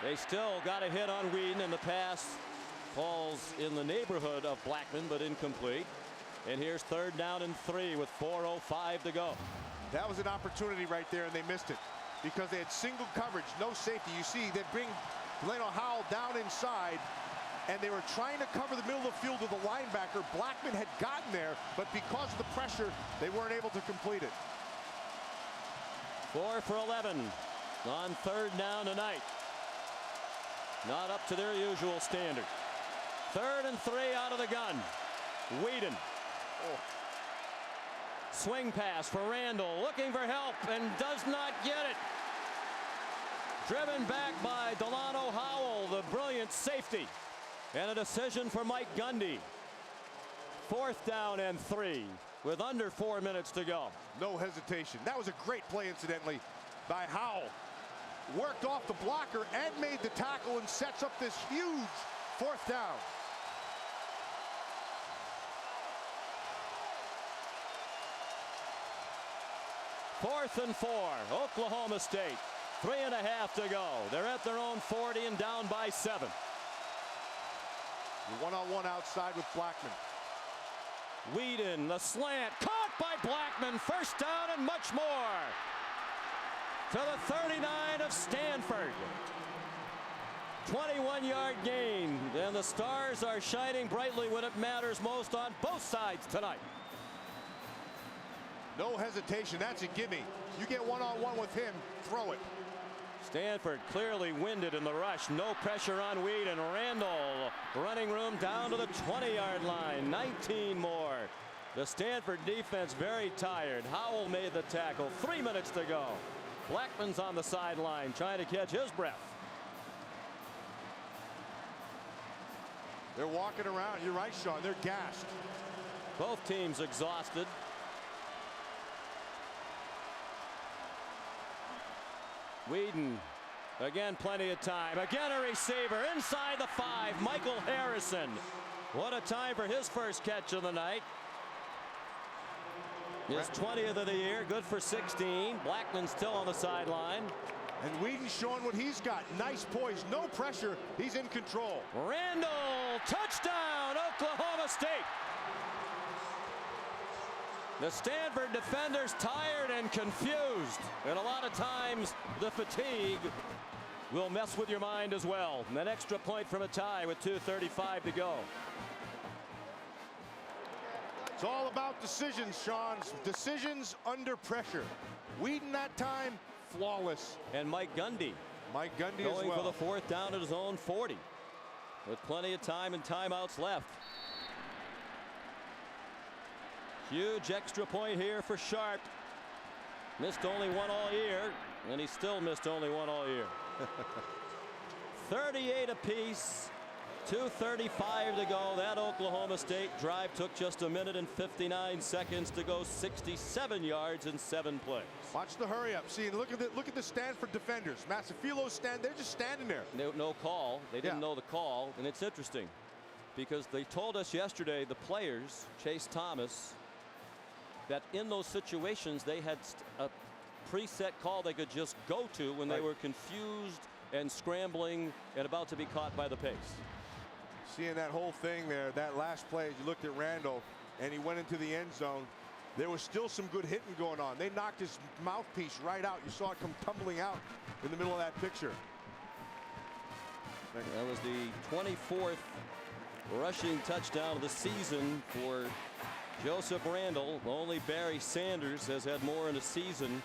They still got a hit on Whedon, and the pass falls in the neighborhood of Blackman, but incomplete. And here's 3rd down and 3 with 4:05 to go. That was an opportunity right there, and they missed it because they had single coverage, no safety. You see, they bring Delano Howell down inside, and they were trying to cover the middle of the field with the linebacker. Blackman had gotten there, but because of the pressure, they weren't able to complete it. 4 for 11 on 3rd down tonight. Not up to their usual standard. 3rd and 3 out of the gun. Whedon. Swing pass for Randall, looking for help and does not get it. Driven back by Delano Howell, the brilliant safety. And a decision for Mike Gundy. 4th down and 3 with under 4 minutes to go. No hesitation. That was a great play, incidentally, by Howell. Worked off the blocker and made the tackle and sets up this huge 4th down. Fourth and 4, Oklahoma State. 3.5 to go. They're at their own 40 and down by 7. One-on-one outside with Blackman. Whedon, the slant, caught by Blackman. 1st down and much more. To the 39 of Standford. 21-yard gain, and the stars are shining brightly when it matters most on both sides tonight. No hesitation. That's a gimme. You get one-on-one with him, throw it. Standford clearly winded in the rush. No pressure on Whedon. Randall running room down to the 20-yard line. 19 more. The Standford defense very tired. Howell made the tackle. 3 minutes to go. Blackman's on the sideline trying to catch his breath. They're walking around. You're right, Sean. They're gassed. Both teams exhausted. Whedon, again plenty of time. Again a receiver inside the 5. Michael Harrison. What a time for his first catch of the night. His 20th of the year, good for 16. Blackman still on the sideline. And Whedon showing what he's got. Nice poise, no pressure. He's in control. Randall, touchdown, Oklahoma State. The Standford defenders tired and confused. And a lot of times the fatigue will mess with your mind as well. And an extra point from a tie with 2:35 to go. It's all about decisions, Sean. Decisions under pressure. Whedon that time, flawless. And Mike Gundy. Mike Gundy going as well. For the 4th down at his own 40. With plenty of time and timeouts left. Huge extra point here for Sharp. Missed only 1 all year, and he still missed only 1 all year. 38 apiece. 2:35 to go. That Oklahoma State drive took just 1 minute and 59 seconds to go. 67 yards in 7 plays. Watch the hurry up. See, look at the Stanford defenders. Massafilos stand. They're just standing there. No call. They didn't know the call, and it's interesting because they told us yesterday, the players, Chase Thomas, that in those situations they had a preset call they could just go to when they were confused and scrambling and about to be caught by the pace. Seeing that whole thing there, that last play, you looked at Randall and he went into the end zone. There was still some good hitting going on. They knocked his mouthpiece right out. You saw it come tumbling out in the middle of that picture. That was the 24th rushing touchdown of the season for Joseph Randall. Only Barry Sanders has had more in a season.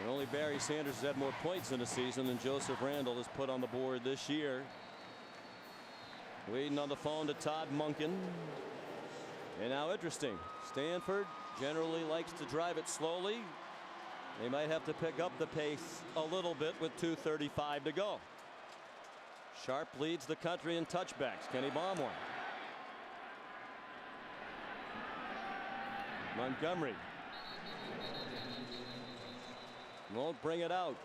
And only Barry Sanders has had more points in a season than Joseph Randall has put on the board this year. Waiting on the phone to Todd Monken. And now interesting. Stanford generally likes to drive it slowly. They might have to pick up the pace a little bit with 2:35 to go. Sharp leads the country in touchbacks. Can he bomb one? Montgomery won't bring it out.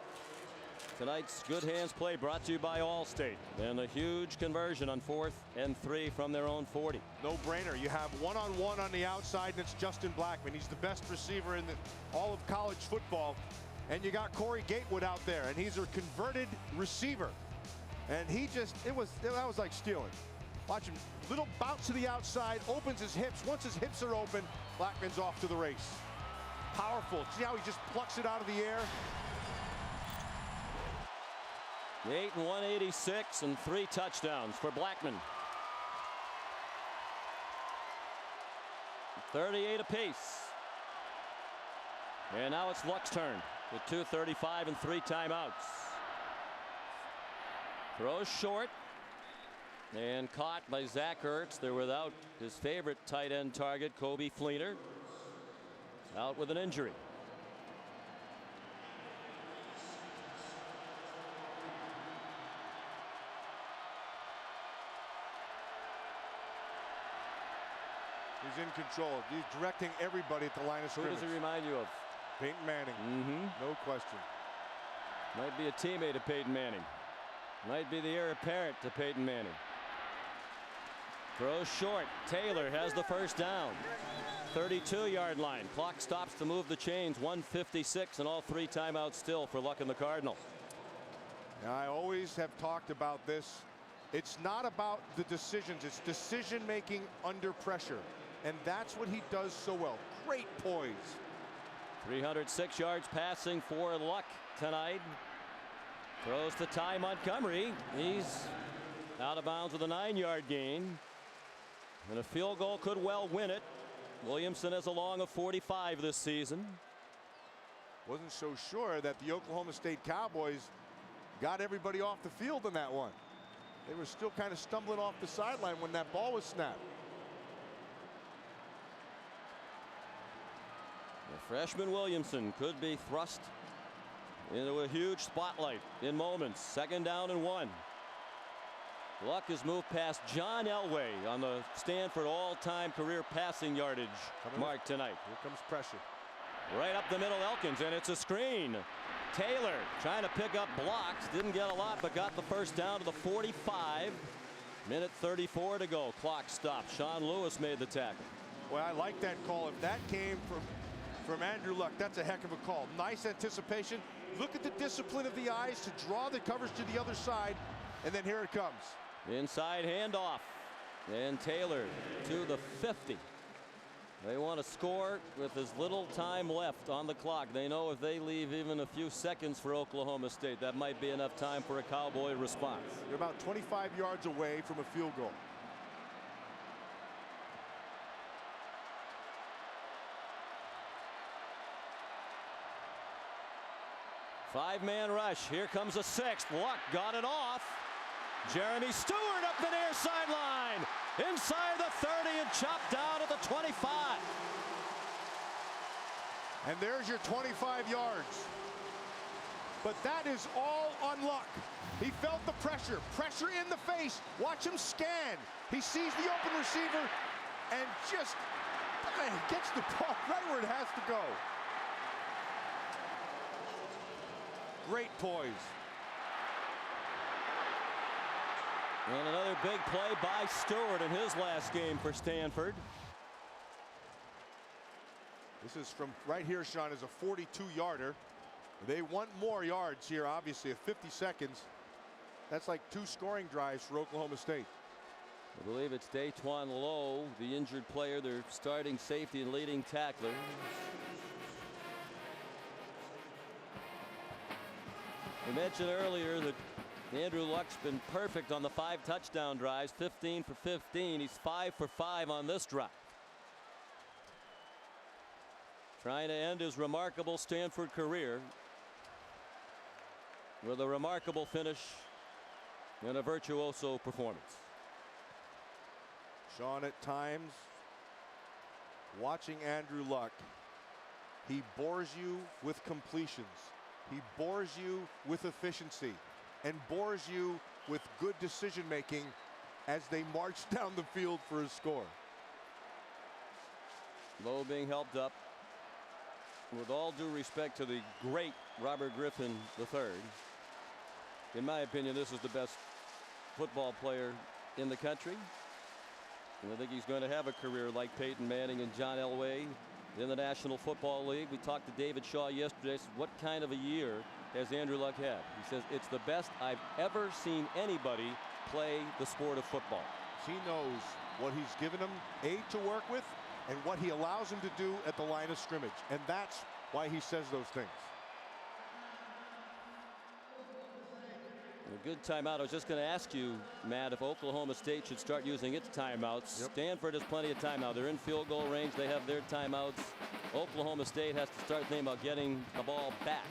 Tonight's good hands play brought to you by Allstate, and a huge conversion on 4th and 3 from their own 40. No brainer. You have one-on-one on the outside, and it's Justin Blackman. He's the best receiver in all of college football. And you got Corey Gatewood out there, and he's a converted receiver. And he just, that was like stealing. Watch him, little bounce to the outside, opens his hips. Once his hips are open, Blackman's off to the race. Powerful. See how he just plucks it out of the air? 8 and 186 and 3 touchdowns for Blackman. 38 apiece. And now it's Luck's turn with 2:35 and 3 timeouts. Throws short and caught by Zach Ertz. They're without his favorite tight end target, Kobe Fleener, out with an injury. He's in control. He's directing everybody at the line of Who scrimmage. does he remind you of? Peyton Manning. No question. Might be a teammate of Peyton Manning. Might be the heir apparent to Peyton Manning. Throws short. Taylor has the first down. 32-yard line. Clock stops to move the chains. 1:56 and all 3 timeouts still for Luck and the Cardinal. Now, I always have talked about this. It's not about the decisions. It's decision making under pressure. And that's what he does so well. Great poise. 306 yards passing for Luck tonight. Throws to Ty Montgomery. He's out of bounds with a 9-yard gain. And a field goal could well win it. Williamson has a long of 45 this season. Wasn't so sure that the Oklahoma State Cowboys got everybody off the field in that one. They were still kind of stumbling off the sideline when that ball was snapped. The freshman Williamson could be thrust into a huge spotlight in moments. 2nd down and 1. Luck has moved past John Elway on the Stanford all-time career passing yardage mark tonight. Here comes pressure. Right up the middle, Elkins, and it's a screen. Taylor trying to pick up blocks. Didn't get a lot, but got the first down to the 45. Minute 34 to go. Clock stopped. Sean Lewis made the tackle. Well, I like that call. If that came from Andrew Luck, that's a heck of a call. Nice anticipation. Look at the discipline of the eyes to draw the coverage to the other side, and then here it comes. Inside handoff, and Taylor to the 50. They want to score with as little time left on the clock. They know if they leave even a few seconds for Oklahoma State, that might be enough time for a Cowboy response. They're about 25 yards away from a field goal. Five-man rush. Here comes a 6th. Luck got it off. Jeremy Stewart up the near sideline. Inside the 30 and chopped down at the 25. And there's your 25 yards. But that is all on Luck. He felt the pressure. Pressure in the face. Watch him scan. He sees the open receiver and just gets the ball right where it has to go. Great poise. And another big play by Stewart in his last game for Stanford. This is from right here, Sean, is a 42-yarder. They want more yards here, obviously, at 50 seconds. That's like 2 scoring drives for Oklahoma State. I believe it's Daytwan Lowe, the injured player, their starting safety and leading tackler. We mentioned earlier that Andrew Luck's been perfect on the 5 touchdown drives, 15 for 15. He's 5 for 5 on this drive. Trying to end his remarkable Stanford career with a remarkable finish and a virtuoso performance. Sean, at times, watching Andrew Luck, he bores you with completions. He bores you with efficiency and bores you with good decision making as they march down the field for a score. Lowe being helped up. With all due respect to the great Robert Griffin III, in my opinion, this is the best football player in the country. And I think he's going to have a career like Peyton Manning and John Elway in the National Football League. We talked to David Shaw yesterday. Said, what kind of a year has Andrew Luck had? He says it's the best I've ever seen anybody play the sport of football. He knows what he's given him to work with and what he allows him to do at the line of scrimmage. And that's why he says those things. A good timeout. I was just going to ask you, Matt, if Oklahoma State should start using its timeouts. Yep. Stanford has plenty of timeout. They're in field goal range. They have their timeouts. Oklahoma State has to start thinking about getting the ball back.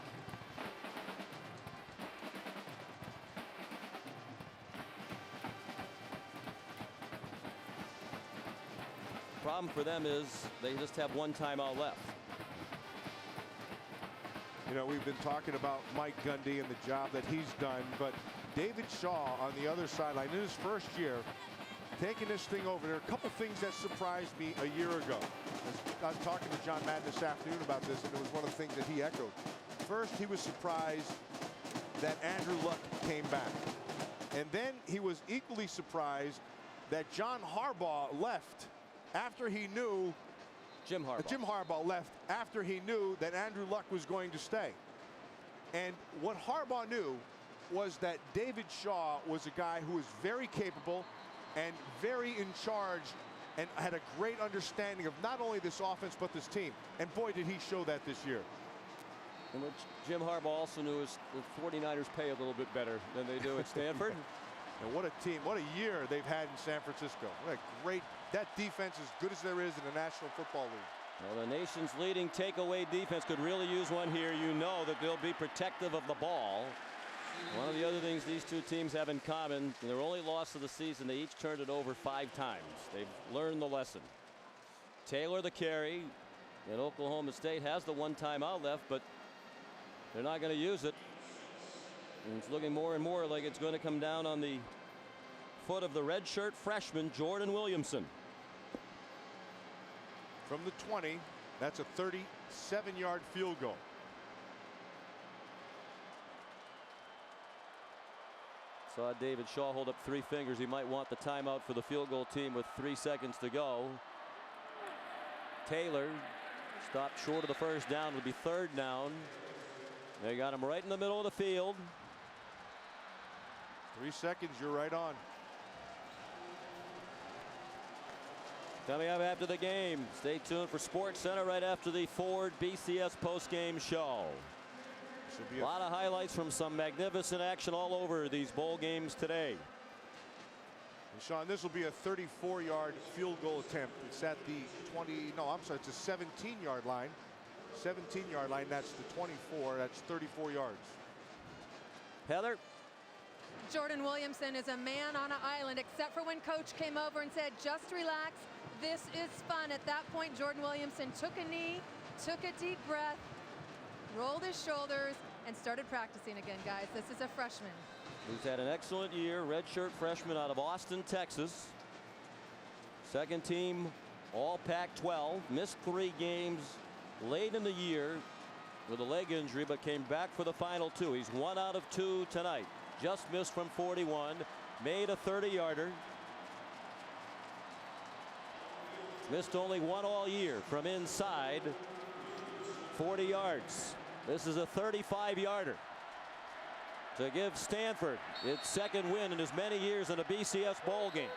Problem for them is they just have one timeout left. You know, we've been talking about Mike Gundy and the job that he's done, but David Shaw on the other sideline in his first year taking this thing over. There are a couple things that surprised me a year ago. I was talking to John Madden this afternoon about this, and it was one of the things that he echoed. First, he was surprised that Andrew Luck came back. And then he was equally surprised that John Harbaugh left after he knew Jim Harbaugh left after he knew that Andrew Luck was going to stay. And what Harbaugh knew was that David Shaw was a guy who was very capable and very in charge and had a great understanding of not only this offense but this team. And boy, did he show that this year. And what Jim Harbaugh also knew is the 49ers pay a little bit better than they do at Stanford. And what a team, what a year they've had in San Francisco. What a great, that defense as good as there is in the National Football League. Well, the nation's leading takeaway defense could really use one here. You know that they'll be protective of the ball. One of the other things these two teams have in common, in their only loss of the season, they each turned it over 5 times. They've learned the lesson. Taylor the carry, and Oklahoma State has the one timeout left, but they're not going to use it. And it's looking more and more like it's going to come down on the foot of the redshirt freshman, Jordan Williamson. From the 20, that's a 37-yard field goal. Saw David Shaw hold up 3 fingers. He might want the timeout for the field goal team with 3 seconds to go. Taylor stopped short of the first down. It'll be 3rd down. They got him right in the middle of the field. 3 seconds, you're right on. Coming up after the game, stay tuned for Sports Center right after the Ford BCS postgame show. A lot of highlights from some magnificent action all over these bowl games today. And Sean, this will be a 34-yard field goal attempt. It's at the 20, no, I'm sorry, it's a 17-yard line. 17-yard line, that's the 24, that's 34 yards. Heather? Jordan Williamson is a man on an island, except for when coach came over and said, just relax, this is fun. At that point, Jordan Williamson took a knee, took a deep breath, rolled his shoulders, and started practicing again, guys. This is a freshman. He's had an excellent year, redshirt freshman out of Austin, Texas. Second team all Pac-12, missed 3 games late in the year with a leg injury, but came back for the final 2. He's 1 out of 2 tonight. Just missed from 41, made a 30-yarder. Missed only 1 all year from inside 40 yards. This is a 35-yarder to give Stanford its 2nd win in as many years in a BCS bowl game.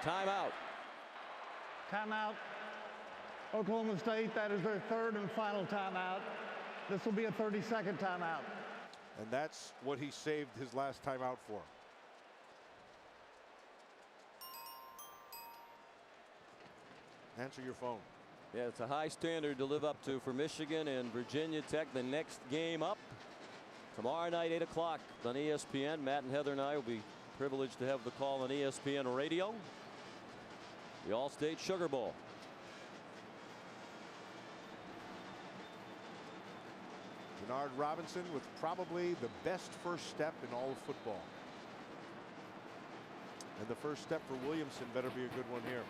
Timeout. Timeout. Oklahoma State, that is their 3rd and final timeout. This will be a 30-second timeout. And that's what he saved his last timeout for. Answer your phone. Yeah, it's a high standard to live up to for Michigan and Virginia Tech. The next game up tomorrow night, 8 o'clock on ESPN. Matt and Heather and I will be privileged to have the call on ESPN Radio. The All-State Sugar Bowl. Bernard Robinson with probably the best first step in all of football. And the first step for Williamson better be a good one here.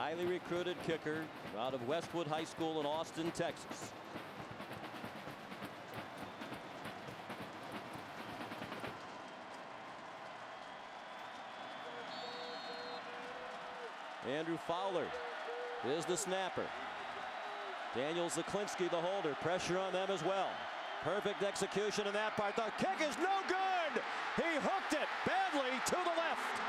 highly recruited kicker out of Westwood High School in Austin, Texas. Andrew Fowler is the snapper. Daniel Zaklinski, the holder. Pressure on them as well. Perfect execution in that part. The kick is no good. He hooked it badly to the left.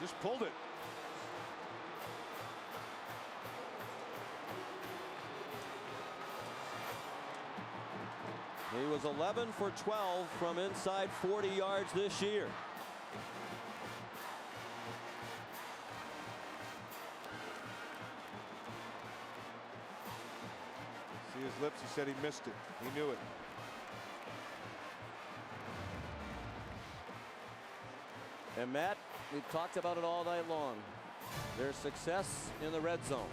Just pulled it. He was 11 for 12 from inside 40 yards this year. See his lips, he said he missed it. He knew it. And Matt, we've talked about it all night long. Their success in the red zone.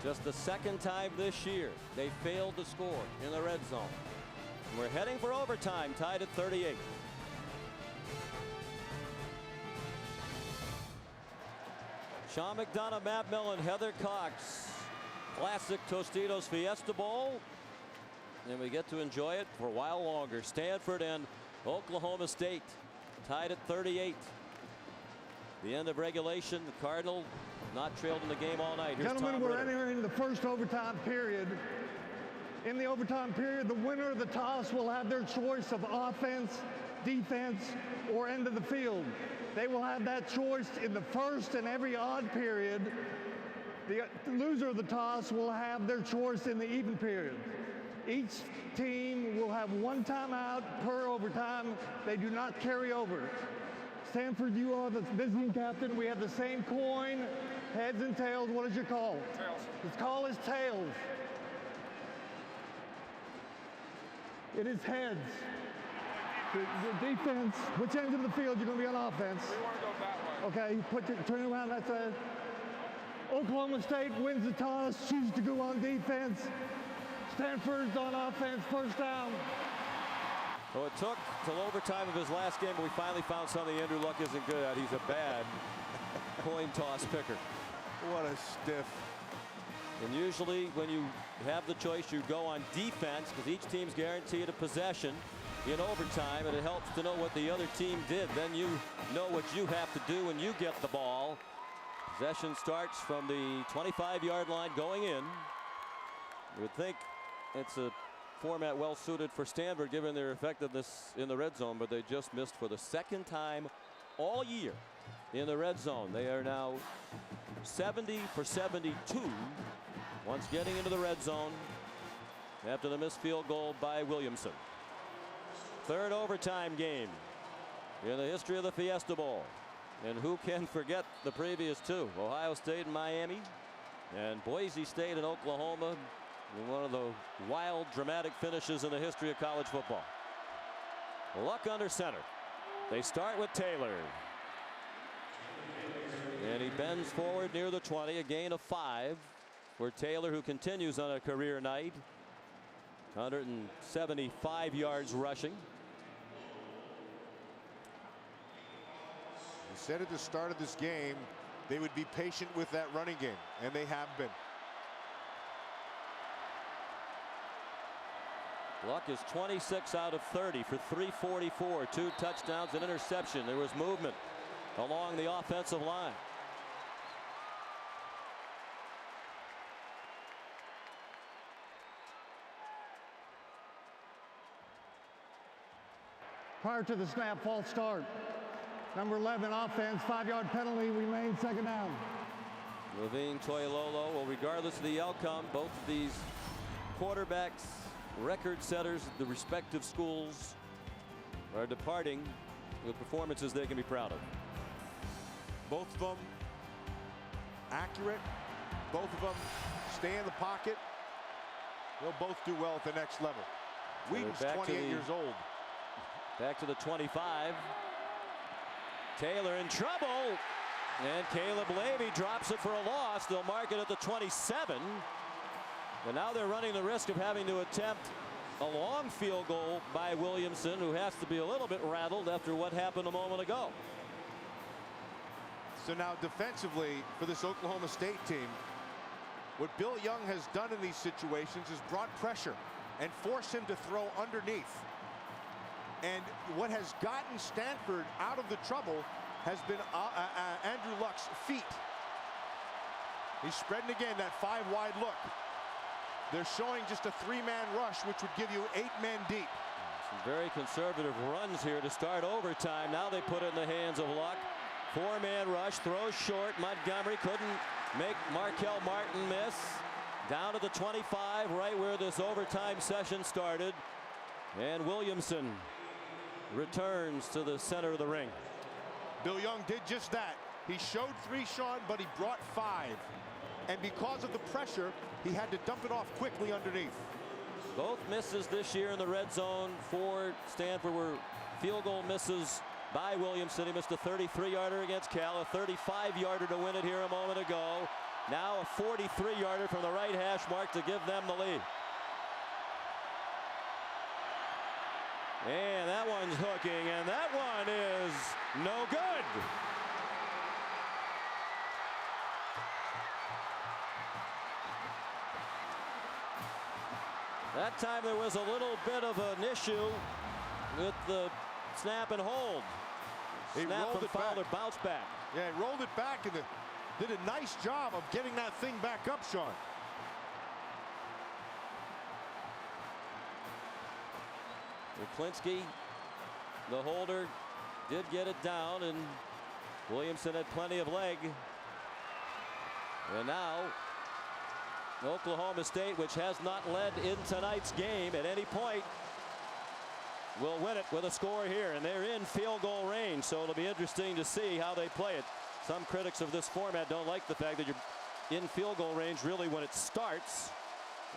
Just the second time this year they failed to score in the red zone. And we're heading for overtime, tied at 38. Sean McDonough, Matt Millen, Heather Cox. Classic Tostitos Fiesta Bowl. And we get to enjoy it for a while longer. Stanford and Oklahoma State tied at 38. The end of regulation. The Cardinal not trailed in the game all night. Here's Gentlemen, Tom we're Ritter. entering the first overtime period. In the overtime period, the winner of the toss will have their choice of offense, defense, or end of the field. They will have that choice in the first and every odd period. The loser of the toss will have their choice in the even period. Each team will have one timeout per overtime. They do not carry over. Stanford, you are the visiting captain. We have the same coin, heads and tails. What is your call? Tails. His call is tails. It is heads. The defense, which end of the field you're going to be on offense? We want to go that way. Okay, turn it around. That's a Oklahoma State wins the toss, chooses to go on defense. Stanford's on offense, first down. So it took till overtime of his last game, but we finally found something Andrew Luck isn't good at. He's a bad coin toss picker. What a stiff. And usually when you have the choice, you go on defense because each team's guaranteed a possession in overtime, and it helps to know what the other team did. Then you know what you have to do when you get the ball. Possession starts from the 25-yard line going in. You would think it's a format well suited for Standford given their effectiveness in the red zone, but they just missed for the second time all year in the red zone. They are now 70 for 72 once getting into the red zone after the missed field goal by Williamson. Third overtime game in the history of the Fiesta Bowl. And who can forget the previous two? Ohio State and Miami, and Boise State and Oklahoma. One of the wild, dramatic finishes in the history of college football. Luck under center. They start with Taylor. And he bends forward near the 20, a gain of 5 for Taylor, who continues on a career night. 175 yards rushing. He said at the start of this game they would be patient with that running game, and they have been. Luck is 26 out of 30 for 344, 2 touchdowns, an interception. There was movement along the offensive line. Prior to the snap, false start. Number 11 offense, 5-yard penalty, remains second down. Levine Toilolo. Well, regardless of the outcome, both of these quarterbacks, record setters at the respective schools, are departing with performances they can be proud of. Both of them accurate. Both of them stay in the pocket. They'll both do well at the next level. Whedon's 28 years old. Back to the 25. Taylor in trouble. And Caleb Levy drops it for a loss. They'll mark it at the 27. And now they're running the risk of having to attempt a long field goal by Williamson, who has to be a little bit rattled after what happened a moment ago. So now defensively for this Oklahoma State team, what Bill Young has done in these situations is brought pressure and forced him to throw underneath. And what has gotten Standford out of the trouble has been Andrew Luck's feet. He's spreading again that 5-wide look. They're showing just a 3-man rush, which would give you 8 men deep. Some very conservative runs here to start overtime. Now they put it in the hands of Luck. 4-man rush, throws short. Montgomery couldn't make Markel Martin miss. Down to the 25, right where this overtime session started. And Williamson returns to the center of the ring. Bill Young did just that. He showed 3, Sean, but he brought 5. And because of the pressure, he had to dump it off quickly underneath. Both misses this year in the red zone for Stanford were field goal misses by Williamson. He missed a 33-yarder against Cal, a 35-yarder to win it here a moment ago. Now a 43-yarder from the right hash mark to give them the lead. And that one's hooking, and that one is no good. That time there was a little bit of an issue with the snap and hold. Snap from Fowler, bounce back. Yeah, he rolled it back and did a nice job of getting that thing back up, Sean. Klinsky, the holder, did get it down, and Williamson had plenty of leg. And now Oklahoma State, which has not led in tonight's game at any point, will win it with a score here, and they're in field goal range, so it'll be interesting to see how they play it. Some critics of this format don't like the fact that you're in field goal range really when it starts.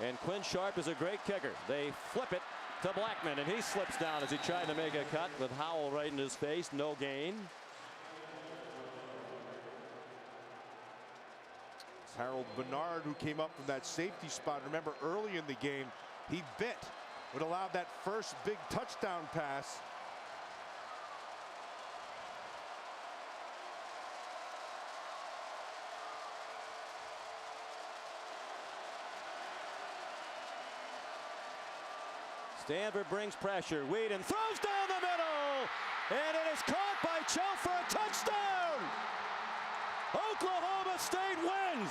And Quinn Sharp is a great kicker. They flip it to Blackman, and he slips down as he tried to make a cut with Howell right in his face. No gain. It's Harold Bernard who came up from that safety spot. Remember, early in the game, he bit what allowed that first big touchdown pass. Standford brings pressure. Whedon throws down the middle, and it is caught by Chelf for a touchdown. Oklahoma State wins.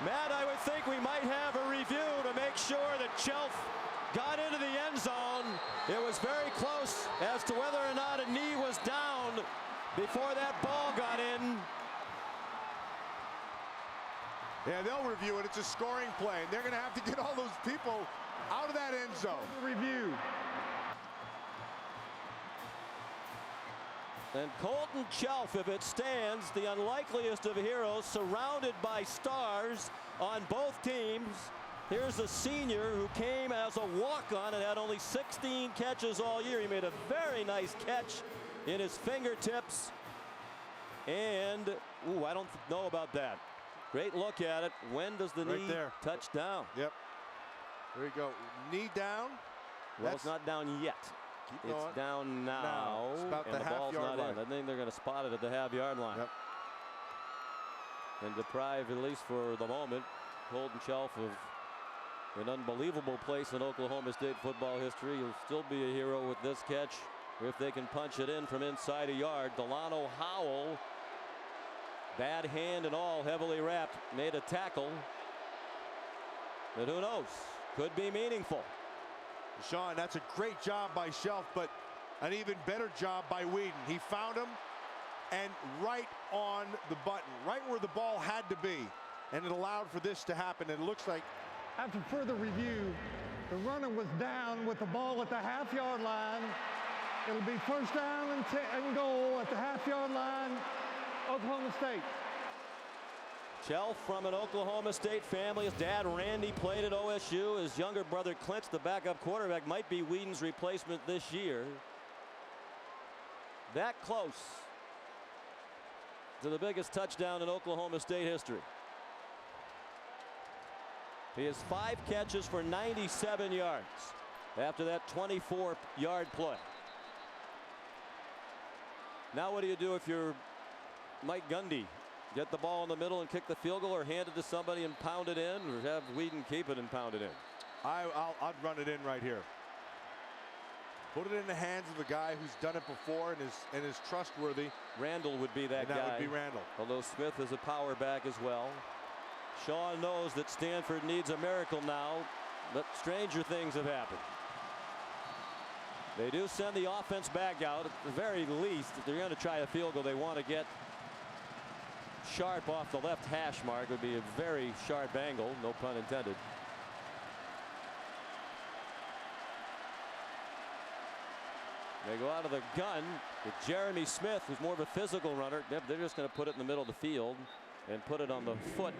Matt, I would think we might have a review to make sure that Chelf got into the end zone. It was very close as to whether or not a knee was down before that ball got in. Yeah, they'll review it. It's a scoring play, and they're going to have to get all those people out of that end zone. Review. And Colton Chelf, if it stands, the unlikeliest of heroes, surrounded by stars on both teams. Here's a senior who came as a walk-on and had only 16 catches all year. He made a very nice catch in his fingertips. And, ooh, I don't know about that. Great look at it. When does the knee touch down? Yep. There you go. Knee down. Well, it's not down yet. It's down now. It's about and the ball's not in. I think they're going to spot it at the half-yard line. Yep. And deprive, at least for the moment, Colton Chelf of an unbelievable place in Oklahoma State football history. He'll still be a hero with this catch if they can punch it in from inside a yard. Delano Howell, bad hand and all, heavily wrapped, made a tackle. But who knows? Could be meaningful. Sean, that's a great job by Shelf, but an even better job by Whedon. He found him and right on the button, right where the ball had to be. And it allowed for this to happen. And it looks like, after further review, the runner was down with the ball at the half-yard line. It'll be first down and goal at the half-yard line. Oklahoma State. Chell from an Oklahoma State family. His dad, Randy, played at OSU. His younger brother, Clint, the backup quarterback, might be Whedon's replacement this year. That close to the biggest touchdown in Oklahoma State history. He has 5 catches for 97 yards after that 24-yard play. Now what do you do if you're Mike Gundy? Get the ball in the middle and kick the field goal, or hand it to somebody and pound it in, or have Whedon keep it and pound it in? I'd run it in right here. Put it in the hands of a guy who's done it before and is trustworthy. Randall would be that guy. That would be Randall. Although Smith is a power back as well. Sean knows that Stanford needs a miracle now, but stranger things have happened. They do send the offense back out. At the very least, if they're going to try a field goal, they want to get Sharp off the left hash mark. It would be a very sharp angle, no pun intended. They go out of the gun with Jeremy Smith, who's more of a physical runner. They're just going to put it in the middle of the field and put it on the foot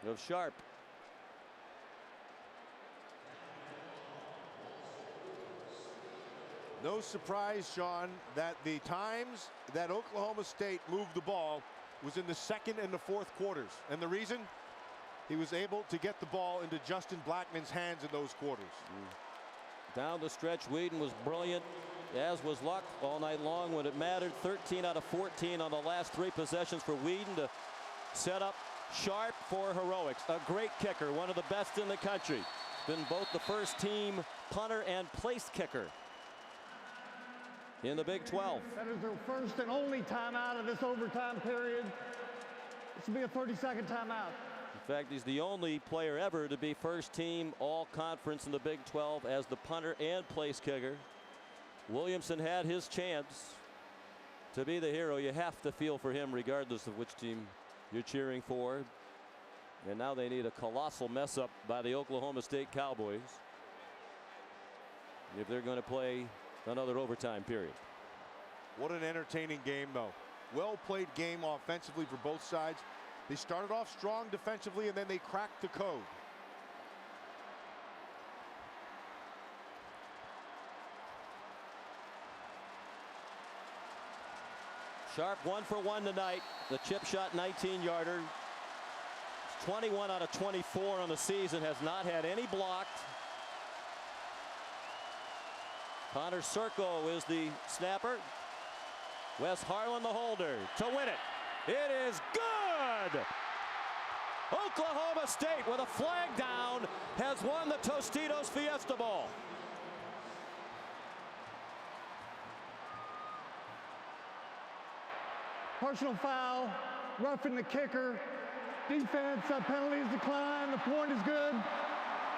of Sharp. No surprise, Sean, that the times that Oklahoma State moved the ball was in the second and the fourth quarters. And the reason? He was able to get the ball into Justin Blackman's hands in those quarters. Down the stretch, Whedon was brilliant, as was Luck, all night long when it mattered. 13 out of 14 on the last 3 possessions for Whedon to set up Sharp for heroics. A great kicker, one of the best in the country. Been both the first team punter and place kicker in the Big 12. That is their first and only timeout of this overtime period. This will be a 30-second timeout. In fact, he's the only player ever to be first team all conference in the Big 12 as the punter and place kicker. Williamson had his chance to be the hero. You have to feel for him regardless of which team you're cheering for. And now they need a colossal mess up by the Oklahoma State Cowboys if they're going to play another overtime period. What an entertaining game, though. Well played game offensively for both sides. They started off strong defensively and then they cracked the code. Sharp 1 for 1 tonight. The chip shot 19-yarder. 21 out of 24 on the season. Has not had any blocked. Connor Serko is the snapper. Wes Harlan the holder to win it. It is good. Oklahoma State with a flag down has won the Tostitos Fiesta Bowl. Personal foul, roughing the kicker. Defense, penalties decline. The point is good.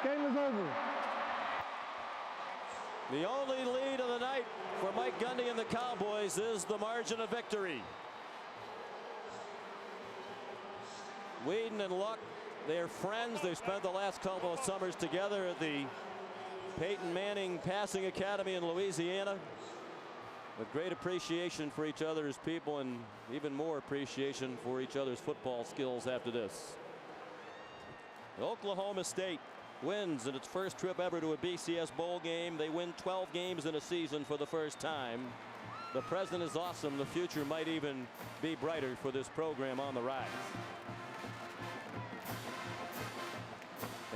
Game is over. The only lead of the night for Mike Gundy and the Cowboys is the margin of victory. Whedon and Luck, they're friends. They've spent the last couple of summers together at the Peyton Manning Passing Academy in Louisiana. With great appreciation for each other as people and even more appreciation for each other's football skills after this. Oklahoma State wins in its first trip ever to a BCS bowl game. They win 12 games in a season for the first time. The present is awesome. The future might even be brighter for this program on the rise.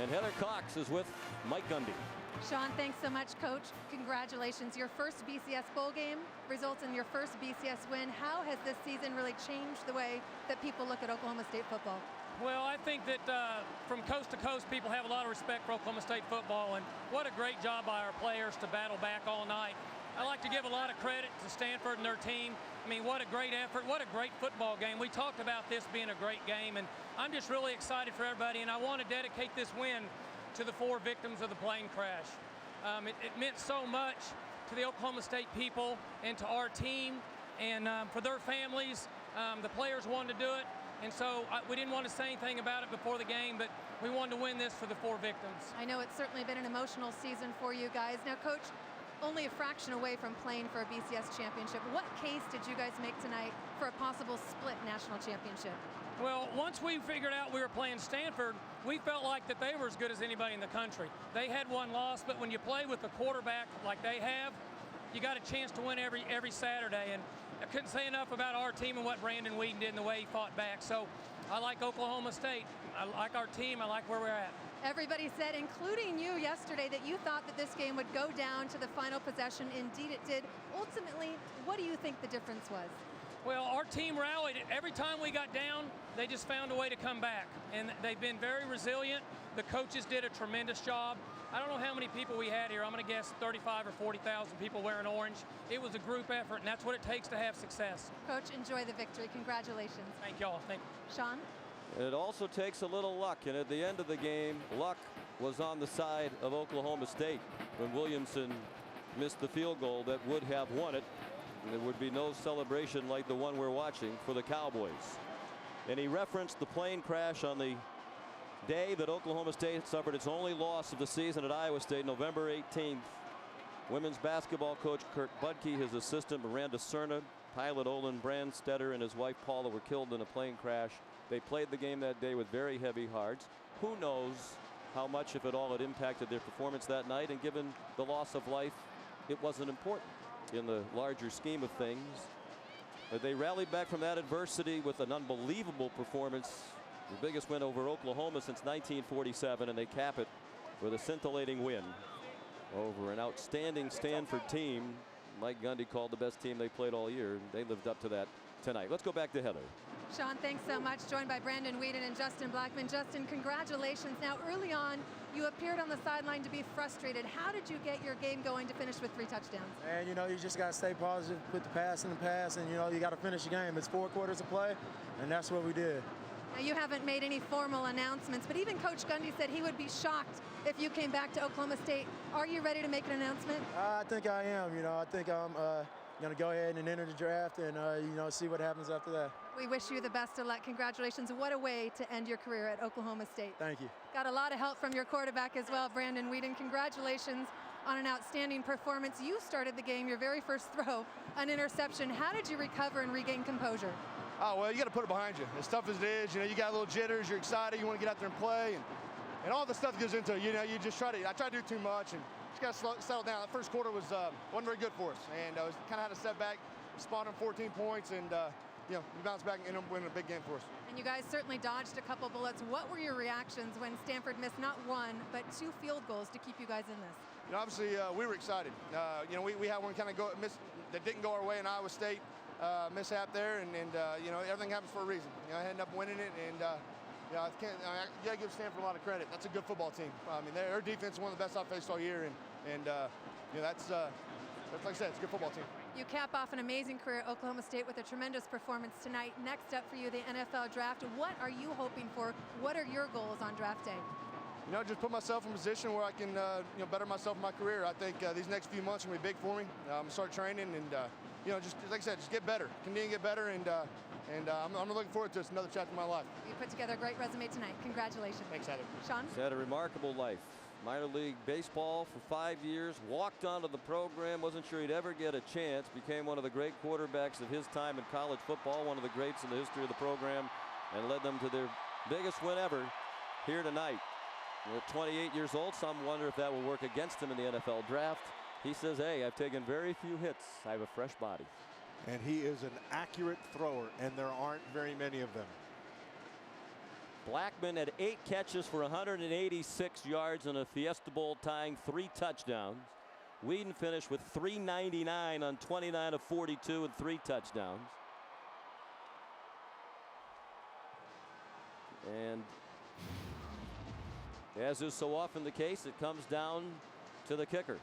And Heather Cox is with Mike Gundy. Sean, thanks so much, Coach. Congratulations. Your first BCS bowl game results in your first BCS win. How has this season really changed the way that people look at Oklahoma State football? Well, I think that from coast to coast, people have a lot of respect for Oklahoma State football, and what a great job by our players to battle back all night. I like to give a lot of credit to Standford and their team. I mean, what a great effort, what a great football game. We talked about this being a great game, and I'm just really excited for everybody, and I want to dedicate this win to the 4 victims of the plane crash. It meant so much to the Oklahoma State people and to our team, and for their families. The players wanted to do it, and so we didn't want to say anything about it before the game, but we wanted to win this for the 4 victims. I know it's certainly been an emotional season for you guys. Now, Coach, only a fraction away from playing for a BCS championship. What case did you guys make tonight for a possible split national championship? Well, once we figured out we were playing Standford, we felt like that they were as good as anybody in the country. They had one loss, but when you play with a quarterback like they have, you got a chance to win every Saturday. And I couldn't say enough about our team and what Brandon Whedon did and the way he fought back. So I like Oklahoma State. I like our team. I like where we're at. Everybody said, including you yesterday, that you thought that this game would go down to the final possession. Indeed it did. Ultimately, what do you think the difference was? Well, our team rallied. Every time we got down, they just found a way to come back. And they've been very resilient. The coaches did a tremendous job. I don't know how many people we had here. I'm going to guess 35 or 40,000 people wearing orange. It was a group effort, and that's what it takes to have success. Coach, enjoy the victory. Congratulations. Thank y'all. Thank you. Sean? It also takes a little luck, and at the end of the game, luck was on the side of Oklahoma State when Williamson missed the field goal that would have won it. And there would be no celebration like the one we're watching for the Cowboys. And he referenced the plane crash on the day that Oklahoma State suffered its only loss of the season at Iowa State, November 18th. Women's basketball coach Kurt Budke, his assistant Miranda Cerna, pilot Olin Brandstetter, and his wife Paula were killed in a plane crash. They played the game that day with very heavy hearts. Who knows how much, if at all, it impacted their performance that night, and given the loss of life, it wasn't important in the larger scheme of things. But they rallied back from that adversity with an unbelievable performance, the biggest win over Oklahoma since 1947, and they cap it with a scintillating win over an outstanding Stanford team. Mike Gundy called the best team they played all year. They lived up to that tonight. Let's go back to Heather. Sean, thanks so much. Joined by Brandon Whedon and Justin Blackman. Justin, congratulations. Now, early on, you appeared on the sideline to be frustrated. How did you get your game going to finish with 3 touchdowns? And, you just got to stay positive, put the pass in the pass, and, you got to finish the game. It's 4 quarters of play, and that's what we did. Now, you haven't made any formal announcements, but even Coach Gundy said he would be shocked if you came back to Oklahoma State. Are you ready to make an announcement? I think I am. I think I'm going to go ahead and enter the draft and, see what happens after that. We wish you the best of luck. Congratulations. What a way to end your career at Oklahoma State. Thank you. Got a lot of help from your quarterback as well, Brandon Whedon. Congratulations on an outstanding performance. You started the game, your very first throw, an interception. How did you recover and regain composure? Oh, well, you got to put it behind you. As tough as it is, you got a little jitters, you're excited, you want to get out there and play, and all the stuff goes into it. You just I try to do too much, and just got to settle down. The first quarter wasn't very good for us, and we kind of had a setback, spotted on 14 points, and we bounced back and ended up winning a big game for us. And you guys certainly dodged a couple bullets. What were your reactions when Stanford missed not 1, but 2 field goals to keep you guys in this? Obviously, we were excited. We had one kind of that didn't go our way in Iowa State. Mishap there, and everything happens for a reason. I ended up winning it, and you got to give Stanford a lot of credit. That's a good football team. I mean, their defense is one of the best I've faced all year, and that's like I said, it's a good football team. You cap off an amazing career at Oklahoma State with a tremendous performance tonight. Next up for you, the NFL draft. What are you hoping for? What are your goals on draft day? Just put myself in a position where I can better myself in my career. I think these next few months are going to be big for me. I'm going to start training and just like I said, just get better, continue to get better, and I'm looking forward to another chapter of my life. You put together a great resume tonight. Congratulations. Thanks, Heather. Sean? He's had a remarkable life. Minor league baseball for 5 years, walked onto the program, wasn't sure he'd ever get a chance, became one of the great quarterbacks of his time in college football, one of the greats in the history of the program, and led them to their biggest win ever here tonight. At 28 years old, some wonder if that will work against him in the NFL draft. He says, hey, I've taken very few hits. I have a fresh body. And he is an accurate thrower, and there aren't very many of them. Blackman had 8 catches for 186 yards in a Fiesta Bowl, tying 3 touchdowns. Whedon finished with 399 on 29 of 42 and 3 touchdowns. And as is so often the case, it comes down to the kicker.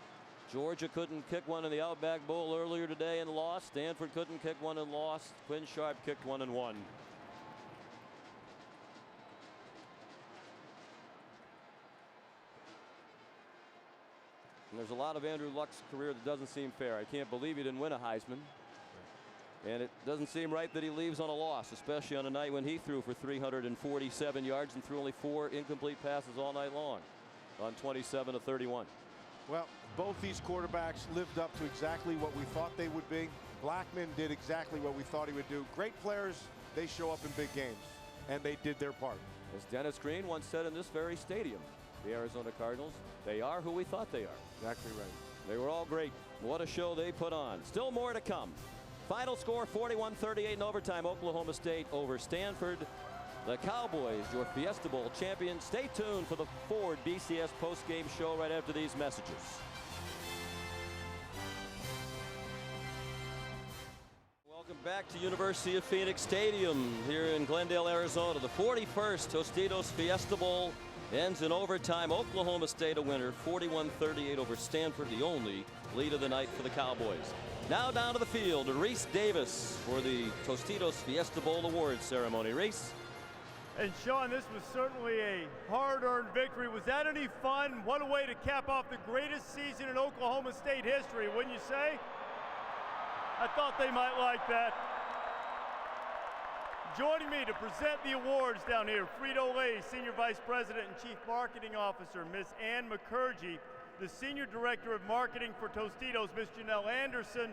Georgia couldn't kick one in the Outback Bowl earlier today and lost. Stanford couldn't kick one and lost. Quinn Sharp kicked one and won. And there's a lot of Andrew Luck's career that doesn't seem fair. I can't believe he didn't win a Heisman. And it doesn't seem right that he leaves on a loss, especially on a night when he threw for 347 yards and threw only 4 incomplete passes all night long on 27 of 31. Well, Both these quarterbacks lived up to exactly what we thought they would be. Blackman did exactly what we thought he would do. Great players, they show up in big games, and they did their part. As Dennis Green once said in this very stadium, the Arizona Cardinals, they are who we thought they are. Exactly right. They were all great. What a show they put on. Still more to come. Final score 41-38 in overtime. Oklahoma State over Stanford. The Cowboys, your Fiesta Bowl champions. Stay tuned for the Ford BCS postgame show right after these messages. Welcome back to University of Phoenix Stadium here in Glendale, Arizona. The 41st Tostitos Fiesta Bowl ends in overtime. Oklahoma State a winner, 41-38 over Stanford, the only lead of the night for the Cowboys. Now down to the field, Reese Davis for the Tostitos Fiesta Bowl awards ceremony. Reese. And Sean, this was certainly a hard-earned victory. Was that any fun? What a way to cap off the greatest season in Oklahoma State history, wouldn't you say? I thought they might like that. Joining me to present the awards down here, Frito-Lay Senior Vice President and Chief Marketing Officer, Ms. Ann McCurgy, the Senior Director of Marketing for Tostitos, Ms. Janelle Anderson,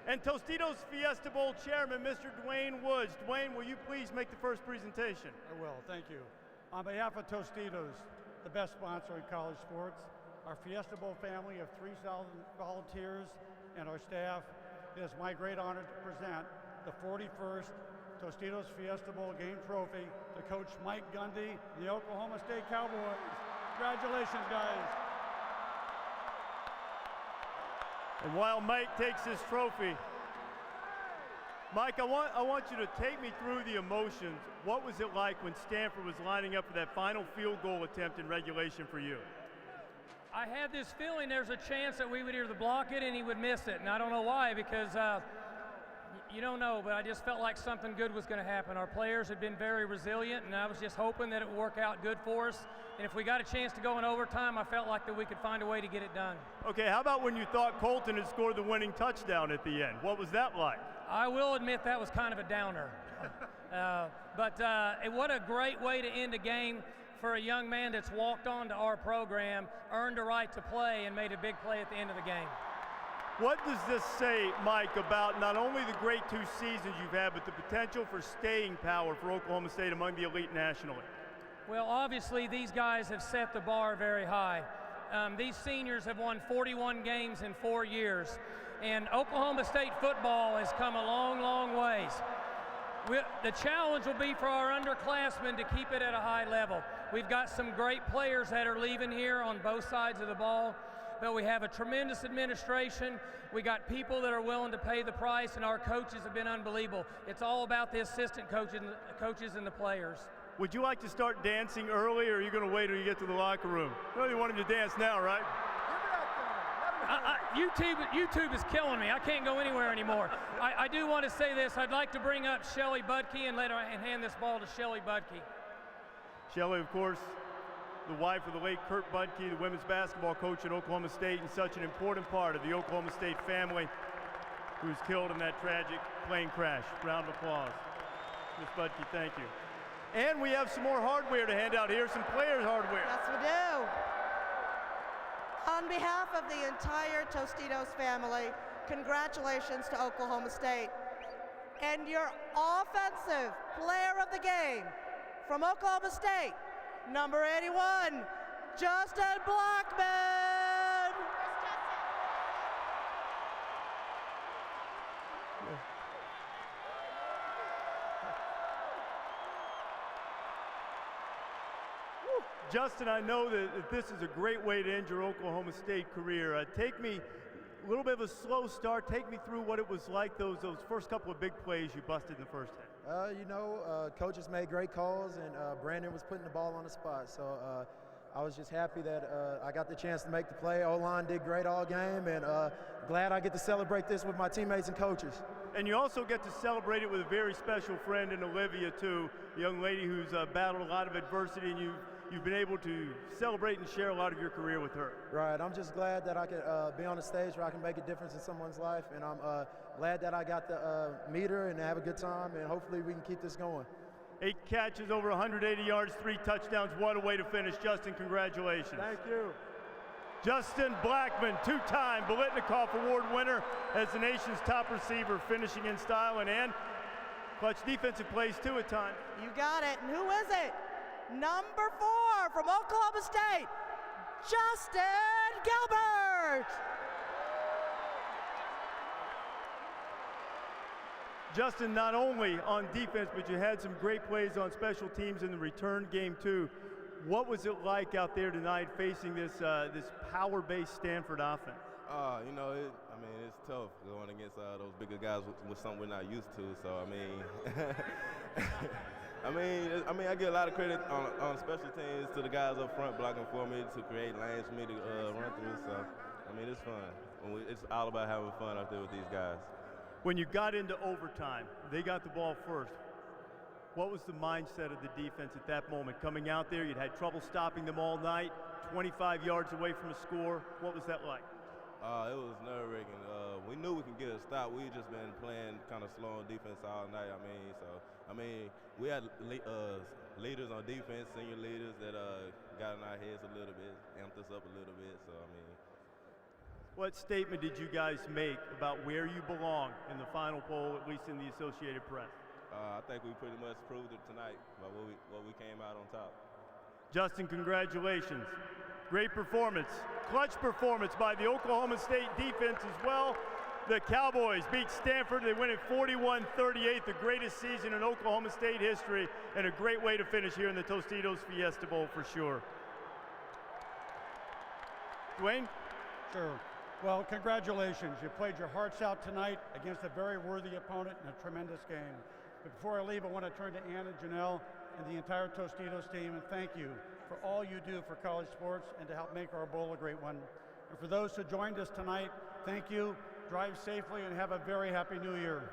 and Tostitos Fiesta Bowl Chairman, Mr. Dwayne Woods. Dwayne, will you please make the first presentation? I will, thank you. On behalf of Tostitos, the best sponsor in college sports, our Fiesta Bowl family of 3,000 volunteers and our staff, it is my great honor to present the 41st Tostitos Fiesta Bowl game trophy to Coach Mike Gundy, the Oklahoma State Cowboys. Congratulations, guys. And while Mike takes this trophy, Mike, I want you to take me through the emotions. What was it like when Stanford was lining up for that final field goal attempt in regulation for you? I had this feeling there's a chance that we would either block it and he would miss it. And I don't know why, because you don't know, but I just felt like something good was going to happen. Our players had been very resilient, and I was just hoping that it would work out good for us. And if we got a chance to go in overtime, I felt like that we could find a way to get it done. Okay, how about when you thought Colton had scored the winning touchdown at the end? What was that like? I will admit that was kind of a downer. What a great way to end a game for a young man that's walked onto our program, earned a right to play, and made a big play at the end of the game. What does this say, Mike, about not only the great 2 seasons you've had, but the potential for staying power for Oklahoma State among the elite nationally? Well, obviously, these guys have set the bar very high. These seniors have won 41 games in 4 years, and Oklahoma State football has come a long, long ways. The challenge will be for our underclassmen to keep it at a high level. We've got some great players that are leaving here on both sides of the ball, but we have a tremendous administration. We got people that are willing to pay the price, and our coaches have been unbelievable. It's all about the assistant coaches and the players. Would you like to start dancing early, or are you going to wait till you get to the locker room? No, you want him to dance now, right? YouTube is killing me. I can't go anywhere anymore. I do want to say this. I'd like to bring up Shelly Budke and hand this ball to Shelly Budke. Shelly, of course, the wife of the late Kurt Budke, the women's basketball coach at Oklahoma State, and such an important part of the Oklahoma State family, who was killed in that tragic plane crash. Round of applause. Ms. Budke, thank you. And we have some more hardware to hand out here, some players' hardware. Yes, we do. On behalf of the entire Tostitos family, congratulations to Oklahoma State. And your offensive player of the game from Oklahoma State, number 81, Justin Blackman. Justin, I know that this is a great way to end your Oklahoma State career. Take me a little bit of a slow start. Take me through what it was like, those first couple of big plays you busted in the first half. Coaches made great calls, and Brandon was putting the ball on the spot. So I was just happy that I got the chance to make the play. O-line did great all game, and glad I get to celebrate this with my teammates and coaches. And you also get to celebrate it with a very special friend in Olivia, too, a young lady who's battled a lot of adversity, and you've been able to celebrate and share a lot of your career with her. Right, I'm just glad that I could be on a stage where I can make a difference in someone's life, and I'm glad that I got to meet her and have a good time, and hopefully we can keep this going. 8 catches, over 180 yards, 3 touchdowns. What a way to finish. Justin, congratulations. Thank you. Justin Blackmon, two-time Biletnikoff Award winner as the nation's top receiver, finishing in style and clutch defensive plays too at times. You got it. And who is it? Number 4 from Oklahoma State, Justin Gilbert. Justin, not only on defense, but you had some great plays on special teams in the return game too. What was it like out there tonight facing this this power-based Stanford offense? You know, I mean, it's tough going against those bigger guys with something we're not used to. So I mean, I give a lot of credit on special teams to the guys up front blocking for me to create lanes for me to run through. So I mean, it's fun. It's all about having fun out there with these guys. When you got into overtime, they got the ball first. What was the mindset of the defense at that moment? Coming out there, you'd had trouble stopping them all night, 25 yards away from a score. What was that like? It was nerve-wracking. We knew we could get a stop. We just been playing kind of slow on defense all night. We had leaders on defense, senior leaders that got in our heads a little bit, amped us up a little bit. So what statement did you guys make about where you belong in the final poll, at least in the Associated Press? I think we pretty much proved it tonight by what we came out on top. Justin, congratulations. Great performance. Clutch performance by the Oklahoma State defense as well. The Cowboys beat Stanford. They win it 41-38, the greatest season in Oklahoma State history, and a great way to finish here in the Tostitos Fiesta Bowl for sure. Dwayne? Sure. Well, congratulations. You played your hearts out tonight against a very worthy opponent in a tremendous game. But before I leave, I want to turn to Ann and Janelle and the entire Tostitos team and thank you for all you do for college sports and to help make our bowl a great one. And for those who joined us tonight, thank you. Drive safely and have a very happy New Year.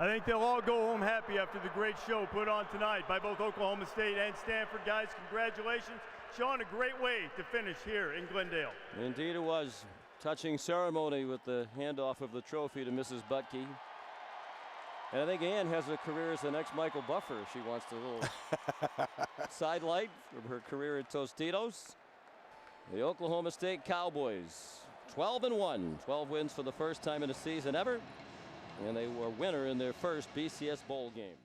I think they'll all go home happy after the great show put on tonight by both Oklahoma State and Stanford. Guys, congratulations. Sean, a great way to finish here in Glendale. Indeed it was. Touching ceremony with the handoff of the trophy to Mrs. Butke. And I think Ann has a career as the next Michael Buffer if she wants a little sidelight from her career at Tostitos. The Oklahoma State Cowboys 12-1, 12 wins for the first time in a season ever, and they were a winner in their first BCS Bowl game.